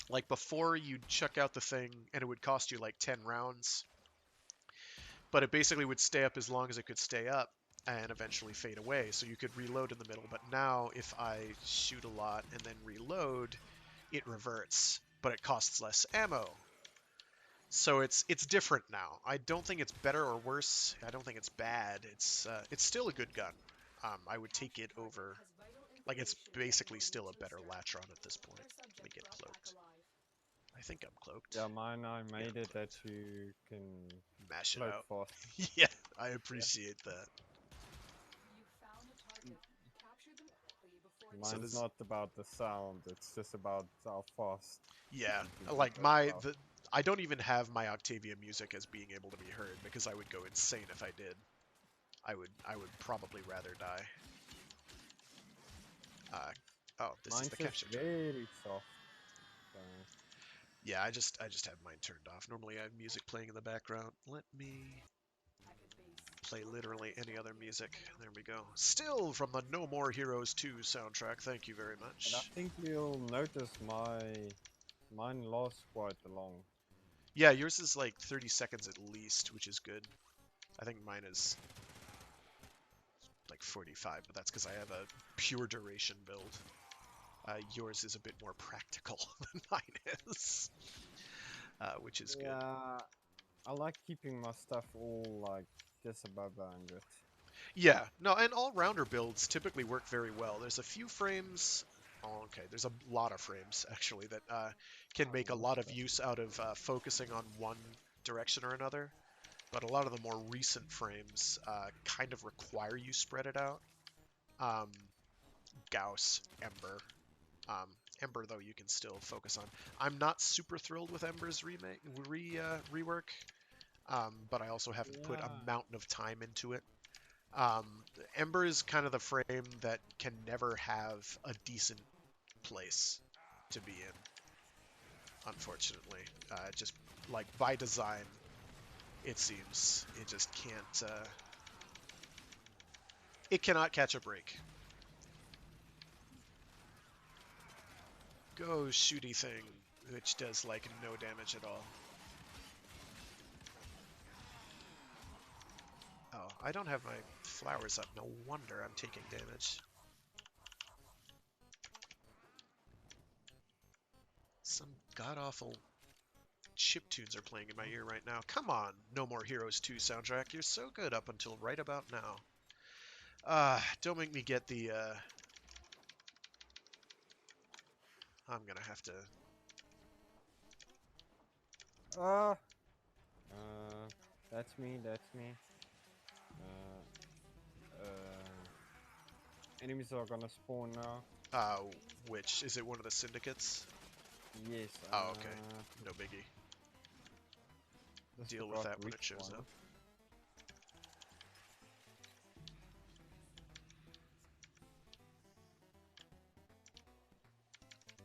Like before, you'd chuck out the thing, and it would cost you like 10 rounds, but it basically would stay up as long as it could stay up and eventually fade away, so you could reload in the middle. But now, if I shoot a lot and then reload, it reverts, but it costs less ammo. So it's different now. I don't think it's better or worse. I don't think it's bad. It's still a good gun. I would take it over. Like it's basically still a better Latron at this point. Let me get cloaked. I think I'm cloaked. Yeah, mine I Yeah, made I'm it that cloaked. you can Mash it float out. fast. Yeah, I appreciate that. You found a target. Capture them quickly before So Mine's this, not about the sound, it's just about how fast yeah, you can like go my fast. the I don't even have my Octavia music as being able to be heard because I would go insane if I did. I would probably rather die. Oh, this is Mine's the just capture turn. very soft. So Yeah, I just have mine turned off. Normally I have music playing in the background. Let me play literally any other music. There we go. Still from the No More Heroes 2 soundtrack. Thank you very and I much. think you'll notice mine lasts quite long. Yeah, yours is like 30 seconds at least, which is good. I think mine is like 45, but that's because I have a pure duration build. Yours is a bit more practical than mine is, which is good. Yeah, I like keeping my stuff all like just above 100. Yeah, no, and all-rounder builds typically work very well. There's a few frames. Oh, okay, there's a lot of frames actually that can make a lot of use out of focusing on one direction or another. But a lot of the more recent frames kind of require you spread it out. Um, Gauss, Ember. Um, Ember, though, you can still focus on. I'm not super thrilled with Ember's rework, but I also haven't put a Yeah. mountain of time into it. Um, Ember is kind of the frame that can never have a decent place to be in, unfortunately. Just like by design, it seems it just can't. It cannot catch a break. Go shooty thing, which does like no damage at all. Oh, I don't have my flowers up. No wonder I'm taking damage. Some god-awful chiptunes are playing in my ear right now. Come on, No More Heroes 2 soundtrack. You're so good up until right about now. Don't make me get the, I'm gonna have to... Uh, uh, that's me, that's me. Uh, enemies are gonna spawn now. Which? Is it one of the syndicates? Yes, Oh, okay. No biggie. just Deal with forgot that when which it shows one. up.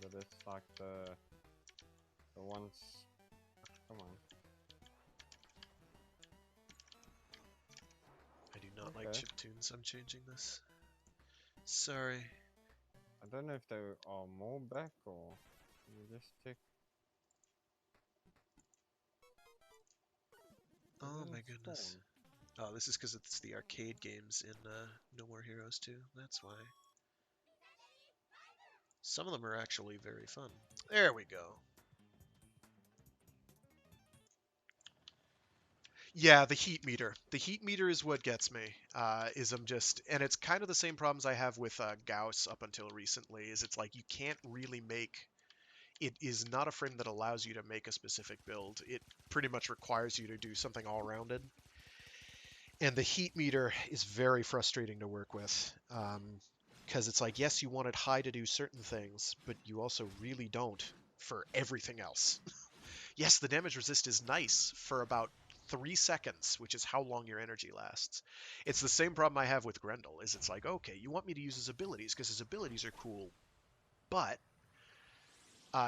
But it's like the ones. Come on. I do not like Okay. chiptunes. I'm changing this. Sorry. I don't know if they are more back or you just check. They Oh my didn't goodness. spawn. Oh, this is because it's the arcade games in No More Heroes 2. That's why. Some of them are actually very fun. There we go. Yeah, the heat meter. The heat meter is what gets me. Is I'm just, and it's kind of the same problems I have with Gauss up until recently. Is it's like you can't really make. It is not a frame that allows you to make a specific build. It pretty much requires you to do something all-rounded. And the heat meter is very frustrating to work with. Because it's like, yes, you wanted high to do certain things, but you also really don't for everything else. Yes, the damage resist is nice for about 3 seconds, which is how long your energy lasts. It's the same problem I have with Grendel, is it's like, okay, you want me to use his abilities because his abilities are cool, but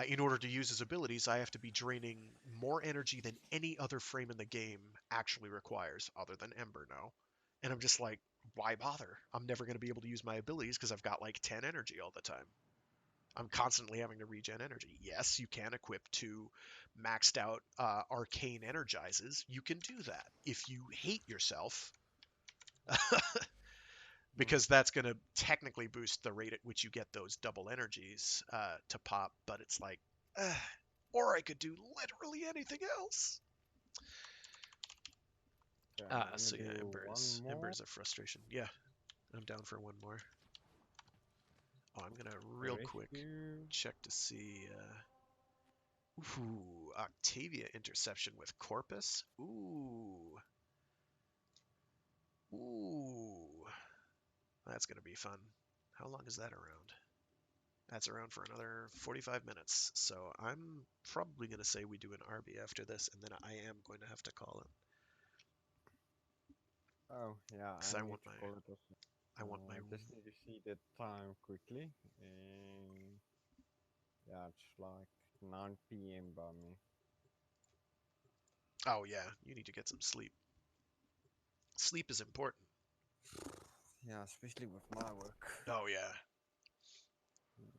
in order to use his abilities, I have to be draining more energy than any other frame in the game actually requires, other than Ember now. And I'm just like, why bother? I'm never going to be able to use my abilities because I've got like 10 energy all the time. I'm constantly having to regen energy. Yes, you can equip 2 maxed out arcane energizes. You can do that if you hate yourself, because that's going to technically boost the rate at which you get those double energies to pop. But it's like, or I could do literally anything else. Okay, I'm gonna So yeah, do one Ember more. is a frustration. Yeah, I'm down for one more. Oh, I'm gonna The real quick rescue. check to see. Ooh, Octavia interception with Corpus. Ooh, that's gonna be fun. How long is that around? That's around for another 45 minutes. So I'm probably gonna say we do an RB after this, and then I am going to have to call it Oh yeah, because I need to call it also. I want my. I just need to see the time quickly, and yeah, it's like 9 p.m. by me. Oh yeah, you need to get some sleep. Sleep is important. Yeah, especially with my work, Oh yeah.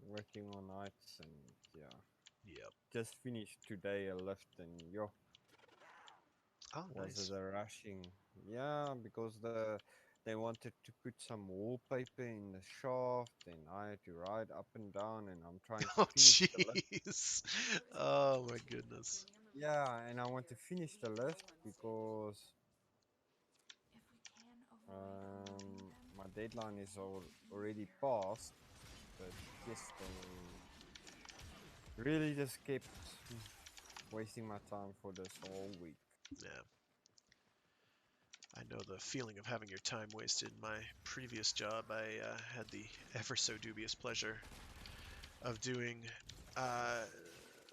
working all nights, and yeah, Yep. just finished today a lift, and Oh was nice. the rushing. Yeah, because the they wanted to put some wallpaper in the shaft, and I had to ride up and down, and I'm trying to Oh, finish the lift. jeez. Oh, my goodness. Yeah, and I want to finish the lift because my deadline is already passed, but just really just kept wasting my time for this whole week. Yeah. I know the feeling of having your time wasted. In my previous job, I had the ever so dubious pleasure of uh,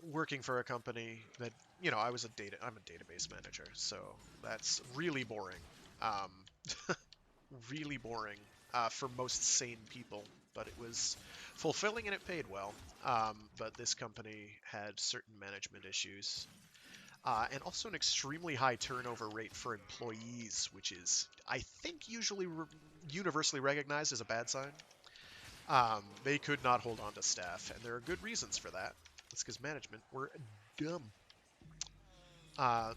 working for a company that, I'm a database manager, so that's really boring. Um, really boring for most sane people, but it was fulfilling and it paid well. But this company had certain management issues and also an extremely high turnover rate for employees, which is, I think, usually universally recognized as a bad sign. They could not hold on to staff, and there are good reasons for that. It's because management were dumb.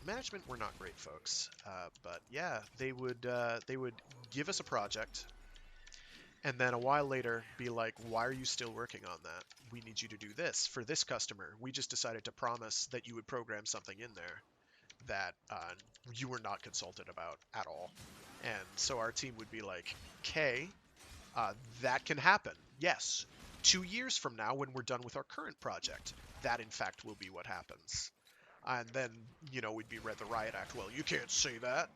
Management were not great folks, but yeah, they would give us a project, and then a while later be like, "Why are you still working on that? We need you to do this for this customer. We just decided to promise that you would program something in there that you were not consulted about at all." And so our team would be like, "Okay, that can happen. Yes, 2 years from now, when we're done with our current project, that in fact will be what happens." And then, we'd be read the riot act. "Well, you can't say that."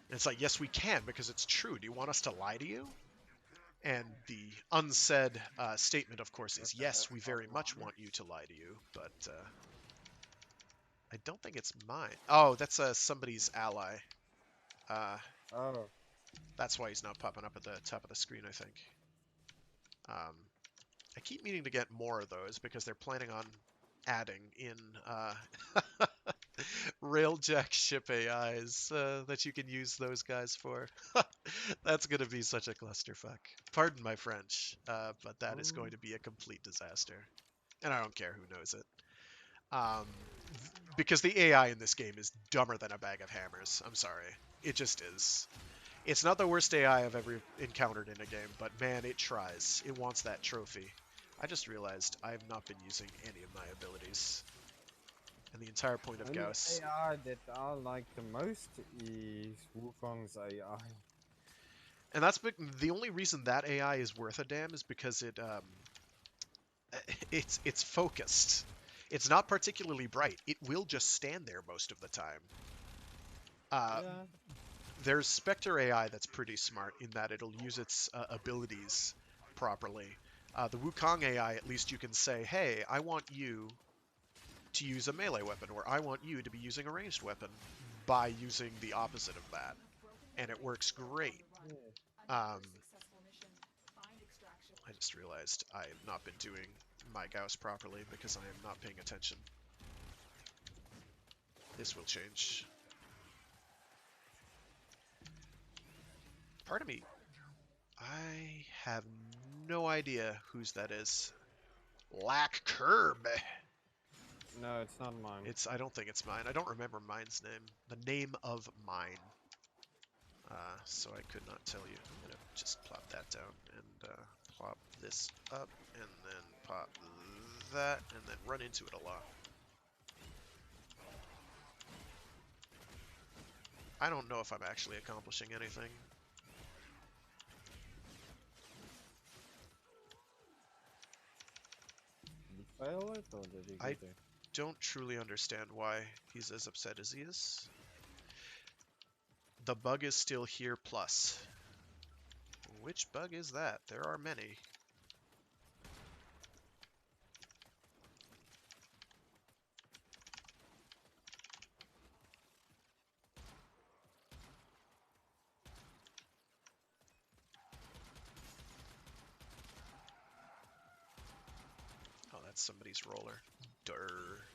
And it's like, yes, we can, because it's true. Do you want us to lie to you? And the unsaid statement, of course, is yes, we very much want you to lie to you, but I don't think it's mine. Oh, that's somebody's ally. Uh, Oh, that's why he's not popping up at the top of the screen, I think. I keep meaning to get more of those because they're planning on adding in Railjack ship AIs that you can use those guys for. That's going to be such a clusterfuck. Pardon my French, but that is going to be a complete disaster. And I don't care who knows it. Um, because the AI in this game is dumber than a bag of hammers. I'm sorry. It just is. It's not the worst AI I've ever encountered in a game, but man, it tries. It wants that trophy. I just realized I have not been using any of my abilities. And the entire point of only Gauss. AI that I like the most is Wukong's AI. And that's the only reason that AI is worth a damn is because it's focused. It's not particularly bright. It will just stand there most of the time. Yeah. There's Spectre AI that's pretty smart in that it'll use its abilities properly. The Wukong AI, at least you can say, "Hey, I want you to use a melee weapon," or "I want you to be using a ranged weapon," by using the opposite of that. And it works great. Um, I just realized I have not been doing my Gauss properly because I am not paying attention. This will change. Part of me, I have no idea whose that is. Lack Curb. No, it's not mine. I don't think it's mine. I don't remember mine's name. The name of mine. So I could not tell you. I'm gonna just plop that down and plop this up and then pop that and then run into it a lot. I don't know if I'm actually accomplishing anything. Did he fail it or did he I get it? don't truly understand why he's as upset as he is. The bug is still here plus. Which bug is that? There are many. Oh, that's somebody's roller. Durr.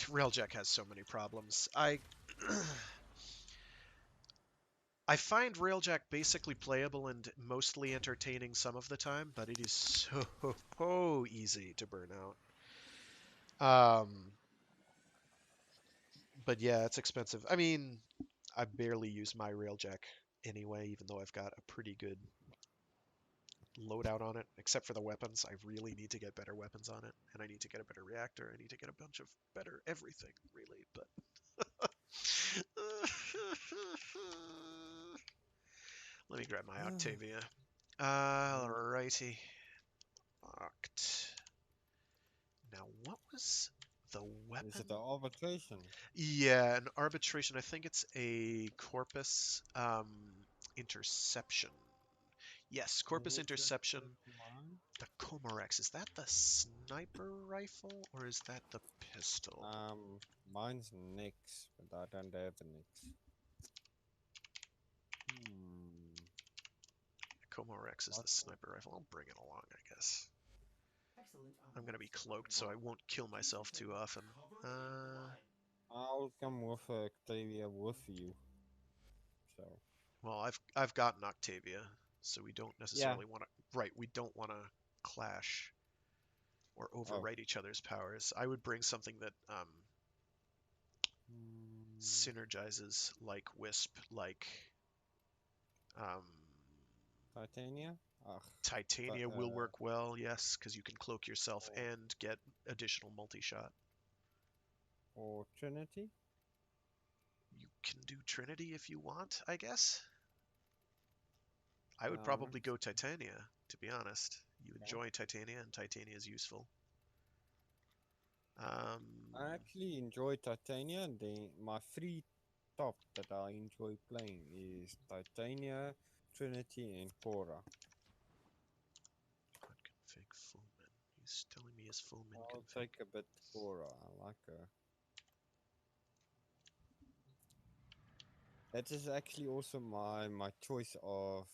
Railjack has so many problems. I find Railjack basically playable and mostly entertaining some of the time, but it is so easy to burn out. But yeah, it's expensive. I mean, I barely use my railjack anyway, even though I've got a pretty good loadout on it, except for the weapons. I really need to get better weapons on it, and I need to get a better reactor. I need to get a bunch of better everything, really. But let me grab my Octavia. Alrighty. Oct. Now, what was the weapon? Is it the arbitration? Yeah, an arbitration. I think it's a corpus interception. Yes, corpus Let me just interception. check mine. The Comorex. Is that the sniper rifle or is that the pistol? Mine's Nyx, but I don't have a Nyx. Hmm. The Comorex is the sniper rifle. I'll bring it along, I guess. I'm gonna be cloaked, so I won't kill myself too often. I'll come with Octavia with you. So Well, I've got an Octavia, so we don't yeah. necessarily want to. Right, we don't want to clash or Oh. overwrite each other's powers. I would bring something that synergizes, like Wisp, like um, Titania? Ugh. Titania will work well, yes, because you can cloak yourself and get additional multi-shot. Or Trinity? You can do Trinity if you want, I guess. I would Um, probably go Titania, to be honest. You okay. enjoy Titania, and Titania is useful. I actually enjoy Titania, and my three top that I enjoy playing is Titania, Trinity, and Cora. Config Fullman. He's telling me his Fullman I'll config. take a bit Cora. I like her. That is actually also my choice of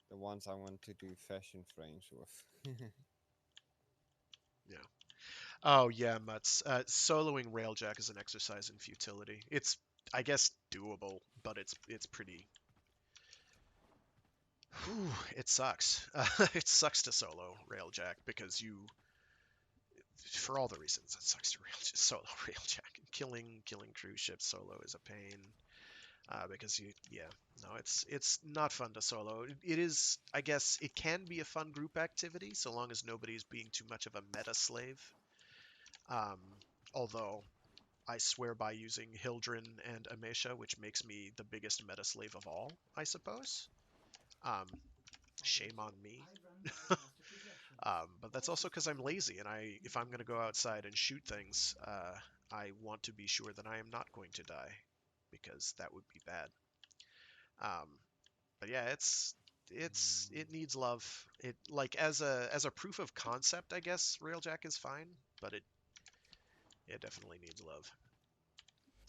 the ones I want to do fashion frames with. Yeah. Oh yeah, Mutz. Soloing Railjack is an exercise in futility. It's, I guess, doable, but it's pretty. Whew, it sucks. It sucks to solo Railjack because you, for all the reasons, it sucks to solo Railjack. Killing cruise ships solo is a pain. Because no, it's not fun to solo. It is, I guess, it can be a fun group activity so long as nobody's being too much of a meta slave. Um, Although I swear by using Hildren and Amesha, which makes me the biggest meta slave of all, I suppose. Um, Shame on me. But that's also because I'm lazy, and if I'm going to go outside and shoot things, I want to be sure that I am not going to die, because that would be bad. But yeah, it needs love. It, like, as a proof of concept, I guess Railjack is fine, but it definitely needs love.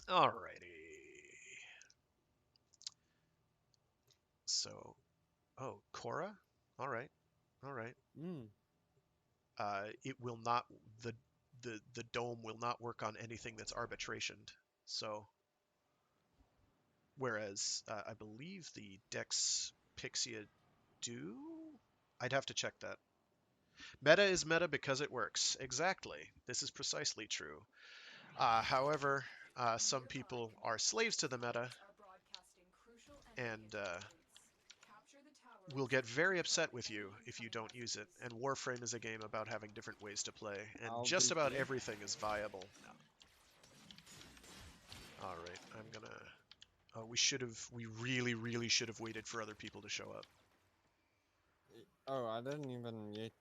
Alrighty. So, oh, Cora? All right. All right. Mm. It will not, the dome will not work on anything that's arbitrationed. So, whereas I believe the Dex Pixia do? I'd have to check that. Meta is meta because it works. Exactly. This is precisely true. However, some people are slaves to the meta and will get very upset with you if you don't use it. And Warframe is a game about having different ways to play, and I'll just be about here. everything is viable. All right, I'm gonna. Oh, we really should have waited for other people to show up. Oh, I didn't even yet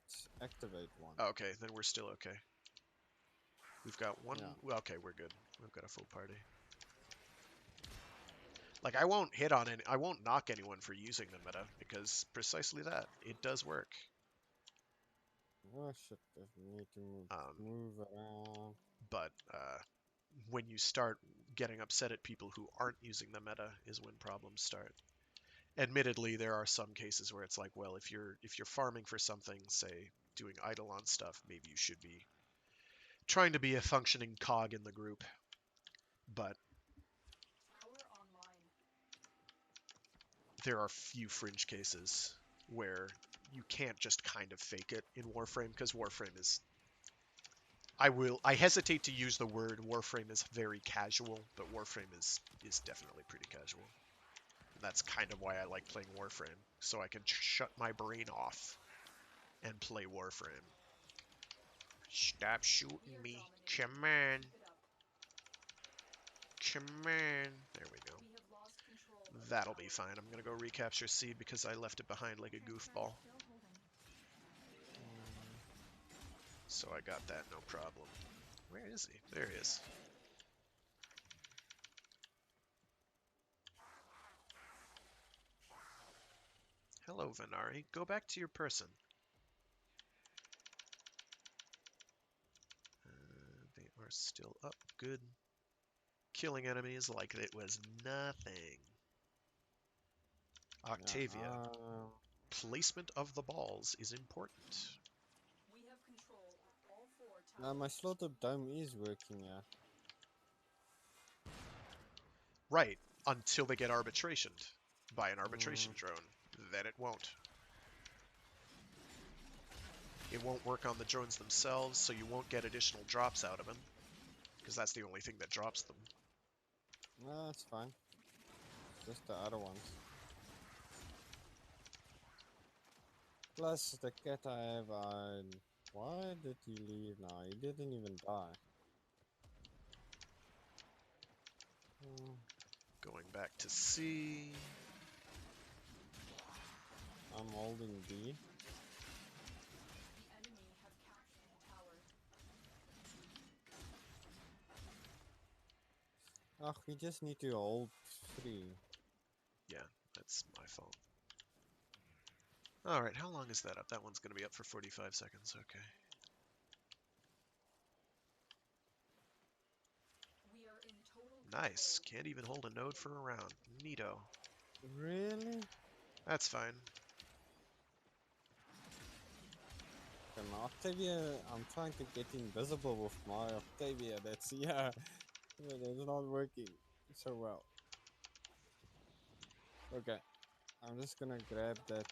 activate one. Okay, then we're still okay. We've got one. Yeah. Well, okay, we're good. We've got a full party. Like, I won't hit on it. I won't knock anyone for using the meta because precisely that, it does work. Oh shit! I need to move around. But when you start getting upset at people who aren't using the meta is when problems start. Admittedly, there are some cases where it's like, well, if you're farming for something, say doing Eidolon stuff, maybe you should be trying to be a functioning cog in the group. But there are few fringe cases where you can't just kind of fake it in Warframe, because Warframe is I hesitate to use the word Warframe is very casual, but Warframe is definitely pretty casual. And that's kind of why I like playing Warframe, so I can shut my brain off and play Warframe. Stop shooting We are me. dominating. Come on. Keep it up. Come on. There we go. We have lost control of the That'll be tower. fine. I'm gonna go recapture C because I left it behind like a goofball. Still holding. So I got that, no problem. Where is he? There he is. Hello, Venari. Go back to your person. They are still up. Good. Killing enemies like it was nothing. Octavia. Placement of the balls is important. We have control of all 4 towers. Now my slaughter dome is working, yeah. Right, until they get arbitrationed by an arbitration drone. Then it won't. It won't work on the drones themselves, so you won't get additional drops out of them. Because that's the only thing that drops them. No, it's fine. Just the other ones. Plus the cat I have, why did he leave now? He didn't even die. Going back to C. I'm holding B. The enemy have captured the tower. Ach, we just need to hold 3. Yeah, that's my fault. Alright, how long is that up? That one's going to be up for 45 seconds. Okay. We are in total Nice. control. Can't even hold a node for a round. Neato. Really? That's fine. Okay, my Octavia, I'm trying to get invisible with my Octavia. That's, yeah, that's not working so well. Okay, I'm just gonna grab that.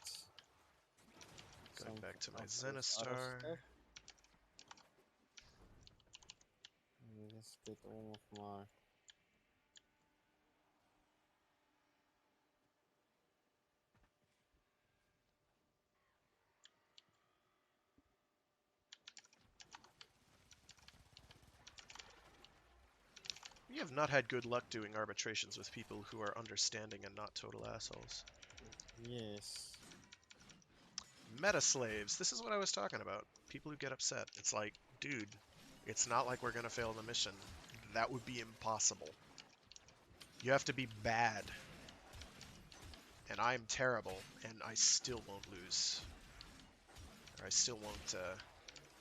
Going back to my of this other Zenistar. stuff. Let me just get all of my. We have not had good luck doing arbitrations with people who are understanding and not total assholes. Yes. Meta slaves. This is what I was talking about. People who get upset. It's like, dude, it's not like we're gonna fail the mission. That would be impossible. You have to be bad. And I'm terrible, and I still won't lose. Or I still won't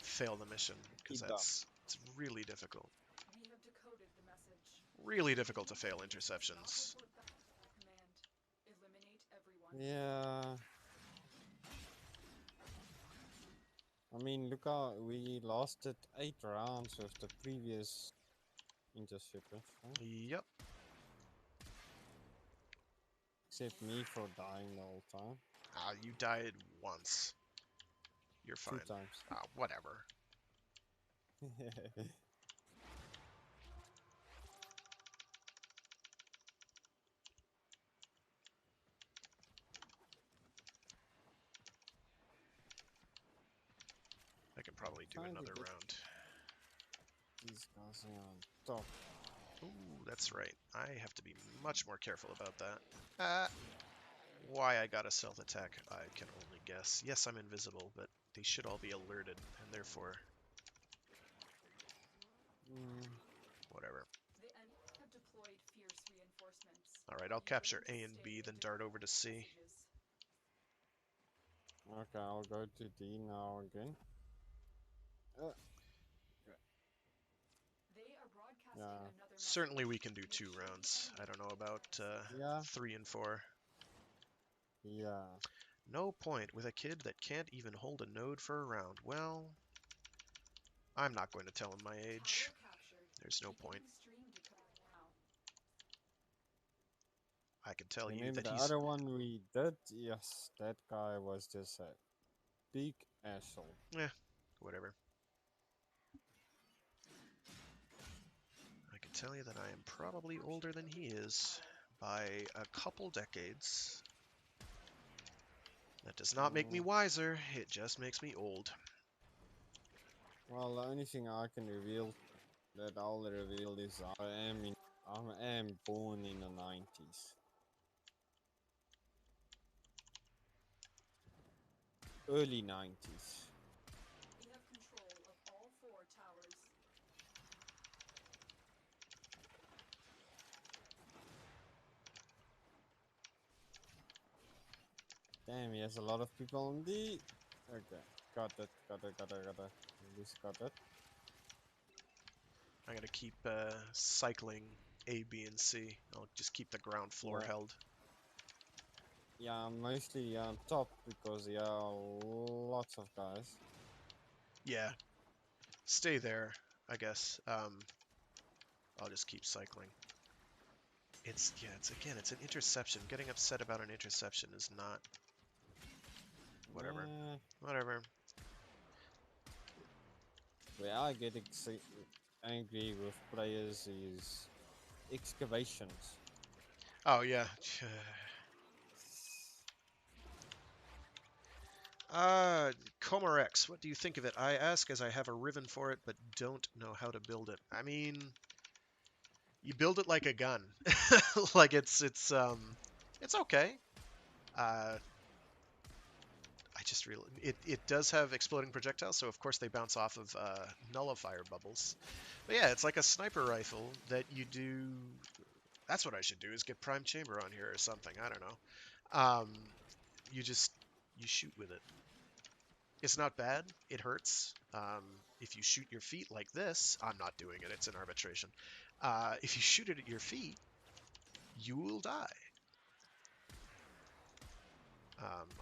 fail the mission, because Keep up. it's really difficult. We have decoded the message. Really difficult to fail interceptions. Not report back to our command. Eliminate everyone. Yeah. I mean, look how we lasted 8 rounds with the previous interceptors, right? Yep. Except me for dying the whole time. Ah, you died once. You're 2 fine. times. Ah, whatever. I can probably do Trying to another get round. these guys here on top. Ooh, that's right. I have to be much more careful about that. Why I got a stealth attack, I can only guess. Yes, I'm invisible, but they should all be alerted, and therefore, whatever. The enemy have deployed fierce reinforcements. Alright, I'll We are capture going A to and stay B, then and dart decode over to their C. messages. Okay, I'll go to D now again. They are broadcasting Yeah. another Certainly we message. can do 2 rounds. I don't know about Yeah. 3 and 4. Yeah. No point with a kid that can't even hold a node for a round. Well, I'm not going to tell him my age. Tower captured. There's no point. Beginning stream decoding now. I can tell you Remember that the he's... other one we did? Yes, that guy was just a big asshole. Eh, whatever. tell you that I am probably older than he is by a couple decades. That does not make me wiser, it just makes me old. Well, the only thing I can reveal that I'll reveal is I am born in the 90s. Early 90s. We have control of all 4 towers. Damn, he has a lot of people on D. Okay, got it. At least got it. I gotta keep cycling A, B, and C. I'll just keep the ground floor Yeah. held. Yeah, mostly on top because lots of guys. Yeah, stay there, I guess. I'll just keep cycling. It's an interception. Getting upset about an interception is not... Whatever. Uh, Whatever. where I get angry with players is excavations. Oh, yeah. Comorex, what do you think of it? I ask as I have a Riven for it, but don't know how to build it. I mean, you build it like a gun. Like it's okay. I just real it does have exploding projectiles, so of course they bounce off of nullifier bubbles. But yeah, it's like a sniper rifle that you do. That's what I should do is get Prime Chamber on here or something. I don't know. You just you shoot with it. It's not bad. It hurts. If you shoot your feet like this, I'm not doing it. It's an arbitration. If you shoot it at your feet, you will die.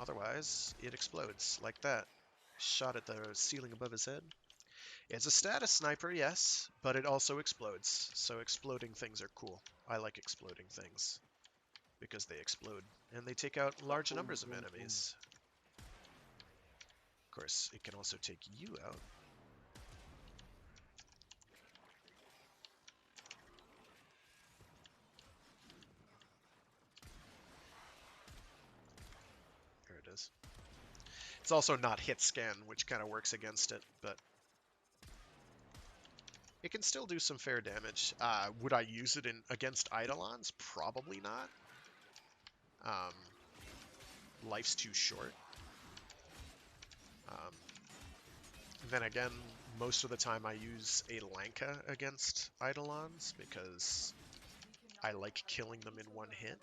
Otherwise, it explodes like that. Shot at the ceiling above his head. It's a status sniper, yes, but it also explodes. So exploding things are cool. I like exploding things because they explode and they take out large numbers of enemies. Of course, it can also take you out. There it is. It's also not hit scan, which kind of works against it, but it can still do some fair damage. Would I use it against Eidolons? Probably not. Life's too short. Then again, most of the time I use a Lanka against Eidolons because I like killing them in one hit.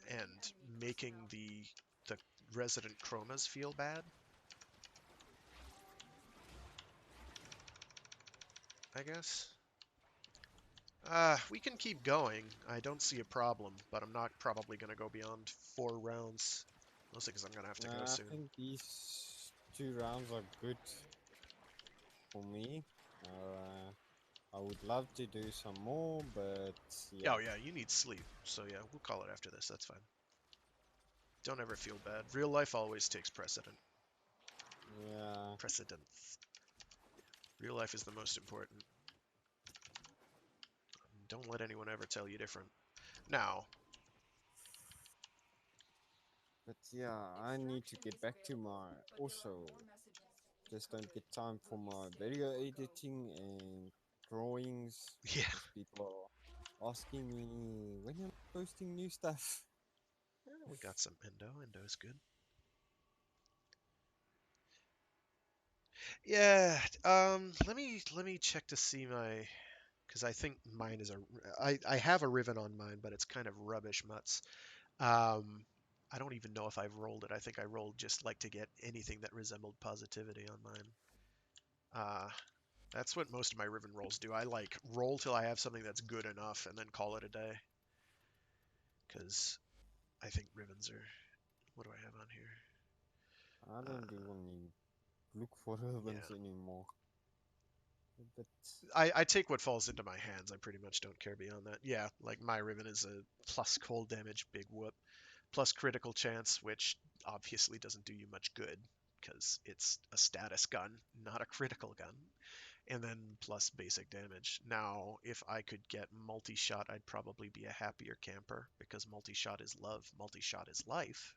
And making the resident chromas feel bad. I guess. We can keep going. I don't see a problem, but I'm not probably going to go beyond 4 rounds. Mostly because I'm going to have to go soon. I think these 2 rounds are good for me. I would love to do some more, but yeah. Oh yeah, you need sleep. So yeah, we'll call it after this. That's fine. Don't ever feel bad. Real life always takes precedent. Yeah. Precedence. Real life is the most important. Don't let anyone ever tell you different. Now. But yeah, I need to get back to my also just don't get time for my video editing and drawings. Yeah. Because people are asking me when you're posting new stuff. We got some Endo. Endo's good. Yeah. Let me check to see my, because I think mine is I have a Riven on mine, but it's kind of rubbish mutts. I don't even know if I've rolled it. I think I rolled just like to get anything that resembled positivity on mine. That's what most of my Riven rolls do. I like roll till I have something that's good enough and then call it a day. Because I think Rivens are... What do I have on here? I don't even look for ribbons Yeah. anymore. But I take what falls into my hands. I pretty much don't care beyond that. Yeah, like my Riven is a plus cold damage, big whoop, plus critical chance, which obviously doesn't do you much good because it's a status gun, not a critical gun. and then plus basic damage. Now, if I could get multi-shot, I'd probably be a happier camper because multi-shot is love, multi-shot is life.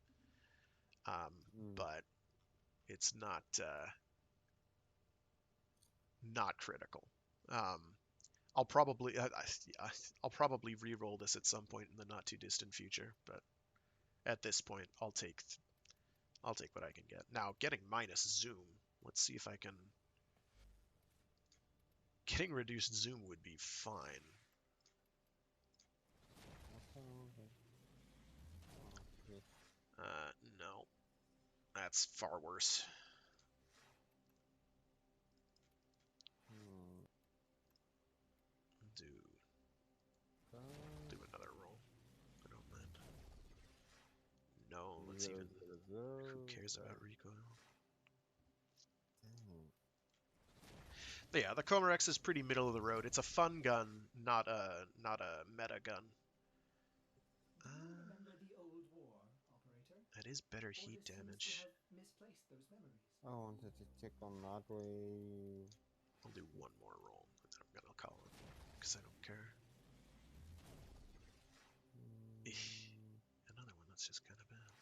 But it's not critical. I'll probably I'll probably re-roll this at some point in the not too distant future, but at this point, I'll take what I can get. Now, getting minus zoom. Let's see if I can. Getting reduced zoom would be fine. No, that's far worse. Do another roll. I don't mind. No, let's even. Who cares about recoil? But yeah, the Comarex is pretty middle of the road. It's a fun gun, not a meta gun. Do you remember the old war, operator? That is better Or heat seems to damage. have misplaced those memories. I wanted to check on that way. I'll do one more roll, and then I'm gonna call it, because I don't care. Another one that's just kind of bad.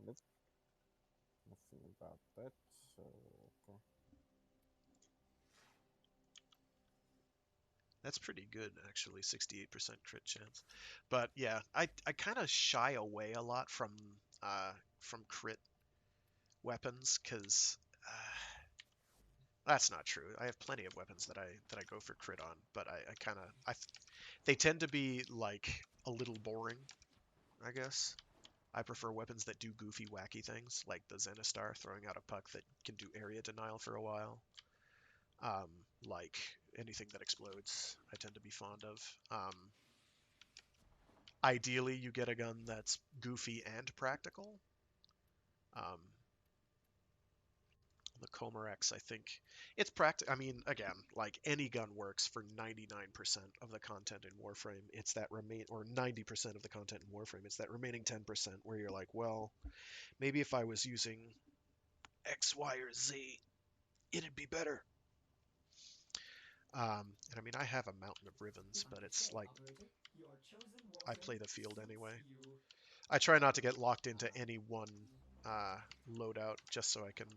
Nope. Nothing about that, so okay. That's pretty good, actually, 68% crit chance. But yeah, I kind of shy away a lot from crit weapons, because that's not true. I have plenty of weapons that I go for crit on, but they tend to be like a little boring, I guess. I prefer weapons that do goofy, wacky things, like the Zenistar throwing out a puck that can do area denial for a while. Like anything that explodes, I tend to be fond of. Ideally, you get a gun that's goofy and practical. The Comarex, I think, it's practical. I mean, again, like any gun works for 99% of the content in Warframe. It's that or 90% of the content in Warframe. It's that remaining 10% where you're like, well, maybe if I was using X, Y, or Z, it'd be better. And I mean, I have a mountain of ribbons, but it's like I play the field anyway. I try not to get locked into any one loadout just so I can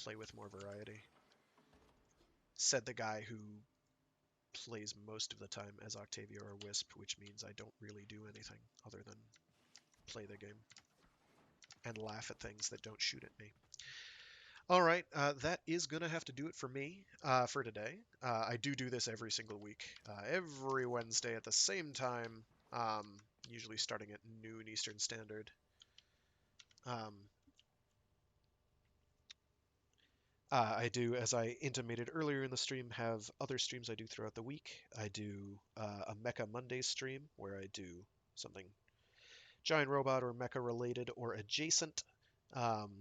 play with more variety. Said the guy who plays most of the time as Octavia or Wisp, which means I don't really do anything other than play the game and laugh at things that don't shoot at me. All right, that is going to have to do it for me for today. I do this every single week, every Wednesday at the same time, usually starting at noon Eastern Standard. I do, as I intimated earlier in the stream, have other streams I do throughout the week. I do a Mecha Mondays stream where I do something giant robot or mecha related or adjacent.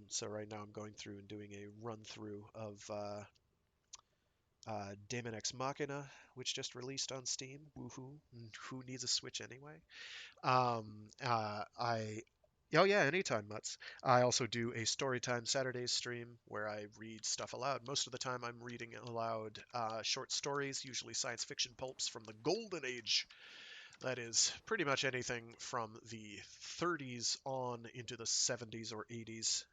So right now I'm going through and doing a run through of Daemon X Machina, which just released on Steam. Woohoo! Who needs a Switch anyway? Oh yeah, anytime, Mutts. I also do a Storytime Saturdays stream where I read stuff aloud. Most of the time, I'm reading aloud short stories, usually science fiction pulps from the golden age. That is pretty much anything from the 30s on into the 70s or 80s.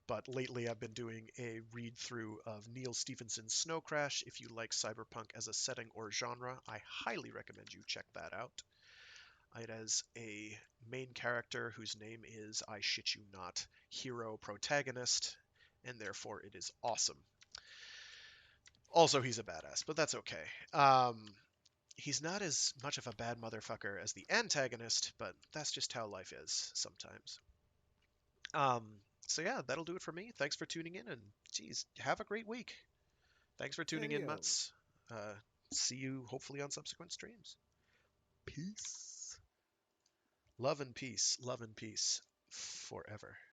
But lately I've been doing a read through of Neil Stephenson's Snow Crash. If you like cyberpunk as a setting or genre, I highly recommend you check that out. It has a main character whose name is, I shit you not, hero protagonist, and therefore it is awesome. Also, he's a badass, but that's okay. He's not as much of a bad motherfucker as the antagonist, but that's just how life is sometimes. So yeah, that'll do it for me. Thanks for tuning in, and geez, have a great week. Thanks for tuning in, Mutts. See you hopefully on subsequent streams. Peace. Love and peace forever.